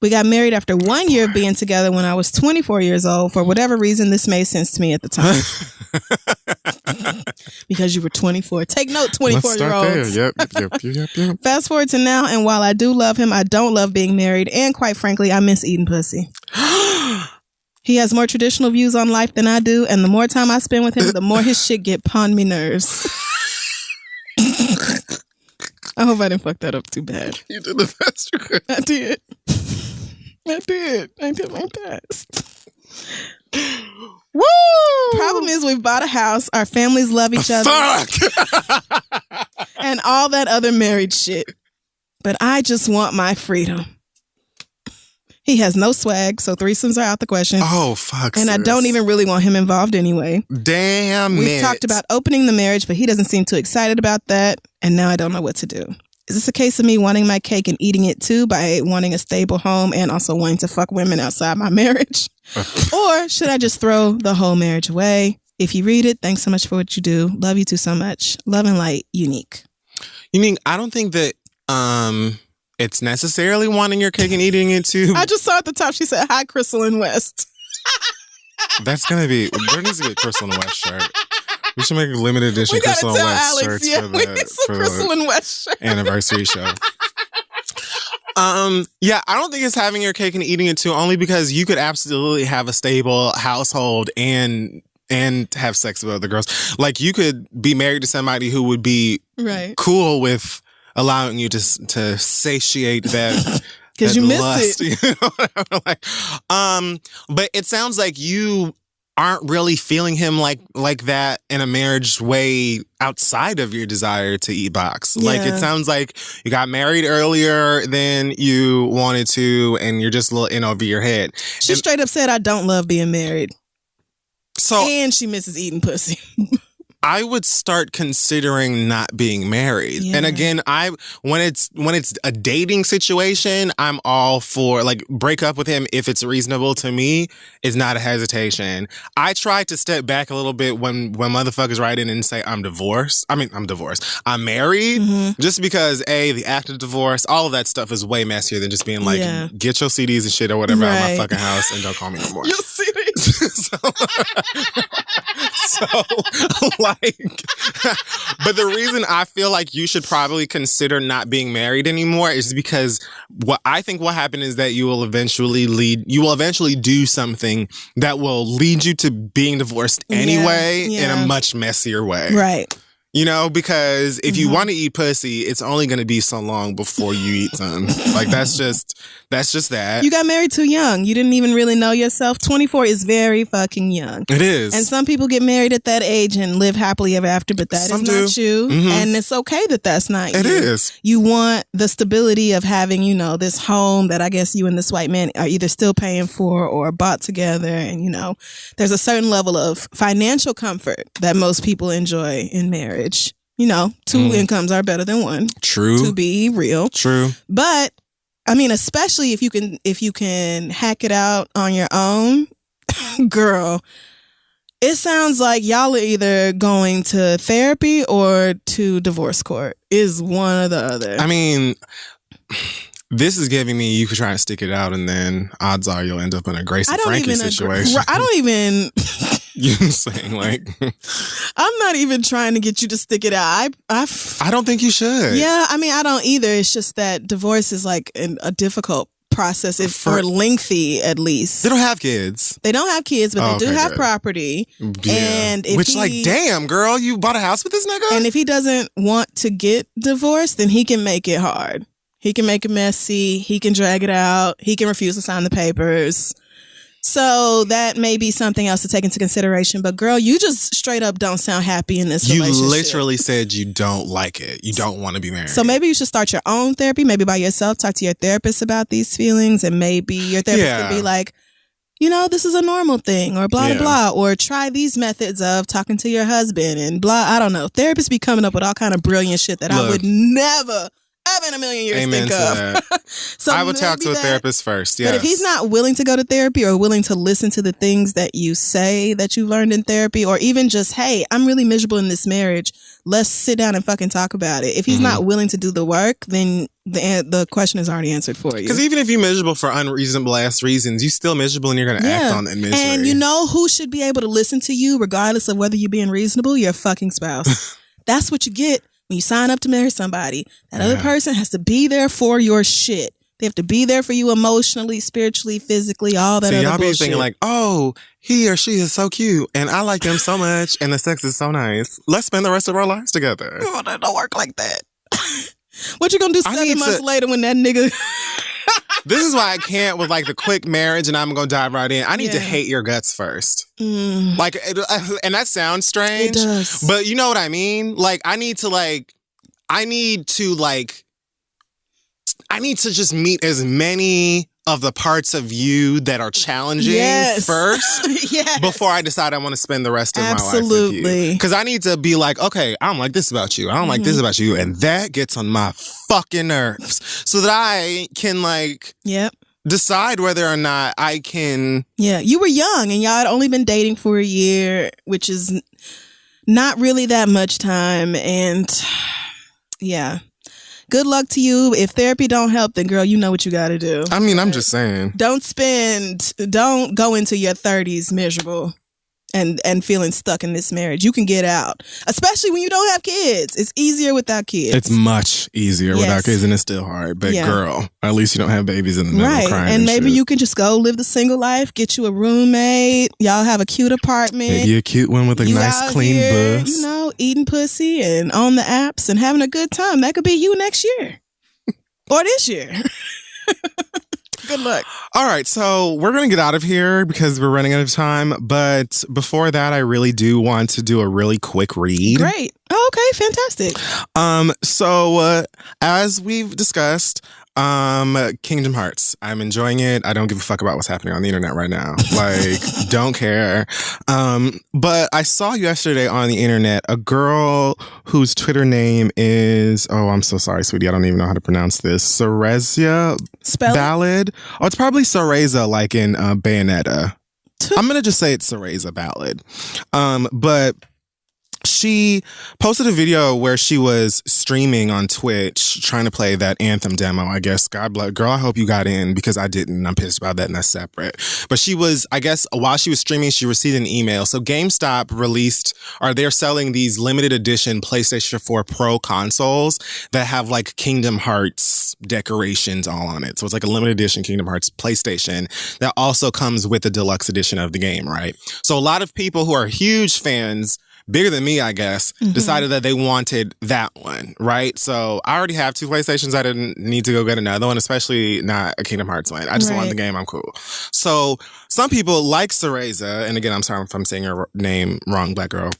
We got married after 1 year of being together when I was 24 years old. For whatever reason, this made sense to me at the time. Because you were 24. Take note, 24-year-olds. Yep. Fast forward to now, and while I do love him, I don't love being married. And quite frankly, I miss eating pussy. He has more traditional views on life than I do. And the more time I spend with him, the more his shit get upon me nerves. I hope I didn't fuck that up too bad. You did the best you could. I did. I did my best. Woo! Problem is, we've bought a house. Our families love each other. Fuck! And all that other married shit. But I just want my freedom. He has no swag, so threesomes are out the question. Oh, fuck. And I don't even really want him involved anyway. Damn We've talked about opening the marriage, but he doesn't seem too excited about that. And now I don't know what to do. Is this a case of me wanting my cake and eating it too by wanting a stable home and also wanting to fuck women outside my marriage? Or should I just throw the whole marriage away? If you read it, thanks so much for what you do. Love you too so much. Love and light, Unique. Unique, I don't think that it's necessarily wanting your cake and eating it too. I just saw at the top, she said, hi, Crystal and West. That's going to be, there needs to be a Crystal and West shirt. We should make a limited edition Crystal and West shirts for the Crystal and West shirt. Anniversary show. I don't think it's having your cake and eating it too, only because you could absolutely have a stable household and have sex with other girls. Like, you could be married to somebody who would be cool with allowing you to satiate that. Because you missed lust, it. But it sounds like you aren't really feeling him like that in a marriage way outside of your desire to eat box. Yeah. Like, it sounds like you got married earlier than you wanted to, and you're just a little in over your head. She straight up said, I don't love being married. So, and she misses eating pussy. I would start considering not being married. Yeah. And again, when it's a dating situation, I'm all for, like, break up with him if it's reasonable to me. Is not a hesitation. I try to step back a little bit when motherfuckers write in and say I'm divorced. I'm married. Just because the act of divorce, all of that stuff is way messier than just being like, get your CDs and shit or whatever out of my fucking house and don't call me anymore. Your CDs. But the reason I feel like you should probably consider not being married anymore is because what I think will happen is that you will eventually do something that will lead you to being divorced anyway in a much messier way. Right. You know, because if you want to eat pussy, it's only going to be so long before you eat some. Like, that's just that. You got married too young. You didn't even really know yourself. 24 is very fucking young. It is. And some people get married at that age and live happily ever after, but that is not you. And it's okay that that's not you. It is. You want the stability of having, this home that I guess you and this white man are either still paying for or bought together. And, there's a certain level of financial comfort that most people enjoy in marriage. Two incomes are better than one. True. To be real. True. But I mean, especially if you can hack it out on your own, girl, it sounds like y'all are either going to therapy or to divorce court. Is one or the other. I mean, this is giving me you could try to stick it out, and then odds are you'll end up in a Grace and Frankie situation. I don't even. You know what I'm saying? Like, I'm not even trying to get you to stick it out. I don't think you should. Yeah, I mean, I don't either. It's just that divorce is like a difficult process, or lengthy at least. They don't have kids. They don't have kids, but they do have property. Yeah. And damn, girl, you bought a house with this nigga? And if he doesn't want to get divorced, then he can make it hard. He can make it messy. He can drag it out. He can refuse to sign the papers. So that may be something else to take into consideration. But girl, you just straight up don't sound happy in this relationship. You literally said you don't like it. You don't want to be married. So maybe you should start your own therapy, maybe by yourself. Talk to your therapist about these feelings, and maybe your therapist can be like, you know, this is a normal thing, or blah, blah, blah, or try these methods of talking to your husband and blah. I don't know. Therapists be coming up with all kind of brilliant shit that I would never ever in a million years think of. So I would talk to a therapist first. Yes. But if he's not willing to go to therapy or willing to listen to the things that you say that you learned in therapy, or even just, hey, I'm really miserable in this marriage, let's sit down and fucking talk about it. If he's not willing to do the work, then the question is already answered for you. Because even if you're miserable for unreasonable ass reasons, you're still miserable and you're going to act on that misery. And you know who should be able to listen to you regardless of whether you're being reasonable? Your fucking spouse. That's what you get when you sign up to marry somebody. That other person has to be there for your shit. They have to be there for you emotionally, spiritually, physically, all that other y'all bullshit. be thinking like, oh, he or she is so cute and I like them so much and the sex is so nice. Let's spend the rest of our lives together. Oh, that don't work like that. What you gonna do 7 months later when that nigga... This is why I can't with like the quick marriage and I'm gonna dive right in. I need to hate your guts first. Like, and that sounds strange, it does. But you know what I mean? Like, I need to just meet as many of the parts of you that are challenging first before I decide I want to spend the rest of my life with you. Because I need to be like, okay, I don't like this about you. I don't like this about you. And that gets on my fucking nerves. So that I can decide whether or not I can... Yeah, you were young and y'all had only been dating for a year, which is not really that much time. And yeah... Good luck to you. If therapy don't help, then girl, you know what you got to do. I mean, I'm just saying. Don't go into your 30s miserable and feeling stuck in this marriage. You can get out, especially when you don't have kids. It's easier without kids. It's much easier without kids, and it's still hard. But girl, at least you don't have babies in the middle crying. And maybe you can just go live the single life, get you a roommate. Y'all have a cute apartment. Maybe a cute one with a nice clean bus. You know, eating pussy and on the apps and having a good time. That could be you next year or this year. Good luck. All right, so we're going to get out of here because we're running out of time. But before that, I really do want to do a really quick read. Great. Oh, okay, fantastic. So as we've discussed, Kingdom Hearts. I'm enjoying it. I don't give a fuck about what's happening on the internet right now. Like, don't care. But I saw yesterday on the internet a girl whose Twitter name is, oh, I'm so sorry, sweetie. I don't even know how to pronounce this. Sorezia Ballad. Oh, it's probably Soreza, like in Bayonetta. I'm going to just say it's Soreza Ballad. But she posted a video where she was streaming on Twitch trying to play that Anthem demo, I guess. God bless. Girl, I hope you got in because I didn't. I'm pissed about that and that's separate. But she was, I guess, while she was streaming, she received an email. So GameStop they're selling these limited edition PlayStation 4 Pro consoles that have like Kingdom Hearts decorations all on it. So it's like a limited edition Kingdom Hearts PlayStation that also comes with a deluxe edition of the game, right? So a lot of people who are huge fans, bigger than me, I guess, decided that they wanted that one, right? So I already have 2 PlayStations. I didn't need to go get another one, especially not a Kingdom Hearts one. I just wanted the game. I'm cool. So some people like Soreza, and again, I'm sorry if I'm saying her name wrong, black girl,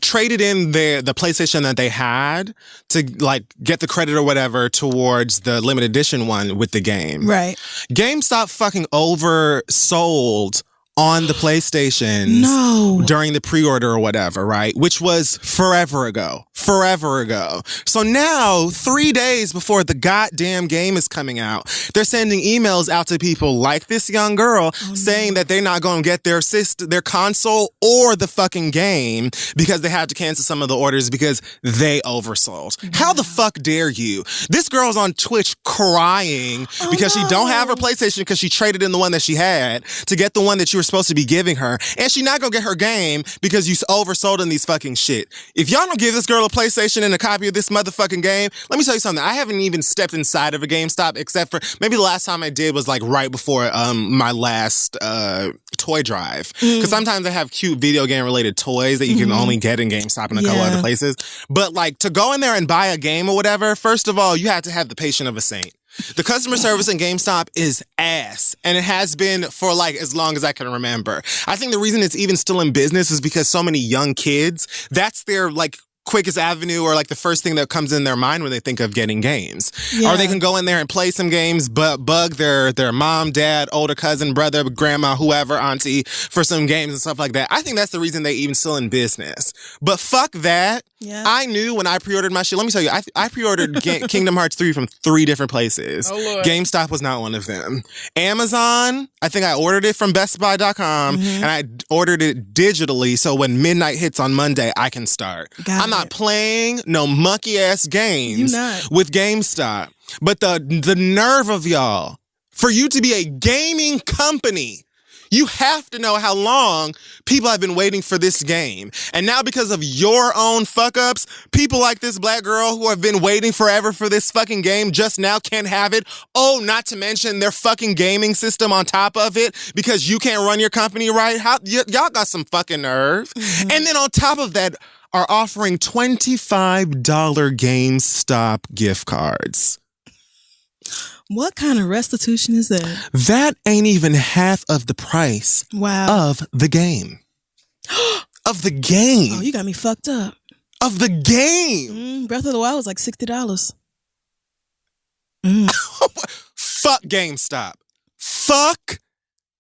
traded in the PlayStation that they had to like get the credit or whatever towards the limited edition one with the game. Right. GameStop fucking oversold on the PlayStations during the pre-order or whatever, right? Which was forever ago. So now, 3 days before the goddamn game is coming out, they're sending emails out to people like this young girl saying that they're not going to get their console or the fucking game because they had to cancel some of the orders because they oversold. How the fuck dare you? This girl's on Twitch crying because she don't have her PlayStation because she traded in the one that she had to get the one that you were supposed to be giving her, and she not gonna get her game because you oversold in these fucking shit. If y'all don't give this girl a PlayStation and a copy of this motherfucking game, let me tell you something. I haven't even stepped inside of a GameStop except for maybe the last time I did was like right before my last toy drive. Because sometimes they have cute video game related toys that you can only get in GameStop and a couple other places. But like to go in there and buy a game or whatever, first of all, you have to have the patience of a saint. The customer service in GameStop is ass, and it has been for like as long as I can remember. I think the reason it's even still in business is because so many young kids, that's their like quickest avenue or like the first thing that comes in their mind when they think of getting games. Yeah. Or they can go in there and play some games, but bug their mom, dad, older cousin, brother, grandma, whoever, auntie for some games and stuff like that. I think that's the reason they even still in business. But fuck that. Yeah. I knew when I pre-ordered my shit. Let me tell you, I pre-ordered Kingdom Hearts 3 from 3 different places. Oh, Lord. GameStop was not one of them. Amazon, I think I ordered it from bestbuy.com and I ordered it digitally so when midnight hits on Monday, I can start. I'm not playing no monkey-ass games with GameStop. But the nerve of y'all, for you to be a gaming company, you have to know how long people have been waiting for this game. And now because of your own fuck-ups, people like this black girl who have been waiting forever for this fucking game just now can't have it. Oh, not to mention their fucking gaming system on top of it because you can't run your company right. Y'all got some fucking nerve. And then on top of that, are offering $25 GameStop gift cards. What kind of restitution is that? That ain't even half of the price of the game. Of the game. Oh, you got me fucked up. Of the game. Breath of the Wild was like $60. Fuck GameStop. Fuck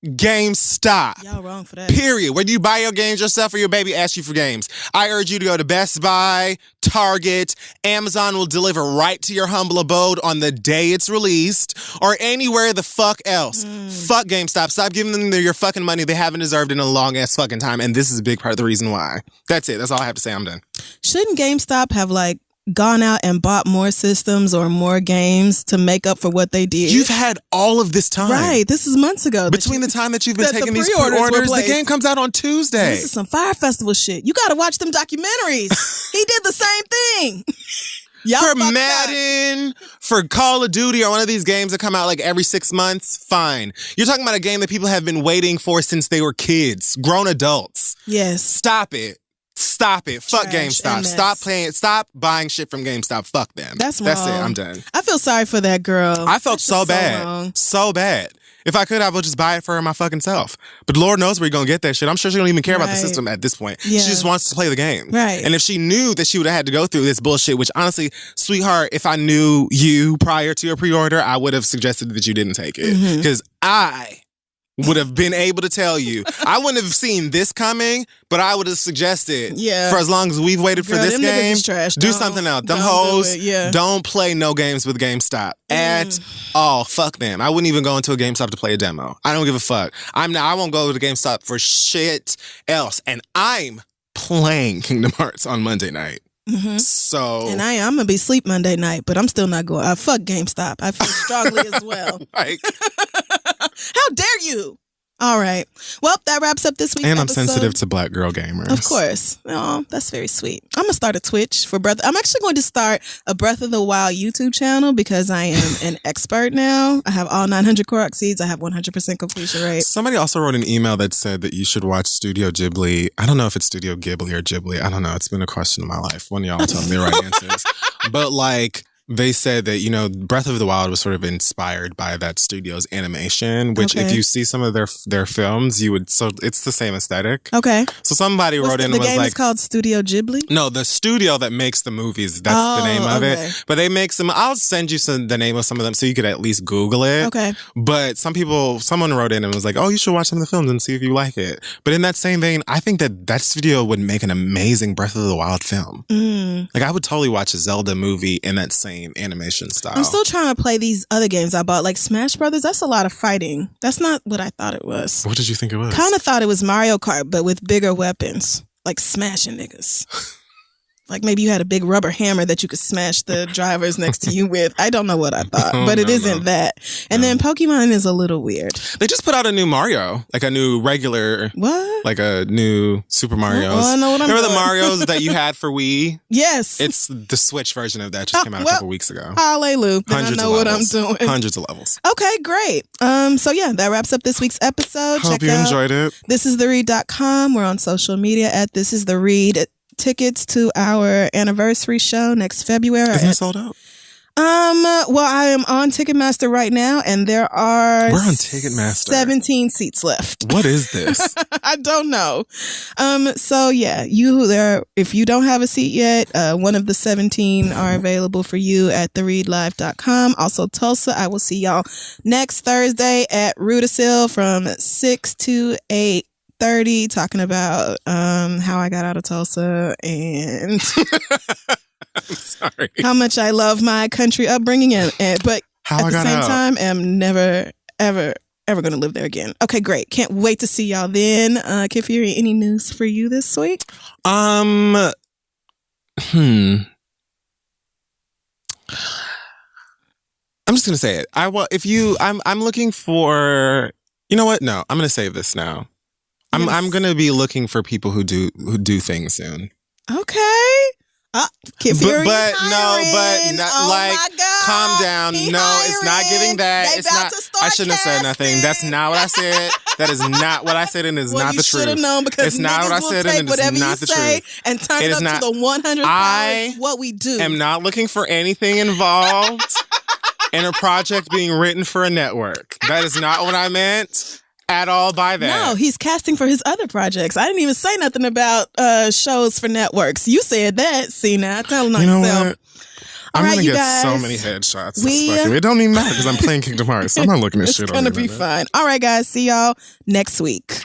GameStop. Y'all wrong for that. Period. Whether you buy your games yourself or your baby asks you for games. I urge you to go to Best Buy, Target, Amazon will deliver right to your humble abode on the day it's released, or anywhere the fuck else. Fuck GameStop. Stop giving them your fucking money they haven't deserved in a long ass fucking time, and this is a big part of the reason why. That's it. That's all I have to say. I'm done. Shouldn't GameStop have like gone out and bought more systems or more games to make up for what they did? You've had all of this time. Right. This is months ago. Between the time that you've been taking these pre-orders, the game comes out on Tuesday. This is some Fyre Festival shit. You got to watch them documentaries. He did the same thing. For Madden, for Call of Duty, or one of these games that come out like every 6 months, fine. You're talking about a game that people have been waiting for since they were kids, grown adults. Yes. Stop it. Stop it. Fuck GameStop. Stop buying shit from GameStop. Fuck them. That's it. I'm done. I feel sorry for that girl. I felt so bad. So bad. If I could, I would just buy it for her my fucking self. But Lord knows where you're going to get that shit. I'm sure she don't even care about the system at this point. Yeah. She just wants to play the game. Right. And if she knew that she would have had to go through this bullshit, which honestly, sweetheart, if I knew you prior to your pre-order, I would have suggested that you didn't take it. Because I would have been able to tell you. I wouldn't have seen this coming, but I would have suggested for as long as we've waited for this game, do something else. Them hoes don't play no games with GameStop at all. Fuck them. I wouldn't even go into a GameStop to play a demo. I don't give a fuck. I won't go to GameStop for shit else. And I'm playing Kingdom Hearts on Monday night. So, and I'm gonna be asleep Monday night, but I'm still not going. I fuck GameStop. I feel strongly as well. Like, how dare you? All right. Well, that wraps up this week's and I'm episode. Sensitive to black girl gamers. Of course. Oh, that's very sweet. I'm gonna start a Twitch for Breath. I'm actually going to start a Breath of the Wild YouTube channel because I am an expert now. I have all 900 Korok seeds. I have 100% completion rate. Somebody also wrote an email that said that you should watch Studio Ghibli. I don't know if it's Studio Ghibli or Ghibli. I don't know. It's been a question of my life. One of y'all tell me the right answers. But like, they said that, you know, Breath of the Wild was sort of inspired by that studio's animation, which if you see some of their films, you would, so it's the same aesthetic. Okay. So somebody wrote in and was like, the game is called Studio Ghibli? No, the studio that makes the movies, that's the name of it. But they make some, I'll send you the name of some of them so you could at least Google it. Okay. But someone wrote in and was like, oh, you should watch some of the films and see if you like it. But in that same vein, I think that studio would make an amazing Breath of the Wild film. Like, I would totally watch a Zelda movie in that same animation style. I'm still trying to play these other games I bought, like Smash Brothers. That's a lot of fighting. That's not what I thought it was. What did you think it was? Kind of thought it was Mario Kart, but with bigger weapons, like smashing niggas. Like maybe you had a big rubber hammer that you could smash the drivers next to you with. I don't know what I thought, but it isn't that. And then Pokemon is a little weird. They just put out a new Mario, like a new regular, like a new Super Mario. I know what I'm Remember the Marios that you had for Wii? Yes. It's the Switch version of that. Just came out a couple weeks ago. Hallelujah. I know what I'm doing. Hundreds of levels. Okay, great. So yeah, that wraps up this week's episode. Hope you enjoyed it. thisistheread.com. We're on social media at This Is The Read. Tickets to our anniversary show next February. Isn't it sold out? Well, I am on Ticketmaster right now, and there are We're on Ticketmaster. 17 seats left. What is this? I don't know. So yeah, if you don't have a seat yet, one of the 17 are available for you at thereadlive.com. Also Tulsa, I will see y'all next Thursday at Rudisill from 6 to 8:30, talking about how I got out of Tulsa and I'm sorry. how much I love my country upbringing, but at the same time, am never, ever going to live there again. Okay, great. Can't wait to see y'all then. Kid Fury, any news for you this week? I'm just gonna say it. I'm looking for. You know what? No, I'm gonna save this now. I'm gonna be looking for people who do things soon. Okay. Kid Fury but calm down. It's not giving that. It's not. I shouldn't have said nothing. That's not what I said. That is not what I said, and it's not the truth. You should have known, because it's not what I said, and it's not the truth. And turn it up to the 100 pounds. What we do. I am not looking for anything involved in a project being written for a network. That is not what I meant at all by that. No, he's casting for his other projects. I didn't even say nothing about shows for networks. You said that. See, now telling on yourself. What? I'm going to get so many headshots. It don't even matter because I'm playing Kingdom Hearts. So I'm not looking at shit on It's going to be fine. All right, guys. See y'all next week.